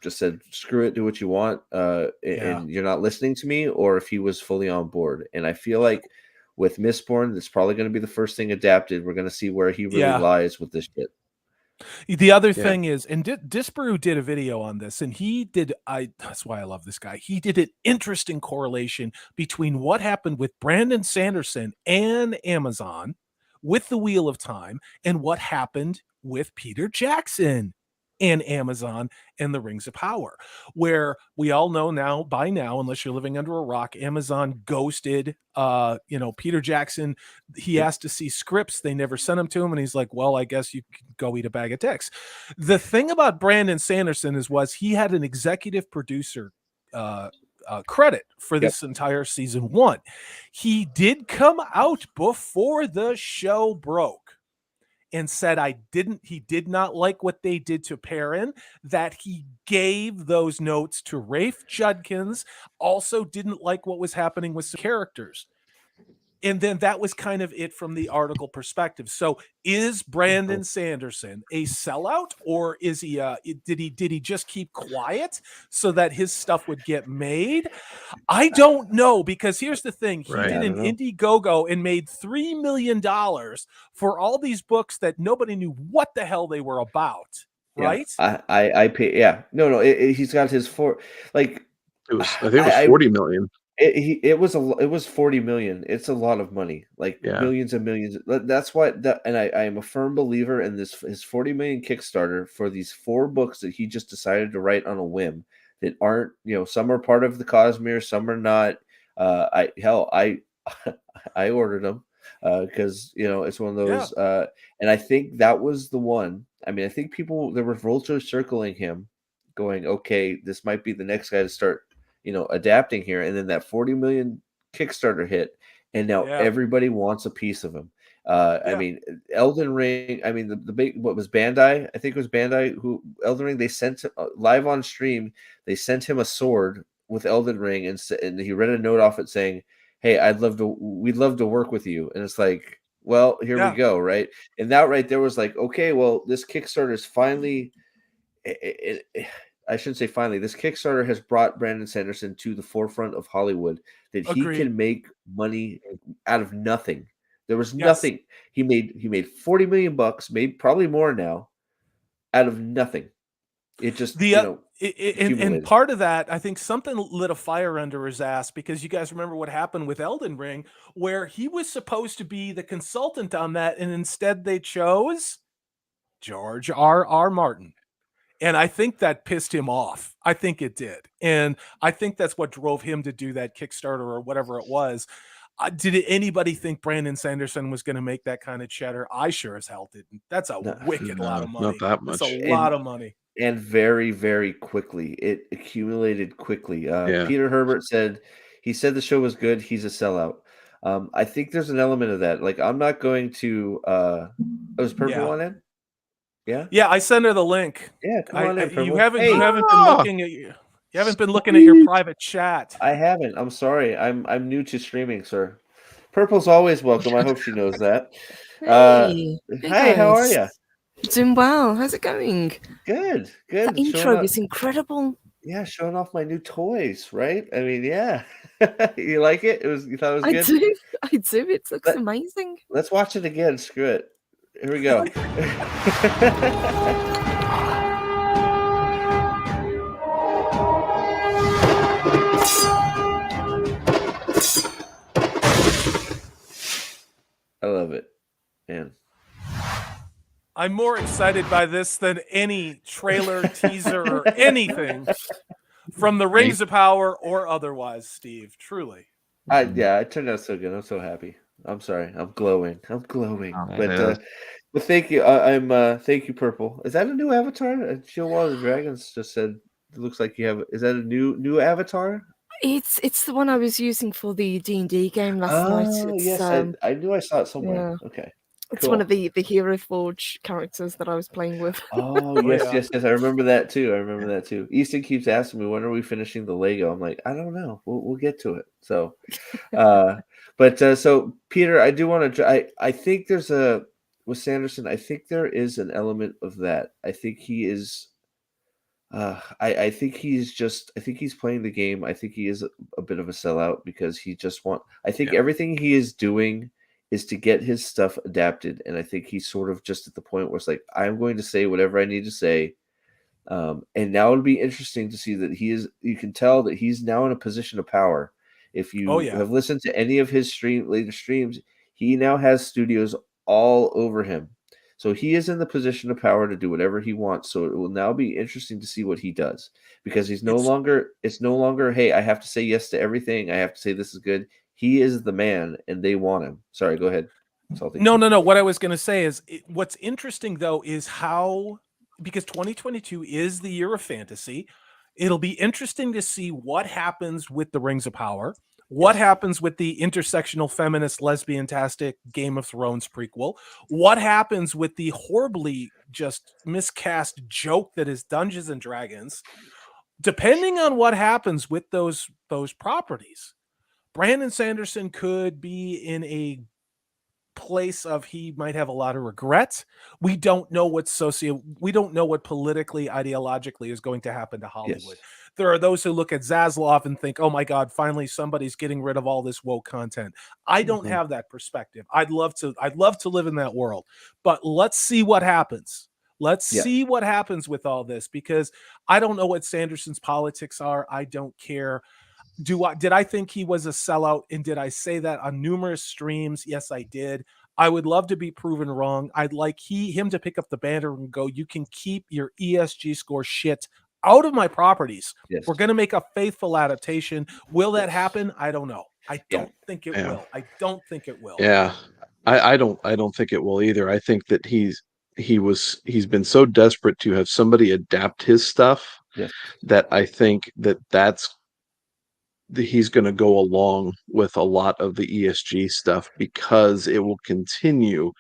said, screw it, do what you want, and you're not listening to me, or if he was fully on board. And I feel like with Mistborn, that's probably going to be the first thing adapted. We're going to see where he really lies with this shit. The other thing is, and Disparu did a video on this, and that's why I love this guy. He did an interesting correlation between what happened with Brandon Sanderson and Amazon with the Wheel of Time and what happened with Peter Jackson and Amazon and the Rings of Power, where we all know now, by now, unless you're living under a rock, Amazon ghosted Peter Jackson. He Yep. asked to see scripts, they never sent them to him, and he's like, well, I guess you can go eat a bag of dicks. The thing about Brandon Sanderson was he had an executive producer credit for Yep. this entire season 1. He did come out before the show broke and said he did not like what they did to Perrin, that he gave those notes to Rafe Judkins, also didn't like what was happening with some characters. And then that was kind of it from the article perspective. So is Brandon Sanderson a sellout, or is he did he just keep quiet so that his stuff would get made? I don't know, because here's the thing. He Right. did I an don't know. Indiegogo and made $3 million for all these books that nobody knew what the hell they were about. Right? Yeah, I pay. Yeah, no, he's got his like. I think it was 40 million. It was 40 million. It's a lot of money, like Yeah. millions and millions. That's why and I am a firm believer in his 40 million Kickstarter for these 4 books that he just decided to write on a whim that aren't, some are part of the Cosmere, some are not. I I ordered them because it's one of those. And I think that was the one. I mean, I think there were vultures circling him, going, okay, this might be the next guy to start adapting here. And then that 40 million Kickstarter hit, and now everybody wants a piece of him. I mean, Elden Ring, I mean, the big, what was Bandai? I think it was Bandai who Elden Ring, they sent live on stream, they sent him a sword with Elden Ring, and he read a note off it saying, hey, we'd love to work with you. And it's like, well, here we go. Right. And that right there was like, okay, well, this Kickstarter is finally, I shouldn't say finally, this Kickstarter has brought Brandon Sanderson to the forefront of Hollywood, that he can make money out of nothing. There was nothing. He made 40 million bucks, made probably more now, out of nothing. It just, and part of that, I think something lit a fire under his ass, because you guys remember what happened with Elden Ring, where he was supposed to be the consultant on that, and instead they chose George R.R. Martin. And I think that pissed him off. I think it did. And I think that's what drove him to do that Kickstarter or whatever it was. Did anybody think Brandon Sanderson was going to make that kind of cheddar? I sure as hell didn't. That's a wicked lot of money. Not that much. That's a lot of money. And very, very quickly. It accumulated quickly. Peter Herbert said the show was good. He's a sellout. I think there's an element of that. Like, I'm not going to was Purple on it? Yeah, I sent her the link. Yeah, come on in, Purple. You haven't been looking at you haven't been looking at your private chat. I haven't. I'm sorry. I'm new to streaming, sir. Purple's always welcome. I hope she knows that. Hey, hi, how are you? Doing well. How's it going? Good. That intro was incredible. Yeah, showing off my new toys, right? I mean, yeah. You like it? You thought it was good? I do. It looks amazing. Let's watch it again. Screw it. Here we go. I love it, man. I'm more excited by this than any trailer, teaser, or anything from the Rings of Power or otherwise, Steve. Truly. It turned out so good. I'm so happy. I'm sorry. I'm glowing. But thank you. Thank you, Purple. Is that a new avatar? Shield Wall of the Dragons just said it looks like you have. Is that a new avatar? It's the one I was using for the D&D game last night. Yes, I knew I saw it somewhere. Yeah. Okay. It's one of the Hero Forge characters that I was playing with. Oh, yes. I remember that too. Easton keeps asking me, when are we finishing the Lego? I'm like, I don't know. We'll get to it. So, so Peter, I do want to. I think there's with Sanderson. I think there is an element of that. I think he is. I think he's playing the game. I think he is a bit of a sellout because he just I think everything he is doing is to get his stuff adapted. And I think he's sort of just at the point where it's like, I'm going to say whatever I need to say. And now it'll be interesting to see that you can tell that he's now in a position of power. If you have listened to any of his later streams, he now has studios all over him. So he is in the position of power to do whatever he wants. So it will now be interesting to see what he does, because it's no longer, hey, I have to say yes to everything. I have to say this is good. He is the man, and they want him. Sorry, go ahead, Salty. No. What I was going to say is what's interesting, though, is how, because 2022 is the year of fantasy, it'll be interesting to see what happens with the Rings of Power, what happens with the intersectional feminist lesbian-tastic Game of Thrones prequel, what happens with the horribly just miscast joke that is Dungeons and Dragons. Depending on what happens with those properties, Brandon Sanderson could be in a place of he might have a lot of regrets. We don't know what politically, ideologically is going to happen to Hollywood. There are those who look at Zaslav and think, oh my God, finally somebody's getting rid of all this woke content. I don't have that perspective. I'd love to live in that world, but let's see what happens. Let's see what happens with all this, because I don't know what Sanderson's politics are. I don't care. Did I think he was a sellout? And did I say that on numerous streams? Yes, I did. I would love to be proven wrong. I'd like him to pick up the banner and go, you can keep your ESG score shit out of my properties. Yes. We're going to make a faithful adaptation. Will that happen? I don't know. I don't think it will. I don't think it will. Yeah. I don't think it will either. I think that he's been so desperate to have somebody adapt his stuff that I think that's he's going to go along with a lot of the ESG stuff, because it will continue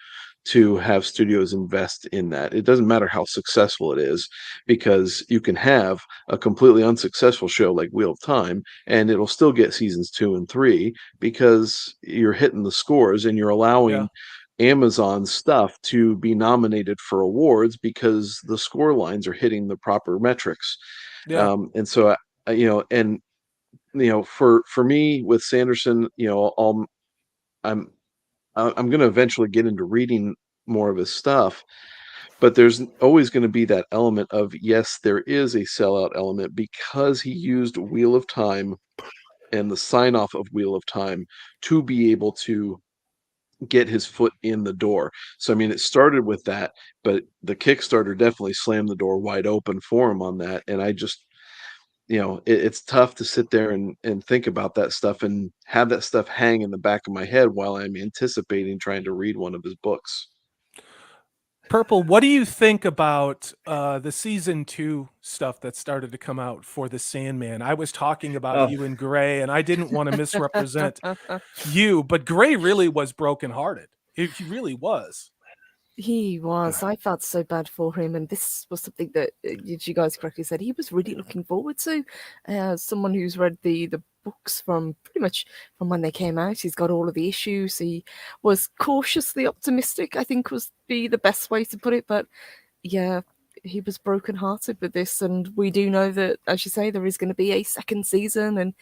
to have studios invest in that. It doesn't matter how successful it is, because you can have a completely unsuccessful show like Wheel of Time and it'll still get seasons 2 and 3, because you're hitting the scores and you're allowing Amazon stuff to be nominated for awards because the score lines are hitting the proper metrics. And so, for me with Sanderson, I'm going to eventually get into reading more of his stuff, but there's always going to be that element of, yes, there is a sellout element, because he used Wheel of Time and the sign off of Wheel of Time to be able to get his foot in the door. So, I mean, it started with that, but the Kickstarter definitely slammed the door wide open for him on that. And I just, it's tough to sit there and think about that stuff and have that stuff hang in the back of my head while I'm anticipating trying to read one of his books. Purple, what do you think about the season 2 stuff that started to come out for the Sandman? I was talking about you and Gray, and I didn't want to misrepresent you, but Gray really was brokenhearted. He really was. He was. I felt so bad for him, and this was something that you guys correctly said he was really looking forward to. Someone who's read the books from pretty much from when they came out, he's got all of the issues. He was cautiously optimistic, I think was the best way to put it. But yeah, he was brokenhearted with this, and we do know that, as you say, there is going to be a second season, and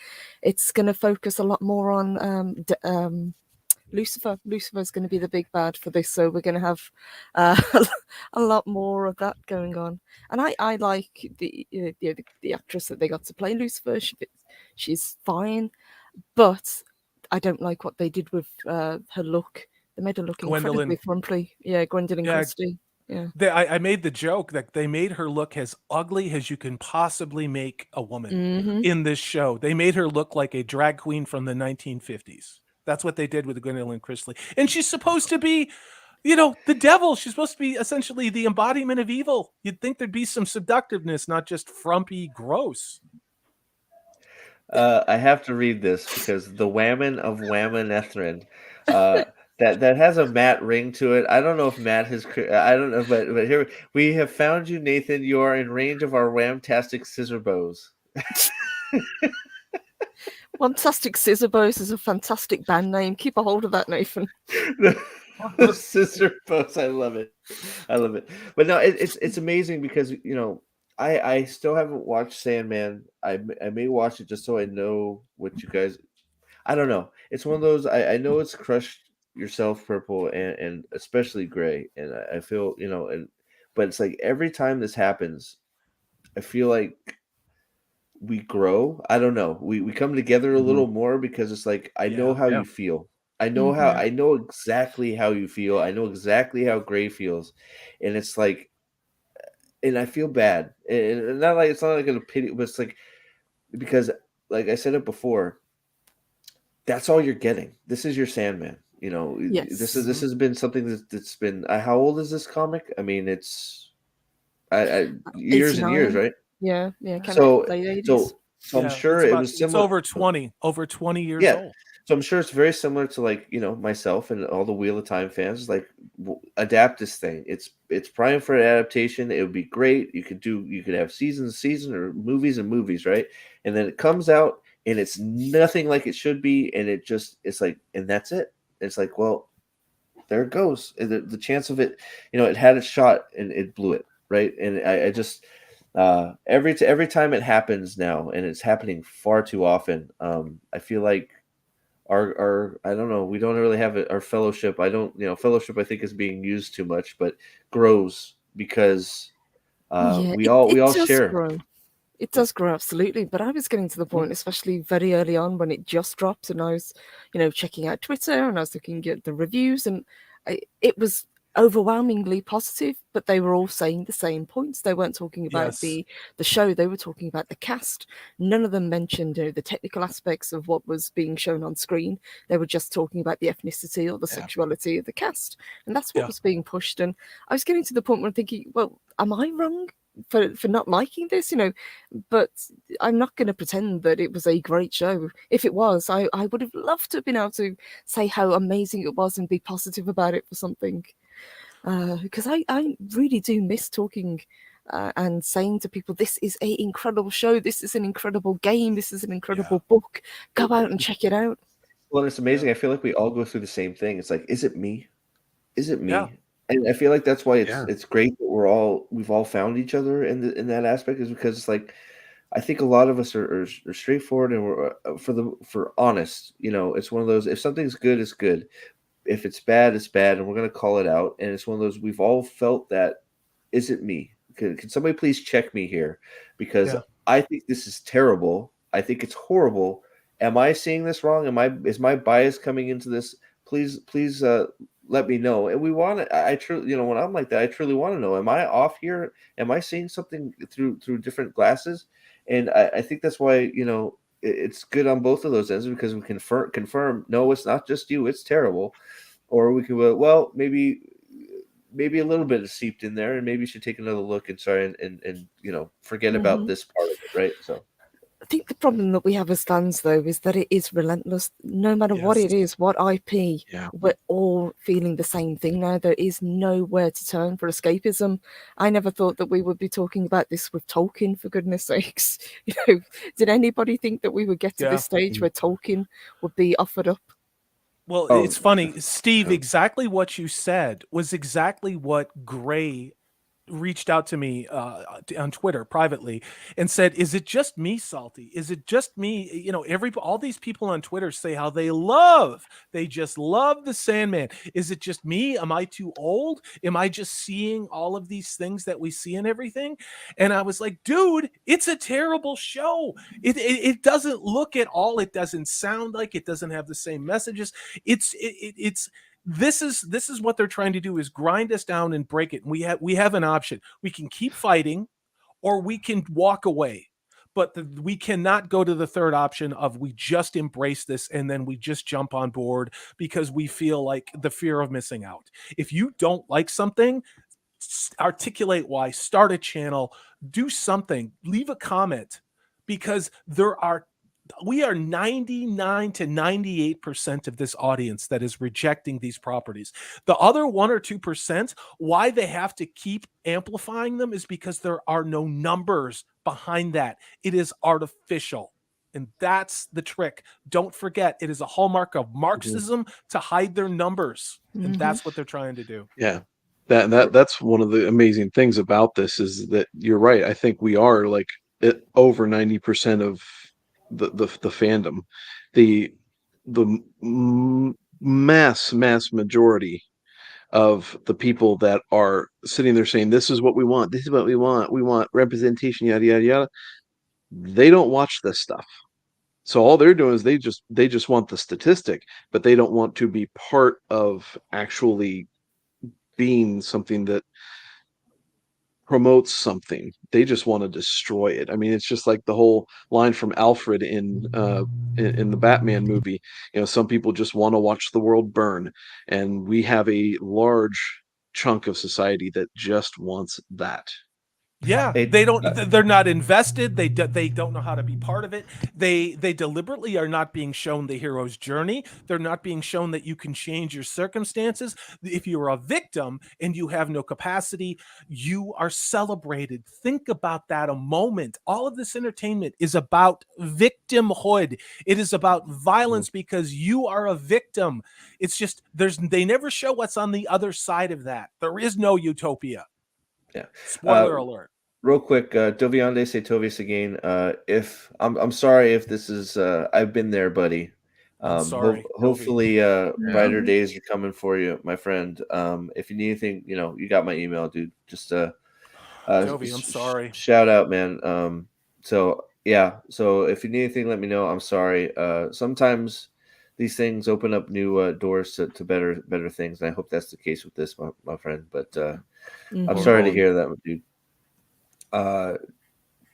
it's going to focus a lot more on Lucifer. Lucifer's going to be the big bad for this, so we're going to have a lot more of that going on. And I like the actress that they got to play Lucifer. She's fine, but I don't like what they did with her look. They made her look incredibly frumpy. Yeah, Gwendolyn Christie. Yeah. I made the joke that they made her look as ugly as you can possibly make a woman in this show. They made her look like a drag queen from the 1950s. That's what they did with Gwendolyn Christie. And she's supposed to be, the devil. She's supposed to be essentially the embodiment of evil. You'd think there'd be some seductiveness, not just frumpy gross. I have to read this because the Woman of Manetheren, that has a Matt ring to it. I don't know if Matt has. I don't know, but here we have found you, Nathan. You are in range of our whamtastic scissor bows. Whamtastic Scissor Bows is a fantastic band name. Keep a hold of that, Nathan. The scissor bows. I love it. But no, it's amazing because I still haven't watched Sandman. I may watch it just so I know what you guys. I don't know. It's one of those. I know it's crushed yourself, Purple, and especially Gray, and I feel but it's like every time this happens, I feel like we grow. I don't know. We come together a little more because it's like I know how you feel. Mhm. I know exactly how you feel. I know exactly how Gray feels, and it's like, and I feel bad, and not like it's not like a pity, but it's like because like I said it before, that's all you're getting. This is your Sandman. You know, this Yes. has been something that's been. How old is this comic? I mean, it's years and years, 89. right? Yeah, yeah, Yeah. kind of So late 80s. so I'm Yeah, sure it was it's similar. over 20 years Yeah. old. So I'm sure it's very similar to like, myself and all the Wheel of Time fans. Like, adapt this thing. It's prime for an adaptation. It would be great. You could have season or movies and movies, right? And then it comes out and it's nothing like it should be, and it's like, and that's it. It's like, well, there it goes. And the chance of it, it had its shot and it blew it, right? And I just every time it happens now, and it's happening far too often. I feel like our I don't know, we don't really have it. Our fellowship, I don't, fellowship, I think, is being used too much, but grows because Yeah, we it all does share. grow. It Yeah. does grow, absolutely. But I was getting to the Mhm. point, especially very early on when it just dropped, and I was, checking out Twitter and I was looking at the reviews, and it was overwhelmingly positive. But they were all saying the same points. They weren't talking about Yes. the show; they were talking about the cast. None of them mentioned, the technical aspects of what was being shown on screen. They were just talking about the ethnicity or the Yeah. sexuality of the cast, and that's what Yeah. was being pushed. And I was getting to the point where I'm thinking, well, am I wrong for not liking this? But I'm not going to pretend that it was a great show. If it was, I would have loved to have been able to say how amazing it was and be positive about it for something. Because I really do miss talking and saying to people, this is an incredible show, this is an incredible game, this is an Yeah. incredible book. Go out and check it out. Well, it's Yeah. amazing. I feel like we all go through the same thing. It's like, is it me? Is it Yeah. me? And I feel like that's why Yeah. it's great that we've all found each other in that aspect, is because it's like, I think a lot of us are straightforward, and we're for honest. It's one of those, if something's good, it's good. If it's bad, it's bad, and we're gonna call it out. And it's one of those, we've all felt that. Is it me? Can somebody please check me here? Because Yeah. I think this is terrible. I think it's horrible. Am I seeing this wrong? Is my bias coming into this? Please let me know. And we want to. I truly, when I'm like that, I truly want to know. Am I off here? Am I seeing something through different glasses? And I think that's why it's good on both of those ends, because we confirm, no, it's not just you. It's terrible. Or we could go, well, maybe a little bit is seeped in there, and maybe you should take another look and try and forget about Mhm. this part of it, right? So I think the problem that we have as fans, though, is that it is relentless. No matter what Yes. it is, what IP, Yeah. we're all feeling the same thing now. There is nowhere to turn for escapism. I never thought that we would be talking about this with Tolkien, for goodness sakes. Did anybody think that we would get to Yeah. this stage Mm. where Tolkien would be offered up? Well, oh it's funny, Steve, yeah. exactly what you said was exactly what Gray reached out to me on Twitter privately and said, "Is it just me, Salty? Is it just me?" All these people on Twitter say how they just love the Sandman. Is it just me? Am I too old? Am I just seeing all of these things that we see and everything? And I was like, dude, it's a terrible show. It doesn't look at all. It doesn't sound like it doesn't have the same messages. It's this is what they're trying to do, is grind us down and break it. And we have an option. We can keep fighting, or we can walk away. But we cannot go to the third option of we just embrace this and then we just jump on board because we feel like the fear of missing out. If you don't like something, articulate why, start a channel, do something, leave a comment, because we are 99 to 98% of this audience that is rejecting these properties. The other 1 or 2%, why they have to keep amplifying them is because there are no numbers behind that. It is artificial. And that's the trick. Don't forget, it is a hallmark of Mhm. Marxism to hide their numbers. And Mhm. that's what they're trying to do. Yeah. That's one of the amazing things about this, is that you're right. I think we are like over 90% of the fandom. The mass majority of the people that are sitting there saying, this is what we want, this is what we want representation, yada yada yada, they don't watch this stuff. So all they're doing is they just want the statistic, but they don't want to be part of actually being something that promotes something. They just want to destroy it. I mean, it's just like the whole line from Alfred in the Batman movie. You know, some people just want to watch the world burn, and we have a large chunk of society that just wants that. Yeah, Hey, they're not invested. They don't know how to be part of it. They deliberately are not being shown the hero's journey. They're not being shown that you can change your circumstances. If you're a victim and you have no capacity, you are celebrated. Think about that a moment. All of this entertainment is about victimhood. It is about violence because you are a victim. It's just they never show what's on the other side of that. There is no utopia. yeah. Spoiler alert. Real quick, Doviande se Tovis again. If I'm sorry if this is I've been there, buddy. I'm sorry, Hopefully brighter Yeah. days are coming for you, my friend. If you need anything, you got my email, dude. Just Dovey, I'm sorry. shout out, man. So yeah, so if you need anything, let me know. I'm sorry. Sometimes these things open up new doors to better things, and I hope that's the case with this, my friend. But I'm sorry to hear that, dude.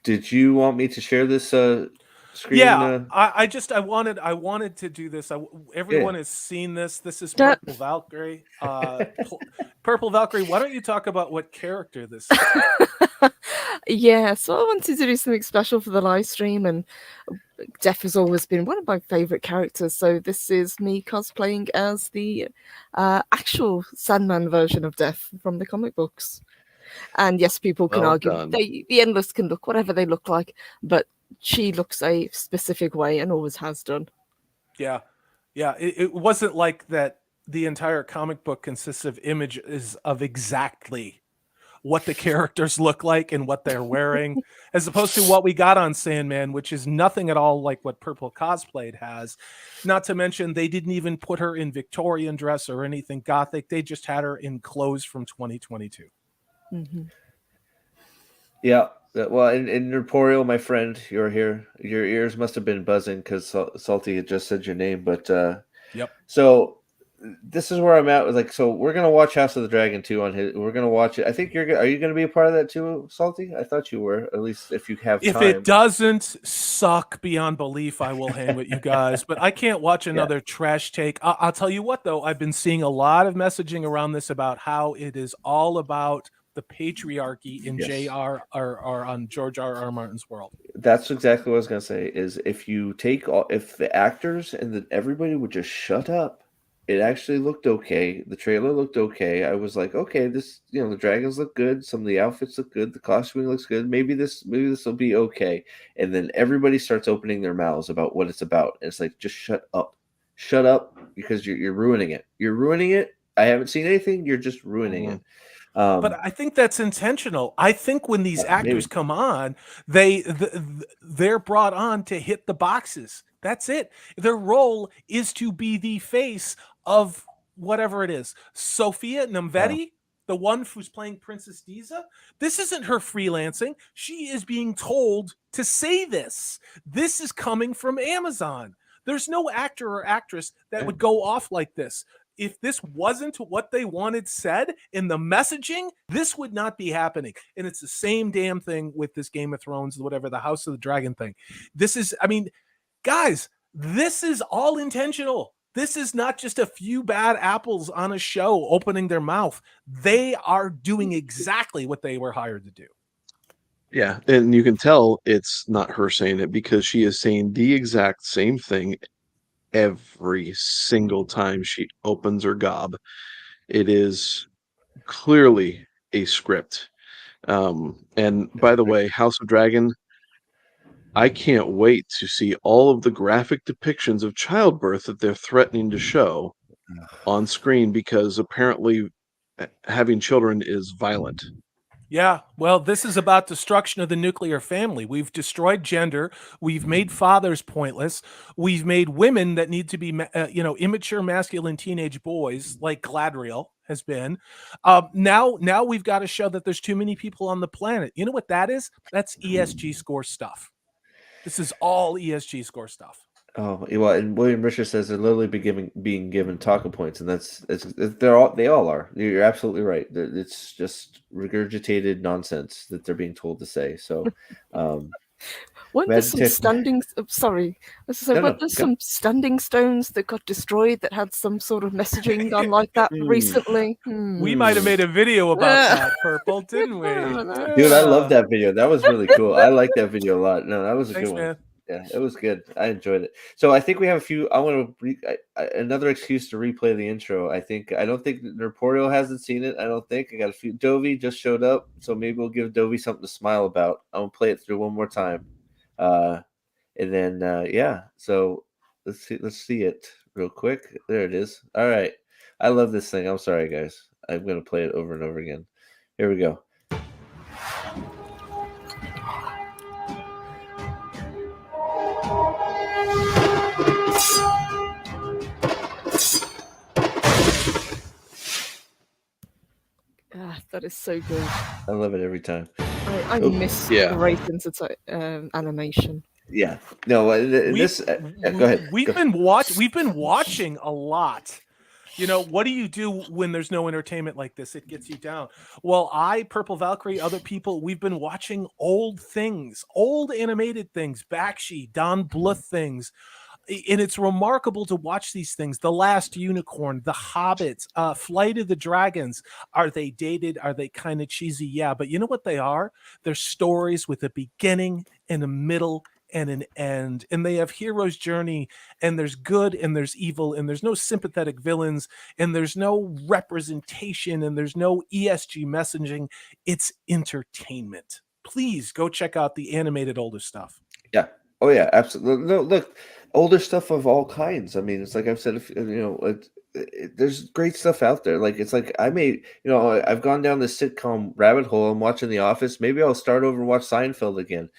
Did you want me to share this screen? Yeah, I wanted to do this. Everyone has seen this. This is Purple Valkyrie. Purple Valkyrie, why don't you talk about what character this is? Yeah, so I wanted to do something special for the live stream, and Death has always been one of my favorite characters. So this is me cosplaying as the actual Sandman version of Death from the comic books. And yes, people can argue the Endless can look whatever they look like, but she looks a specific way and always has done. Yeah. It wasn't like that. The entire comic book consists of images of exactly what the characters look like and what they're wearing, as opposed to what we got on Sandman, which is nothing at all like what Purple Cosplayed has. Not to mention, they didn't even put her in Victorian dress or anything gothic. They just had her in clothes from 2022. Mm-hmm. Yeah. Well, in Corporeal, my friend, you're here. Your ears must have been buzzing because Salty had just said your name. But yep. So this is where I'm at. Like, so we're gonna watch House of the Dragon 2 on his. We're gonna watch it. I think are you gonna be a part of that too, Salty? I thought you were. At least if you have time. If it doesn't suck beyond belief, I will hang with you guys. But I can't watch another trash take. I'll tell you what, though, I've been seeing a lot of messaging around this about how it is all about the patriarchy in JR or on George R. Martin's world. That's exactly what I was gonna say. Is if the actors and everybody would just shut up, it actually looked okay. The trailer looked okay. I was like, okay, this the dragons look good. Some of the outfits look good. The costuming looks good. Maybe this will be okay. And then everybody starts opening their mouths about what it's about. And it's like, just shut up because you're ruining it. You're ruining it. I haven't seen anything. You're just ruining it. But I think that's intentional. I think when these actors come on, they're brought on to hit the boxes. That's it. Their role is to be the face of whatever it is. Sophia Namvetti, the one who's playing Princess Diza, this isn't her freelancing. She is being told to say this. This is coming from Amazon. There's no actor or actress that would go off like this. If this wasn't what they wanted said in the messaging, this would not be happening. And it's the same damn thing with this Game of Thrones, whatever, the House of the Dragon thing. This is, guys, this is all intentional. This is not just a few bad apples on a show opening their mouth. They are doing exactly what they were hired to do. Yeah, and you can tell it's not her saying it because she is saying the exact same thing every single time she opens her gob. It is clearly a script. And by the way, House of Dragon, I can't wait to see all of the graphic depictions of childbirth that they're threatening to show on screen because apparently having children is violent. Yeah, well, this is about destruction of the nuclear family. We've destroyed gender. We've made fathers pointless. We've made women that need to be, immature masculine teenage boys like Gladriel has been. Now we've got to show that there's too many people on the planet. You know what that is? That's ESG score stuff. This is all ESG score stuff. Oh, well, and William Richard says they're literally being given talking points, and they all are. You're absolutely right. It's just regurgitated nonsense that they're being told to say. So, Weren't there some standing? Sorry, weren't there some standing stones that got destroyed that had some sort of messaging on like that recently? We might have made a video about that, Purple, didn't we? Dude, I love that video. That was really cool. I like that video a lot. No, that was a good one. Man. Yeah, it was good. I enjoyed it. So I think we have a few. I want to another excuse to replay the intro. I don't think Nerporio hasn't seen it. I don't think I got a few. Dovey just showed up, so maybe we'll give Dovey something to smile about. I'm gonna play it through one more time, and then yeah. So let's see it real quick. There it is. All right. I love this thing. I'm sorry, guys. I'm gonna play it over and over again. Here we go. That is so good. I love it every time. I miss great animation. Yeah. No, go ahead. We've been watching a lot. You know, what do you do when there's no entertainment like this? It gets you down. Well, Purple Valkyrie, other people, we've been watching old things, old animated things, Bakshi, Don Bluth things. And it's remarkable to watch these things. The Last Unicorn, The Hobbit, Flight of the Dragons. Are they dated? Are they kind of cheesy? Yeah, but you know what they are? They're stories with a beginning and a middle and an end. And they have hero's journey, and there's good and there's evil, and there's no sympathetic villains, and there's no representation, and there's no ESG messaging. It's entertainment. Please go check out the animated older stuff. Yeah. Oh yeah, absolutely. No, look, older stuff of all kinds. I mean, it's like I've said, there's great stuff out there. Like it's like I've gone down the sitcom rabbit hole. I'm watching The Office. Maybe I'll start over and watch Seinfeld again.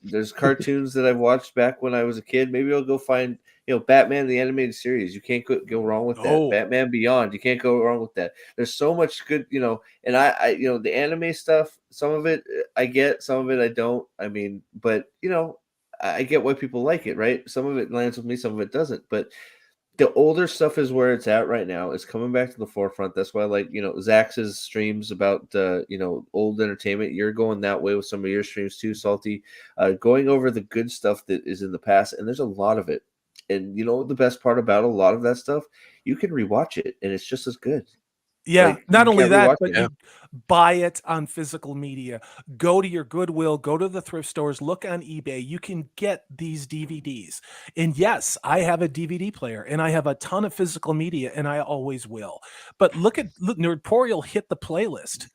There's cartoons that I've watched back when I was a kid. Maybe I'll go find Batman the animated series. You can't go wrong with that. Batman Beyond. You can't go wrong with that. There's so much good, and I the anime stuff. Some of it I get, some of it I don't. I mean, but I get why people like it, right? Some of it lands with me, some of it doesn't. But the older stuff is where it's at right now. It's coming back to the forefront. That's why I like, Zach's streams about, old entertainment. You're going that way with some of your streams too, Salty. Going over the good stuff that is in the past, and there's a lot of it. And the best part about a lot of that stuff, you can rewatch it, and it's just as good. Yeah, not only that, but you buy it on physical media. Go to your Goodwill, go to the thrift stores, look on eBay. You can get these DVDs. And yes, I have a DVD player, and I have a ton of physical media, and I always will. But look, Nerdporial hit the playlist.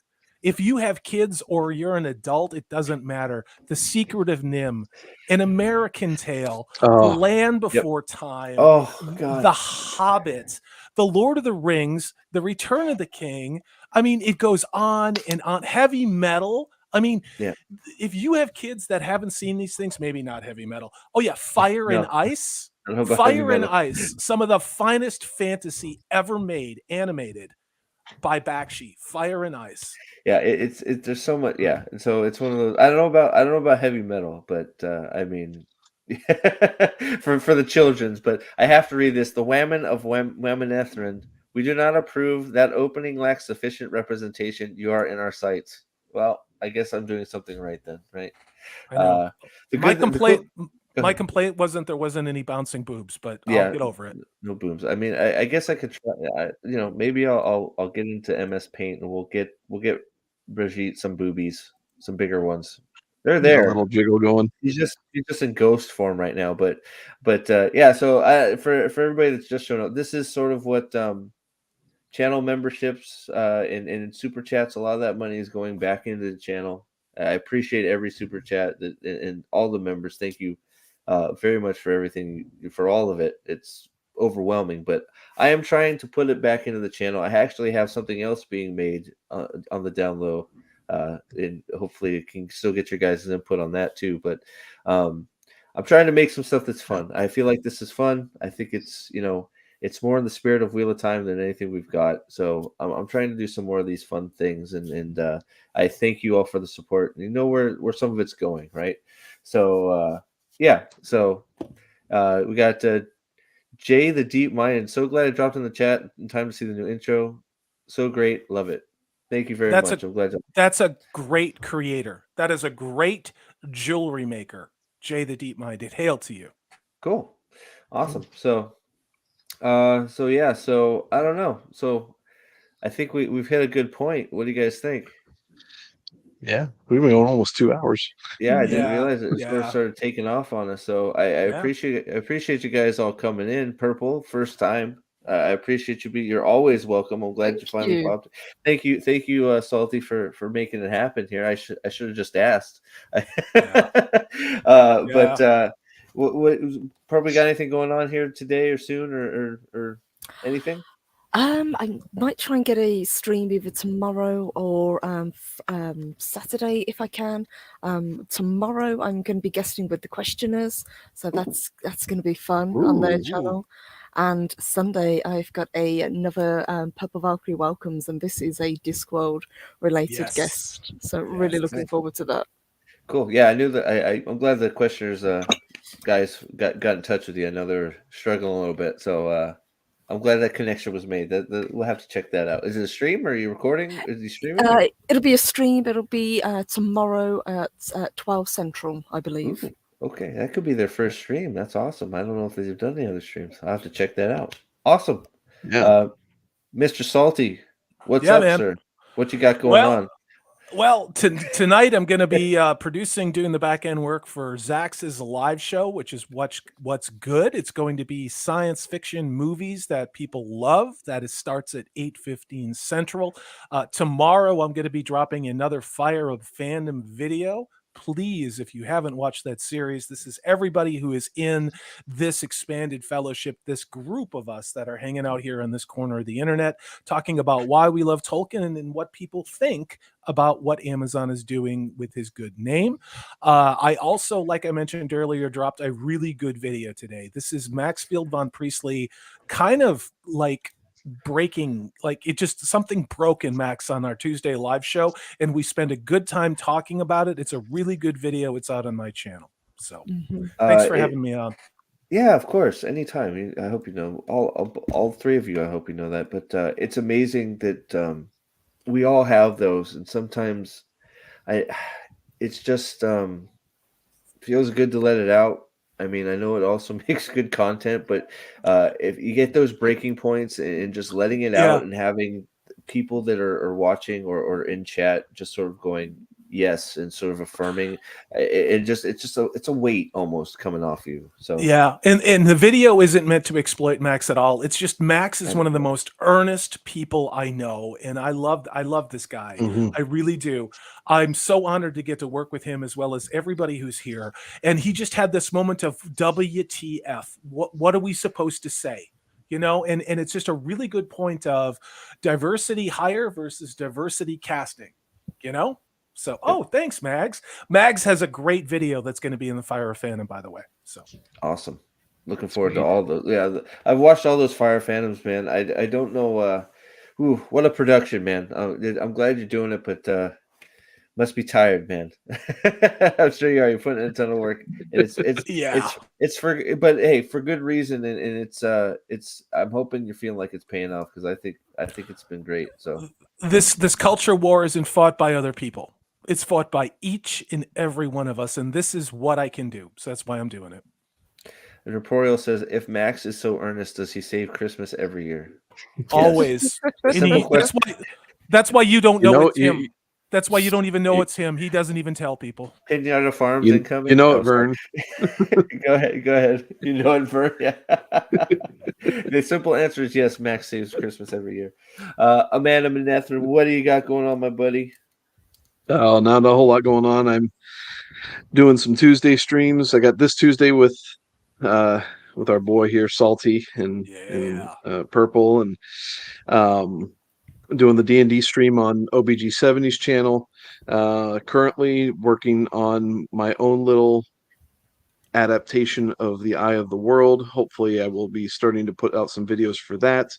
If you have kids or you're an adult, it doesn't matter. The Secret of Nim, An American Tale, Land Before Time, The Hobbit, The Lord of the Rings, The Return of the King. I mean, it goes on and on. Heavy metal. I mean, if you have kids that haven't seen these things, maybe not heavy metal. Oh, yeah, Fire and Ice. Fire and Ice, some of the finest fantasy ever made, animated by Bakshi. Fire and Ice. Yeah, it's there's so much. Yeah, and so it's one of those. I don't know about heavy metal, but I mean, for the children's. But I have to read this. The Women of Manetheren. We do not approve. That opening lacks sufficient representation. You are in our sights. Well, I guess I'm doing something right then, right? I know. My complaint wasn't there wasn't any bouncing boobs, but I'll get over it. No booms. I mean, I guess I could try. Maybe I'll get into MS Paint, and we'll get Brigitte some boobies, some bigger ones. They're there. A little jiggle going. He's just in ghost form right now, but yeah. So for everybody that's just showing up, this is sort of what channel memberships and super chats. A lot of that money is going back into the channel. I appreciate every super chat and all the members. Thank you very much for everything, for all of it. It's overwhelming, but I am trying to put it back into the channel. I actually have something else being made on the down low, and hopefully it can still get your guys' input on that too. But I'm trying to make some stuff that's fun. I feel like this is fun. I think it's it's more in the spirit of Wheel of Time than anything we've got. So I'm trying to do some more of these fun things, and I thank you all for the support. You know where some of it's going, right? So yeah. So We got Jay the Deep Mind. So glad I dropped in the chat in time to see the new intro. So great, love it. Thank you very much. I'm glad. That's a great creator. That is a great jewelry maker. Jay the Deep Minded. Hail to you. Cool, awesome. So yeah. So I don't know. So I think we've hit a good point. What do you guys think? Yeah, we've been going almost 2 hours. Yeah, I didn't Yeah, realize it sort of yeah. started taking off on us. So I Yeah. appreciate you guys all coming in. Purple, first time. I appreciate you. You're always welcome. I'm glad you finally you. popped. Thank you, Salty, for making it happen here. I should have just asked. Yeah. But what probably got anything going on here today or soon or anything? I might try and get a stream either tomorrow or Saturday if I can. Tomorrow I'm going to be guesting with the questioners, so that's going to be fun on their channel. And Sunday I've got another Purple Valkyrie welcomes, and this is a Discworld related guest. So really looking forward to that. Cool. Yeah, I knew that. I'm glad the questioners guys got in touch with you. I know they're struggling a little bit, so I'm glad that connection was made. We'll have to check that out. Is it a stream? Or are you recording? Is he streaming? It'll be a stream. It'll be tomorrow at 12 Central, I believe. Ooh, okay, that could be their first stream. That's awesome. I don't know if they've done any other streams. I'll have to check that out. Awesome. Yeah. Mr. Salty, what's Yeah, up, man. Sir? What you got going on? Well, tonight I'm going to be doing the back end work for Zax's live show, which is what's good. It's going to be science fiction movies that people love. That starts at 8:15 Central. Tomorrow I'm going to be dropping another Fire of Fandom video. Please, if you haven't watched that series, this is everybody who is in this expanded fellowship, this group of us that are hanging out here on this corner of the internet, talking about why we love Tolkien and what people think about what Amazon is doing with his good name. I also, like I mentioned earlier, dropped a really good video today. This is Maxfield von Priestley kind of like breaking, like it just something broke in Max on our Tuesday live show, and we spend a good time talking about it. It's a really good video. It's out on my channel. So thanks for having me on. Yeah, of course. Anytime. I hope you know all three of you. I hope you know that. But it's amazing that we all have those, and sometimes it's just feels good to let it out. I mean, I know it also makes good content, but if you get those breaking points and just letting it out and having people that are watching or in chat just sort of going yes and sort of affirming, it's a weight almost coming off you. So yeah, and the video isn't meant to exploit Max at all. It's just Max is one of the most earnest people I know, and I love this guy. I really do. I'm so honored to get to work with him as well as everybody who's here. And he just had this moment of WTF. What are we supposed to say? You know, and it's just a really good point of diversity hire versus diversity casting, you know? So, thanks, Mags. Mags has a great video that's going to be in the Fire of Phantom, by the way. So awesome. Looking forward to all those. Yeah, I've watched all those Fire Phantoms, man. I don't know. What a production, man. I'm glad you're doing it, but must be tired, man. I'm sure you are. You're putting in a ton of work, and it's for, but hey, for good reason, and it's. I'm hoping you're feeling like it's paying off because I think it's been great. So this culture war isn't fought by other people. It's fought by each and every one of us, and this is what I can do. So that's why I'm doing it. And Raporial says, if Max is so earnest, does he save Christmas every year? Always. That's why you don't know it's him. That's why you don't even know it's him. He doesn't even tell people. Pinata Farms incoming. You know it, Vern. Go ahead. You know it, Vern. Yeah. The simple answer is yes. Max saves Christmas every year. A Man of Manetheren, what do you got going on, my buddy? Oh, not a whole lot going on. I'm doing some Tuesday streams. I got this Tuesday with our boy here, Salty and Purple, and doing the D&D stream on OBG70's channel. Currently working on my own little adaptation of The Eye of the World. Hopefully I will be starting to put out some videos for that.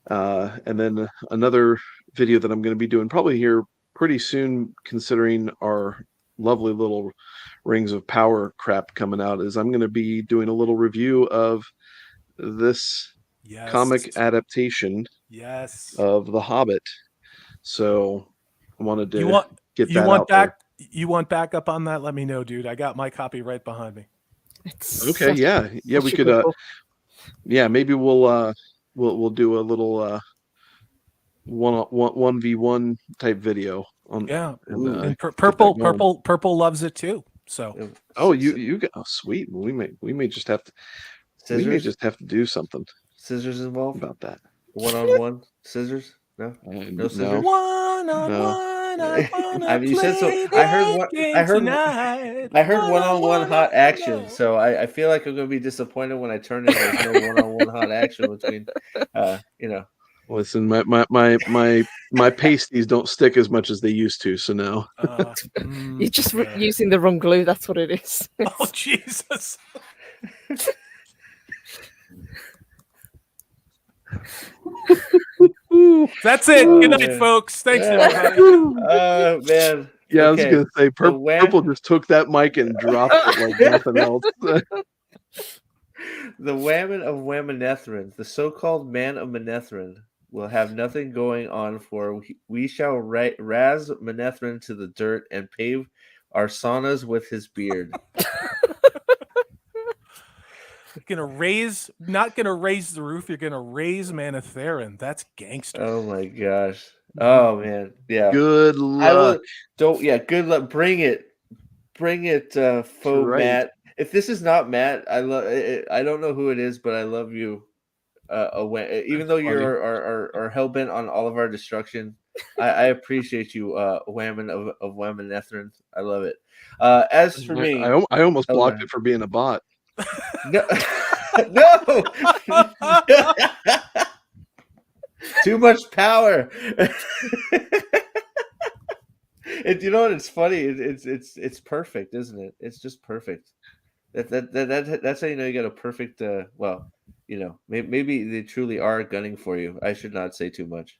And then another video that I'm going to be doing probably here pretty soon, considering our lovely little Rings of Power crap coming out, is I'm going to be doing a little review of this Yes. comic adaptation Yes. of The Hobbit. So I wanted to get you that want out there. You want backup on that? Let me know, dude. I got my copy right behind me. It's Okay, yeah, we could maybe we'll do a little 1v1 type video on. And Purple loves it too. So you got sweet. We may just have to do something Scissors involved about that. One-on-one scissors. No scissors. No. One-on-one. I mean, you said so. I heard one-on-one hot action. So I feel like I'm going to be disappointed when I turn in. There's no one-on-one hot action between, Listen, my pasties don't stick as much as they used to. So no. You're just using the wrong glue. That's what it is. Oh Jesus. That's it. Good night, folks. Thanks, everybody. Man. Yeah, I was gonna say Purple just took that mic and dropped it like nothing else. The Waman of Manetheren, the so-called Man of Manetheren, will have nothing going on, for we shall razz Manetheren to the dirt and pave our saunas with his beard. Not gonna raise the roof. You're gonna raise Manetheren. That's gangster. Oh my gosh. Oh man. Yeah. Good luck. Good luck. Bring it, faux right. Matt. If this is not Matt, I don't know who it is, but I love you. Even though you are hell bent on all of our destruction, I appreciate you, Waman of Manetheren. I love it. As for me, I almost blocked it for being a bot. No, no. Too much power. And you know what? It's funny. It's perfect, isn't it? It's just perfect. That's how you know you got a perfect. Maybe they truly are gunning for you. I should not say too much.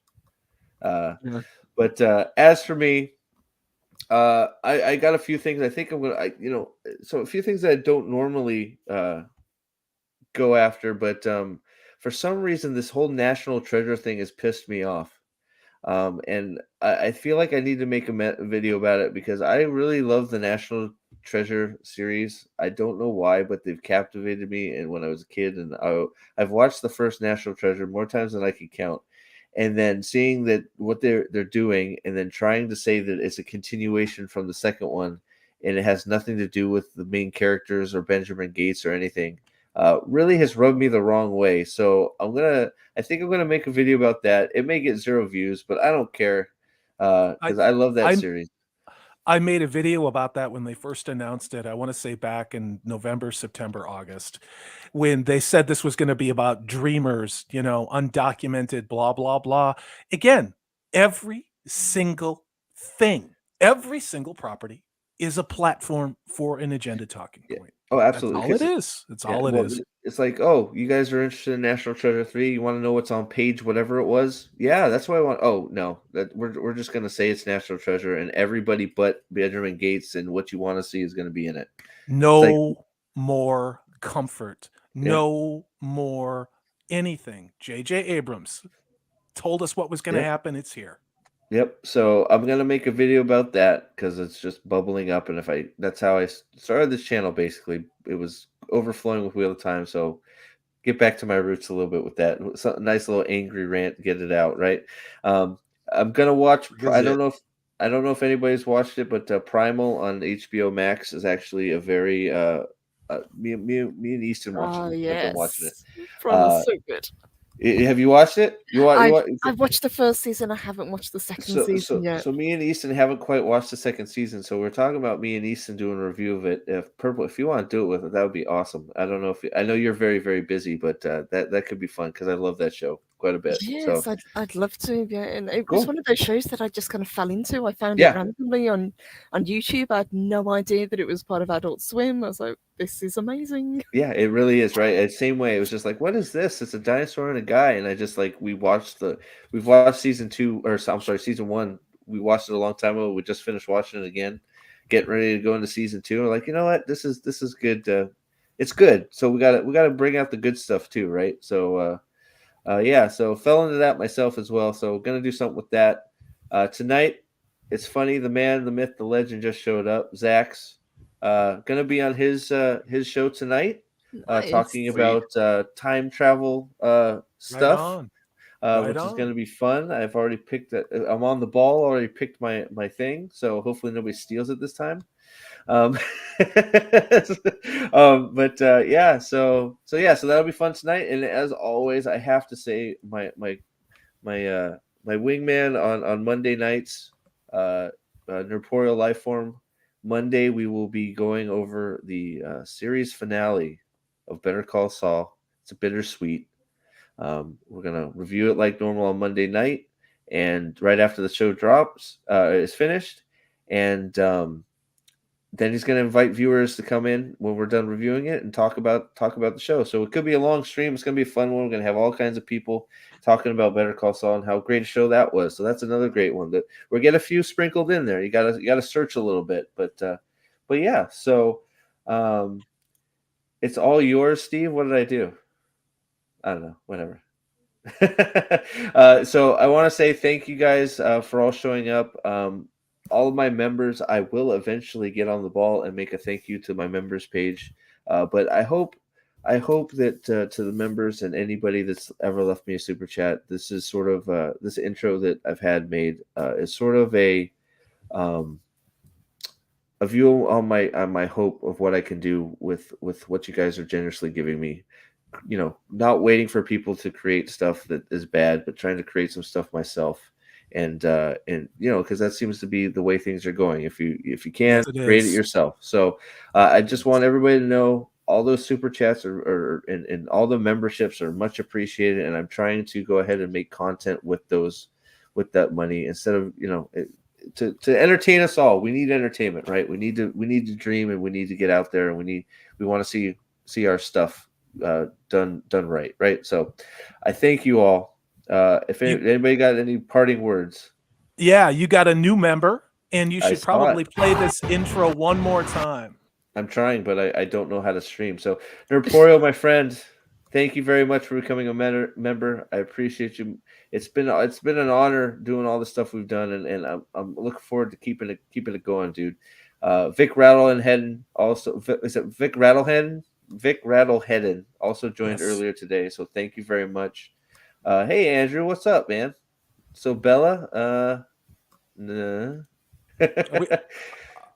But as for me, I got a few things. I think I'm gonna. So a few things that I don't normally go after, but for some reason, this whole National Treasure thing has pissed me off. And I feel like I need to make a video about it because I really love the National Treasure series. I don't know why, but they've captivated me. And when I was a kid, and I've watched the first National Treasure more times than I can count. And then seeing that what they're doing, and then trying to say that it's a continuation from the second one, and it has nothing to do with the main characters or Benjamin Gates or anything, really has rubbed me the wrong way. So I think I'm gonna make a video about that. It may get 0 views, but I don't care because I love that series. I made a video about that when they first announced it. I want to say back in November, September, August, when they said this was going to be about dreamers, undocumented, blah, blah, blah. Again, every single thing, every single property is a platform for an agenda talking point. Oh, absolutely. That's all it is. That's all it is. It's like, oh, you guys are interested in National Treasure 3. You want to know what's on page whatever it was? Yeah, that's what I want. Oh, no. We're just going to say it's National Treasure, and everybody but Benjamin Gates and what you want to see is going to be in it. No more comfort. No more anything. J.J. Abrams told us what was going to happen. It's here. Yep. So I'm gonna make a video about that because it's just bubbling up, and that's how I started this channel. Basically, it was overflowing with Wheel of Time. So get back to my roots a little bit with that. It's a nice little angry rant, get it out, right? I'm gonna watch. I don't know if anybody's watched it, but Primal on HBO Max is actually a very me and Easton watched it. Oh yes, I've been watching it. Primal's so good. Have you watched it? I've watched the first season. I haven't watched the second season yet. So me and Easton haven't quite watched the second season. So we're talking about me and Easton doing a review of it. If you want to do it with it, that would be awesome. I don't know I know you're very, very busy, but that could be fun because I love that show quite a bit. Yes, so. I'd love to. Yeah, and it was one of those shows that I just kind of fell into. I found it randomly on YouTube. I had no idea that it was part of Adult Swim. I was like, this is amazing. Yeah, it really is, right? Same way. It was just like, what is this? It's a dinosaur and a guy. And I just we've watched season 2, or I'm sorry, season 1. We watched it a long time ago. We just finished watching it again. getting ready to go into season 2. We're like, you know what, this is good. It's good. So we gotta bring out the good stuff too, right? So yeah, so fell into that myself as well. So gonna do something with that tonight. It's funny. The man, the myth, the legend just showed up. Zach's gonna be on his show tonight, Nice. talking Sweet. about time travel Right stuff, on. Right which is on. gonna be fun. I've already picked. I'm on the ball. Already picked my thing. So hopefully nobody steals it this time. Um, but yeah, so that'll be fun tonight. And as always, I have to say my wingman on Monday nights, Nerporeal Lifeform. Monday we will be going over the series finale of Better Call Saul. It's a bittersweet. We're gonna review it like normal on Monday night, and right after the show drops is finished, and then he's going to invite viewers to come in when we're done reviewing it and talk about the show. So it could be a long stream. It's going to be a fun one. We're going to have all kinds of people talking about Better Call Saul and how great a show that was. So that's another great one that we'll get a few sprinkled in there. You gotta search a little bit, but yeah. So it's all yours, Steve. What did I do? I don't know. Whatever. So I want to say thank you guys for all showing up. All of my members, I will eventually get on the ball and make a thank you to my members page. But I hope that to the members and anybody that's ever left me a super chat, this is sort of this intro that I've had made is sort of a view on my hope of what I can do with what you guys are generously giving me. You know, not waiting for people to create stuff that is bad, but trying to create some stuff myself. And you know, because that seems to be the way things are going. If you can, Yes, it create it is. yourself. So I just want everybody to know all those super chats and all the memberships are much appreciated. And I'm trying to go ahead and make content with that money instead of, you know, to entertain us all. We need entertainment, right? We need to dream, and we need to get out there, and we want to see our stuff done right. So I thank you all. If anybody got any parting words, Yeah, you got a new member, and you I should saw probably it. play this intro one more time. I'm trying, but I don't know how to stream. So Nerporeal, my friend, thank you very much for becoming a member. I appreciate you. It's been an honor doing all the stuff we've done, and I'm looking forward to keeping it going, dude. Vic Rattlehead also, is it Vic Rattlehead? Vic Rattleheaded also joined Yes. earlier today, so thank you very much. Hey Andrew, what's up, man? So Bella, nah.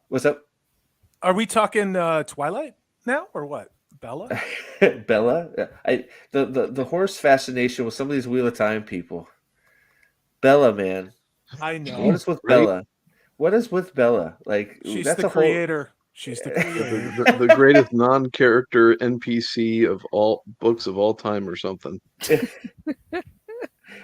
What's up? Are we talking Twilight now or what? Bella? Bella? The horse fascination with some of these Wheel of Time people. Bella, man. I know. What is with Right? Bella? What is with Bella? Like, She's that's the a whole. creator. She's the creator. The greatest non-character NPC of all books of all time or something.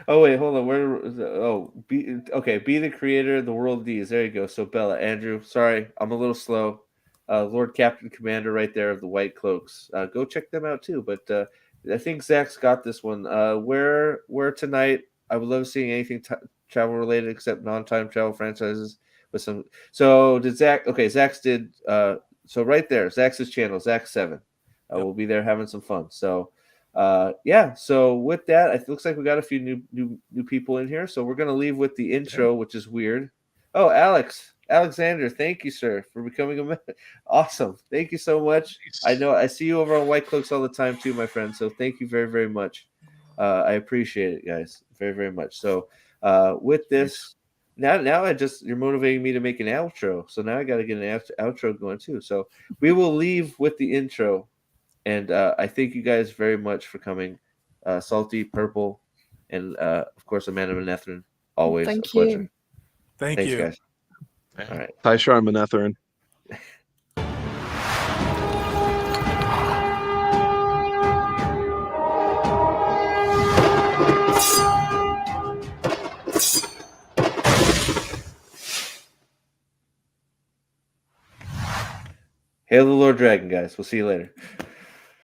Oh wait, hold on. Where is it? Oh, be the creator of the world of these. There you go. So Bella, Andrew. Sorry, I'm a little slow. Lord Captain Commander, right there of the White Cloaks. Go check them out too. But I think Zach's got this one. Where tonight? I would love seeing anything travel related except non-time travel franchises with some. So did Zach? Okay, Zach's did. So right there, Zach's channel, Zach7. Yep. We'll be there having some fun. So. Yeah, so with that, it looks like we got a few new people in here. So we're gonna leave with the intro, which is weird. Oh, Alexander, thank you, sir, for becoming a member. Awesome, thank you so much. I know I see you over on White Cloaks all the time too, my friend. So thank you very, very much. I appreciate it, guys, very, very much. So with this, now you're motivating me to make an outro. So now I got to get an outro going too. So we will leave with the intro. And I thank you guys very much for coming. Salty, Purple, and of course, A Man of Manetheren. Always Thank a pleasure. you. Thank Thanks, you. guys. All right. Tyshar Manetheren. Hail the Lord Dragon, guys. We'll see you later.